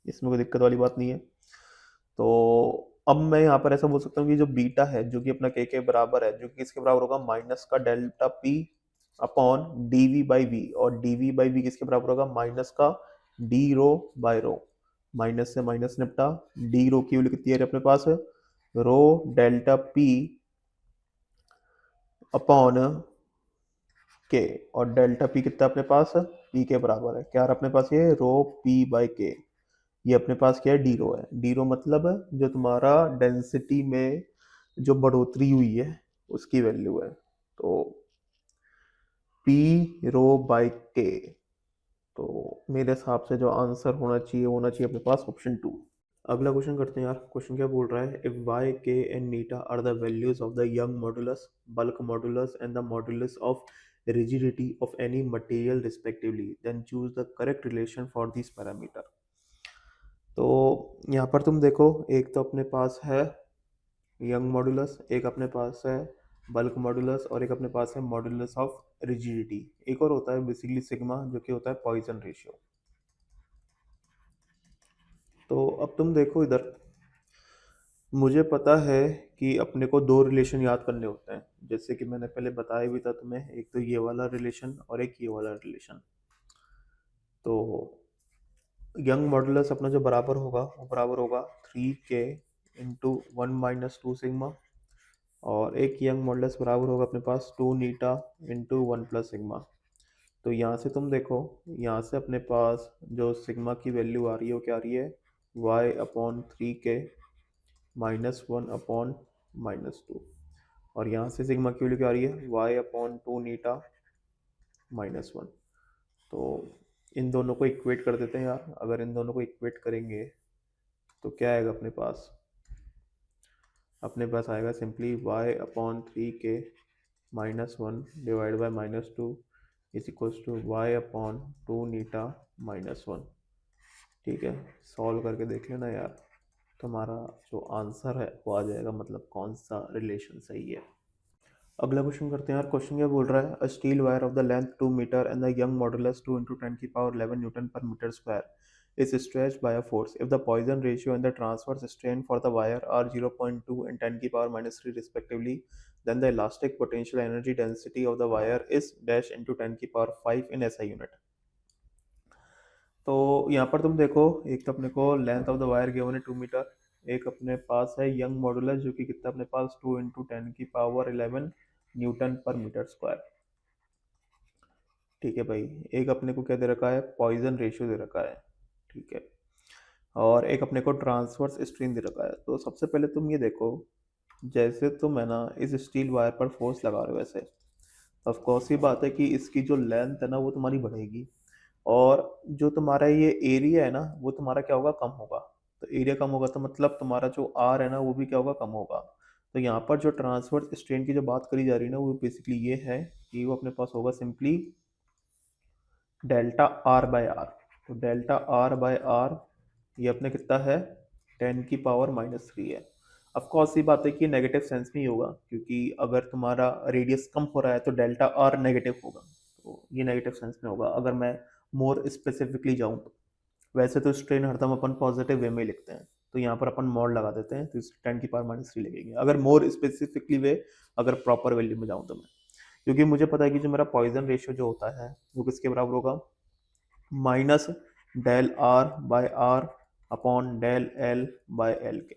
इसमें कोई दिक्कत वाली बात नहीं है। तो अब मैं यहाँ पर ऐसा बोल सकता हूँ कि जो बीटा है, जो कि अपना के बराबर है, जो कि किसके बराबर होगा, माइनस का delta P upon D V by V, और डी वी बाई वी किसके बराबर होगा, माइनस का D rho by rho. Minus से माइनस निपटा, डी रो की वैल्यू कितनी है अपने पास, रो डेल्टा पी अपॉन के, और डेल्टा पी कितना अपने पास, पी के बराबर है क्या अपने पास, ये रो पी बाई के। ये अपने पास क्या है, डी रो है। डी रो मतलब जो तुम्हारा डेंसिटी में जो बढ़ोतरी हुई है उसकी वैल्यू है। तो पी रो बाई के, तो मेरे हिसाब से जो आंसर होना चाहिए अपने पास ऑप्शन टू। अगला क्वेश्चन करते हैं यार। क्वेश्चन क्या बोल रहा है, if Y K and eta are the values of the Young modulus, bulk modulus and the modulus of rigidity of any material respectively, then choose the correct relation for these parameter। तो यहाँ पर तुम देखो, एक तो अपने पास है यंग मॉडुलस, एक अपने पास है बल्क मॉडुलस, और एक अपने पास है मॉडुलस ऑफ रिजिडिटी। एक और होता है बेसिकली सिग्मा, जो कि होता है पॉइजन रेशियो। तो अब तुम देखो इधर, मुझे पता है कि अपने को दो रिलेशन याद करने होते हैं, जैसे कि मैंने पहले बताया भी था तुम्हें, एक तो ये वाला रिलेशन और एक ये वाला रिलेशन। तो यंग मॉडुलस अपना जो बराबर होगा वो बराबर होगा 3k इंटू 1 - 2 सिग्मा, और एक यंग मॉडुलस बराबर होगा अपने पास 2 नीटा इंटू 1 + सिग्मा। तो यहाँ से तुम देखो, यहाँ से अपने पास जो सिग्मा की वैल्यू आ रही है वो क्या आ रही है, y/3k -1/-2, और यहाँ से सिग्मा की वैल्यू क्या आ रही है, y/2 नीटा -1। तो इन दोनों को इक्वेट कर देते हैं यार। अगर इन दोनों को इक्वेट करेंगे तो क्या आएगा अपने पास, अपने पास आएगा simply y/3k -1 divide by -2 is equals to Y upon 2 eta minus 1। ठीक है, सॉल्व करके देख लेना यार, तुम्हारा जो आंसर है वो आ जाएगा, मतलब कौन सा रिलेशन सही है। अगला क्वेश्चन करते हैं यार। क्वेश्चन क्या बोल रहा है, a steel wire of the length 2 metre and the Young modulus 2 into 10 की पावर 11 न्यूटन पर metre square is stretched by a force if the Poisson ratio and the transverse strain for the wire are 0.2 and 10 की power minus 3 respectively, then the elastic potential energy density of the wire is dash into 10 की power 5 in SI unit। तो यहाँ पर तुम देखो, एक तो अपने को length of the wire given है 2 मीटर, एक अपने पास है यंग मॉडुलस जो कि कितना अपने पास 2 into 10 की पावर 11 न्यूटन पर मीटर स्क्वायर। ठीक है भाई, एक अपने को क्या दे रखा है, पॉइजन रेशियो दे रखा है। ठीक है, और एक अपने को ट्रांसवर्स स्ट्रेन दे रखा है। तो सबसे पहले तुम ये देखो, जैसे तुम है ना इस स्टील वायर पर फोर्स लगा रहे हो, वैसे ऑफ कोर्स ही बात है कि इसकी जो लेंथ है ना वो तुम्हारी बढ़ेगी, और जो तुम्हारा ये एरिया है ना वो तुम्हारा क्या होगा, कम होगा। तो एरिया कम होगा तो मतलब तुम्हारा जो आर है ना वो भी क्या होगा, कम होगा। तो यहाँ पर जो ट्रांसवर्स स्ट्रेन की जो बात करी जा रही है ना वो बेसिकली ये है कि वो अपने पास होगा simply delta R by R. तो डेल्टा आर बाय आर ये अपने कितना है, 10 की पावर माइनस 3 है। ऑफ कोर्स ये बात है कि नेगेटिव सेंस में ही होगा, क्योंकि अगर तुम्हारा रेडियस कम हो रहा है तो डेल्टा आर नेगेटिव होगा, तो ये नेगेटिव सेंस में होगा अगर मैं मोर स्पेसिफिकली जाऊँ तो। वैसे तो स्ट्रेन हरदम अपन पॉजिटिव वे में लिखते हैं, तो यहाँ पर अपन मॉड लगा देते हैं, तो इस 10 की पावर माइनस 3 लगेगी अगर मोर स्पेसिफिकली वे, अगर प्रॉपर वैल्यू में जाऊँ तो मैं। क्योंकि मुझे पता है कि जो मेरा पॉइजन रेशियो जो होता है वो किसके बराबर होगा, minus del R by R upon del L by L के।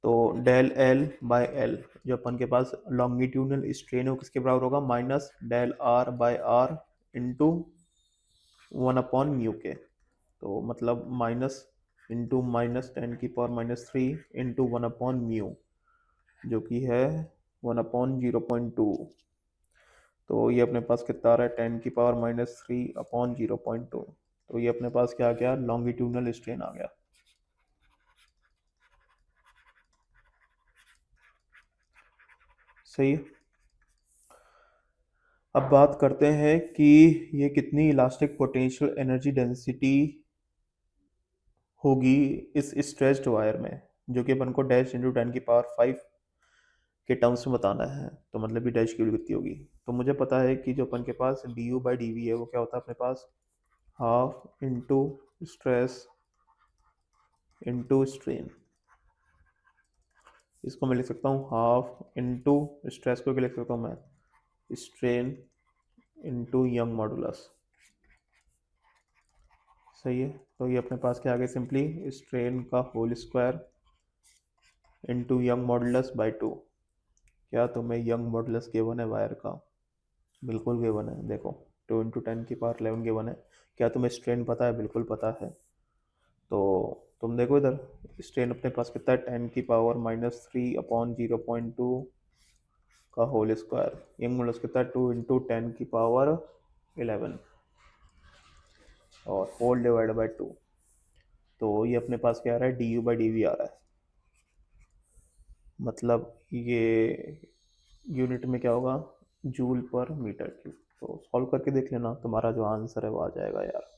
तो डेल एल बाय एल जो अपन के पास लॉन्गिट्यूडनल स्ट्रेन है वो किसके बराबर होगा, minus del R by R into 1 upon mu के। तो मतलब माइनस इंटू माइनस 10 की power minus 3 into 1 upon mu, जो कि है 1 अपॉन 0.2। तो ये अपने पास कितना आ रहा है, 10 की पावर माइनस 3 अपॉन 0.2। तो ये अपने पास क्या आ गया, लॉन्गिट्यूडनल स्ट्रेन आ गया। सही है। अब बात करते हैं कि ये कितनी इलास्टिक पोटेंशियल एनर्जी डेंसिटी होगी इस स्ट्रेच्ड वायर में, जो कि अपन को डैश इंटू 10 की पावर 5 के टर्म्स में बताना है। तो मतलब कि डैश की वैल्यू कितनी होगी। तो मुझे पता है कि जो अपन के पास D U by D V है वो क्या होता है अपने पास, half into stress into strain. इसको मैं लिख सकता हूँ हाफ इंटू स्ट्रेस को क्या लिख सकता हूँ मैं, स्ट्रेन इंटू यंग मॉडुलस। सही है। तो ये अपने पास क्या आ गया, सिंपली स्ट्रेन का whole square into Young modulus by 2। क्या तुम्हें यंग मॉडुलस गिवन है वायर का, बिल्कुल गिवन है। देखो 2 इंटू 10 की पावर 11 गिवन है। क्या तुम्हें स्ट्रेन पता है, बिल्कुल पता है। तो तुम देखो इधर स्ट्रेन अपने पास कितना है, 10 की पावर माइनस 3 अपॉन 0.2 का होल स्क्वायर। यंग मॉडुलस कितना है, 2 इंटू 10 की पावर 11 और होल डिवाइड बाई 2। तो ये अपने पास क्या आ रहा है, D U by D V आ रहा है। मतलब ये यूनिट में क्या होगा, जूल पर मीटर क्यूब। तो सॉल्व करके देख लेना, तुम्हारा जो आंसर है वो आ जाएगा यार।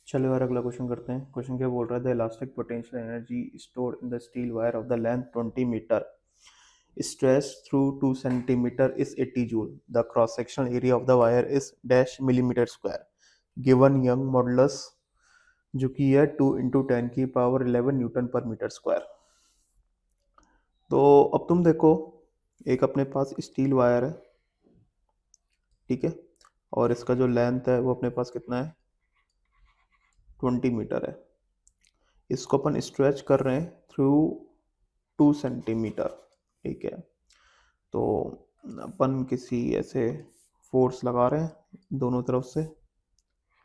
चलो यार अगला क्वेश्चन करते हैं। क्वेश्चन क्या बोल रहा है, the elastic potential energy stored in the steel wire of the length 20 metre stretch through 2 centimetre is 80 joule. The cross sectional area of the wire is dash millimetre square. Given Young modulus जो कि है 2 इंटू 10 की पावर 11 न्यूटन पर मीटर स्क्वायर। तो अब तुम देखो, एक अपने पास स्टील वायर है, ठीक है, और इसका जो लेंथ है वो अपने पास कितना है, 20 मीटर है। इसको अपन स्ट्रेच कर रहे हैं थ्रू 2 सेंटीमीटर। ठीक है, तो अपन किसी ऐसे फोर्स लगा रहे हैं दोनों तरफ से,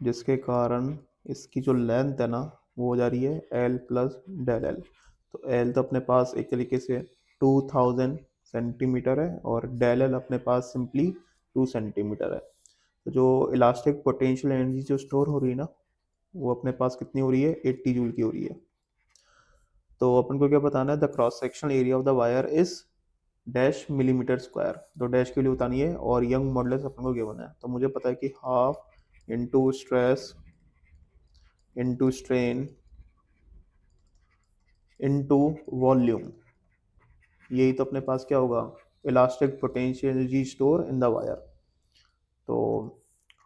जिसके कारण इसकी जो लेंथ है ना वो हो जा रही है एल प्लस डेल एल। तो एल तो अपने पास एक तरीके से 2000 सेंटीमीटर है और डेल एल अपने पास सिंपली 2 सेंटीमीटर है। तो जो इलास्टिक पोटेंशियल एनर्जी जो स्टोर हो रही है ना वो अपने पास कितनी हो रही है, 80 जूल की हो रही है। तो अपन को क्या बताना है, the cross sectional area of the wire is dash millimetre square, तो डैश की वैल्यू बतानी है और यंग मॉडुलस अपन को गिवन है, तो मुझे पता है कि half into stress into strain into volume, यही तो अपने पास क्या होगा, elastic potential energy store in the wire. तो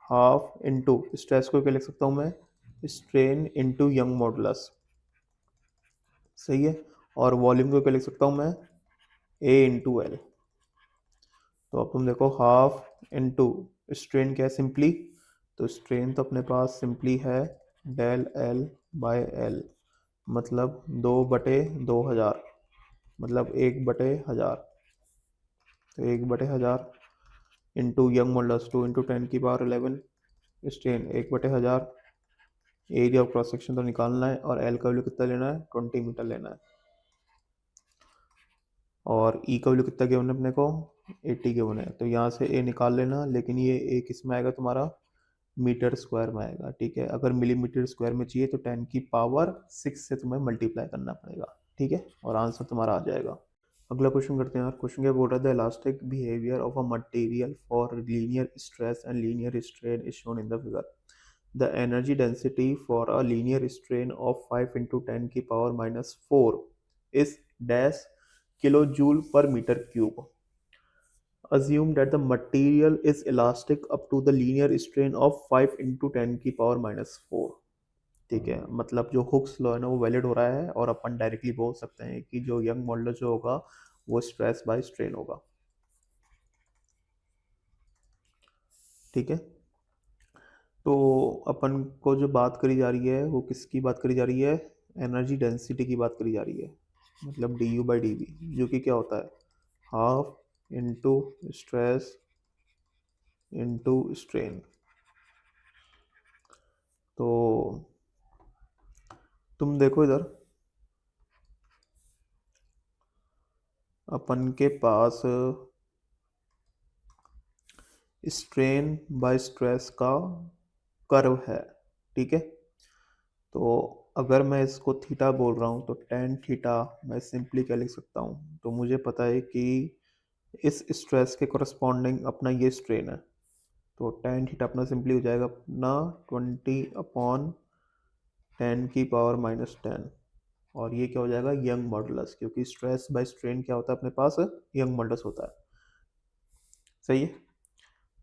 हाफ इंटू स्ट्रेस को क्या लिख सकता हूँ मैं, स्ट्रेन इंटू यंग मॉडुलस, सही है, और वॉल्यूम को क्या लिख सकता हूँ मैं, ए इंटू एल। तो अब तुम देखो हाफ इंटू स्ट्रेन क्या है सिंपली, तो स्ट्रेन तो अपने पास सिंपली है डेल एल बाय एल, मतलब 2/2000, मतलब 1/1000, तो 1/1000 into Young modulus 2 × 10⁻11, strain 1/1000, area of cross section तो निकालना है और एल का वैल्यू कितना लेना है, 20 मीटर लेना है, और ई का वैल्यू कितना गिवन है अपने को, 80 गिवन है, तो यहाँ से ए निकाल लेना, लेकिन ये ए किस में आएगा तुम्हारा, मीटर स्क्वायर में आएगा, ठीक है। अगर मिलीमीटर स्क्वायर में चाहिए तो 10⁻6 से तुम्हें मल्टीप्लाई करना पड़ेगा, ठीक है, और आंसर तुम्हारा आ जाएगा। अगला क्वेश्चन करते हैं यार। क्वेश्चन क्या बोल रहा था, elastic behaviour of a material for linear stress and linear strain is shown in the figure. The energy density for a linear strain of 5 × 10⁻⁴ is dash kilojoule per meter cube. Assume that the material is elastic up to the linear strain of 5 × 10⁻⁴। ठीक है, मतलब जो हुक्स लॉ है ना वो वैलिड हो रहा है, और अपन डायरेक्टली बोल सकते हैं कि जो यंग मॉडुलस जो होगा वो स्ट्रेस बाय स्ट्रेन होगा, ठीक है। तो अपन को जो बात करी जा रही है वो किसकी बात करी जा रही है, एनर्जी डेंसिटी की बात करी जा रही है, मतलब du/dv, जो कि क्या होता है, half into stress into strain. तो तुम देखो इधर, अपन के पास स्ट्रेन बाय स्ट्रेस का कर्व है, ठीक है। तो अगर मैं इसको थीटा बोल रहा हूँ तो टेन थीटा मैं सिंपली क्या लिख सकता हूँ, तो मुझे पता है कि इस स्ट्रेस के करस्पॉन्डिंग अपना ये स्ट्रेन है, तो टेन थीटा अपना सिंपली हो जाएगा अपना 20/10⁻10, और ये क्या हो जाएगा, यंग मॉडुलस, क्योंकि स्ट्रेस बाय स्ट्रेन क्या होता है अपने पास, यंग मॉडुलस होता है, सही है।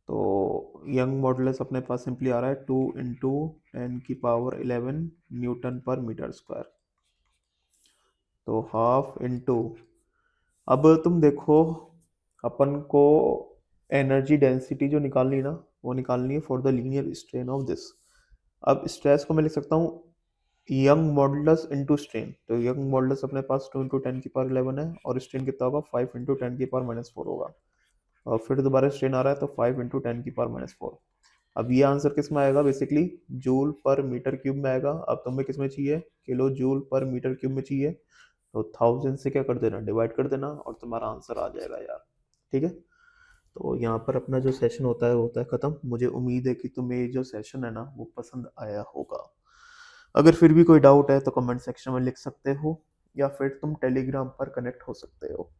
तो यंग मॉडुलस अपने पास सिंपली आ रहा है 2 × 10⁻11 न्यूटन पर मीटर स्क्वायर, तो हाफ इंटू, अब तुम देखो अपन को एनर्जी डेंसिटी जो निकालनी ना वो निकालनी है for the linear strain of this. अब स्ट्रेस को मैं लिख सकता हूँ यंग मॉडुलस इंटू स्ट्रेन, तो यंग मॉडुलस अपने पास 2 × 10⁻11 है, और स्ट्रेन कितना होगा, 5 × 10⁻⁴ होगा, और फिर दोबारा स्ट्रेन आ रहा है तो 5 × 10⁻⁴। अब ये आंसर किस में आएगा, बेसिकली जूल पर मीटर क्यूब में आएगा। अब तुम्हें किस में चाहिए, किलो जूल पर मीटर क्यूब में चाहिए, तो 1000 से क्या कर देना, डिवाइड कर देना, और तुम्हारा आंसर आ जाएगा यार, ठीक है। तो यहाँ पर अपना जो सेशन होता है वो होता है ख़त्म। मुझे उम्मीद है कि तुम्हें ये जो सेशन है ना वो पसंद आया होगा। अगर फिर भी कोई डाउट है तो कमेंट सेक्शन में लिख सकते हो, या फिर तुम टेलीग्राम पर कनेक्ट हो सकते हो।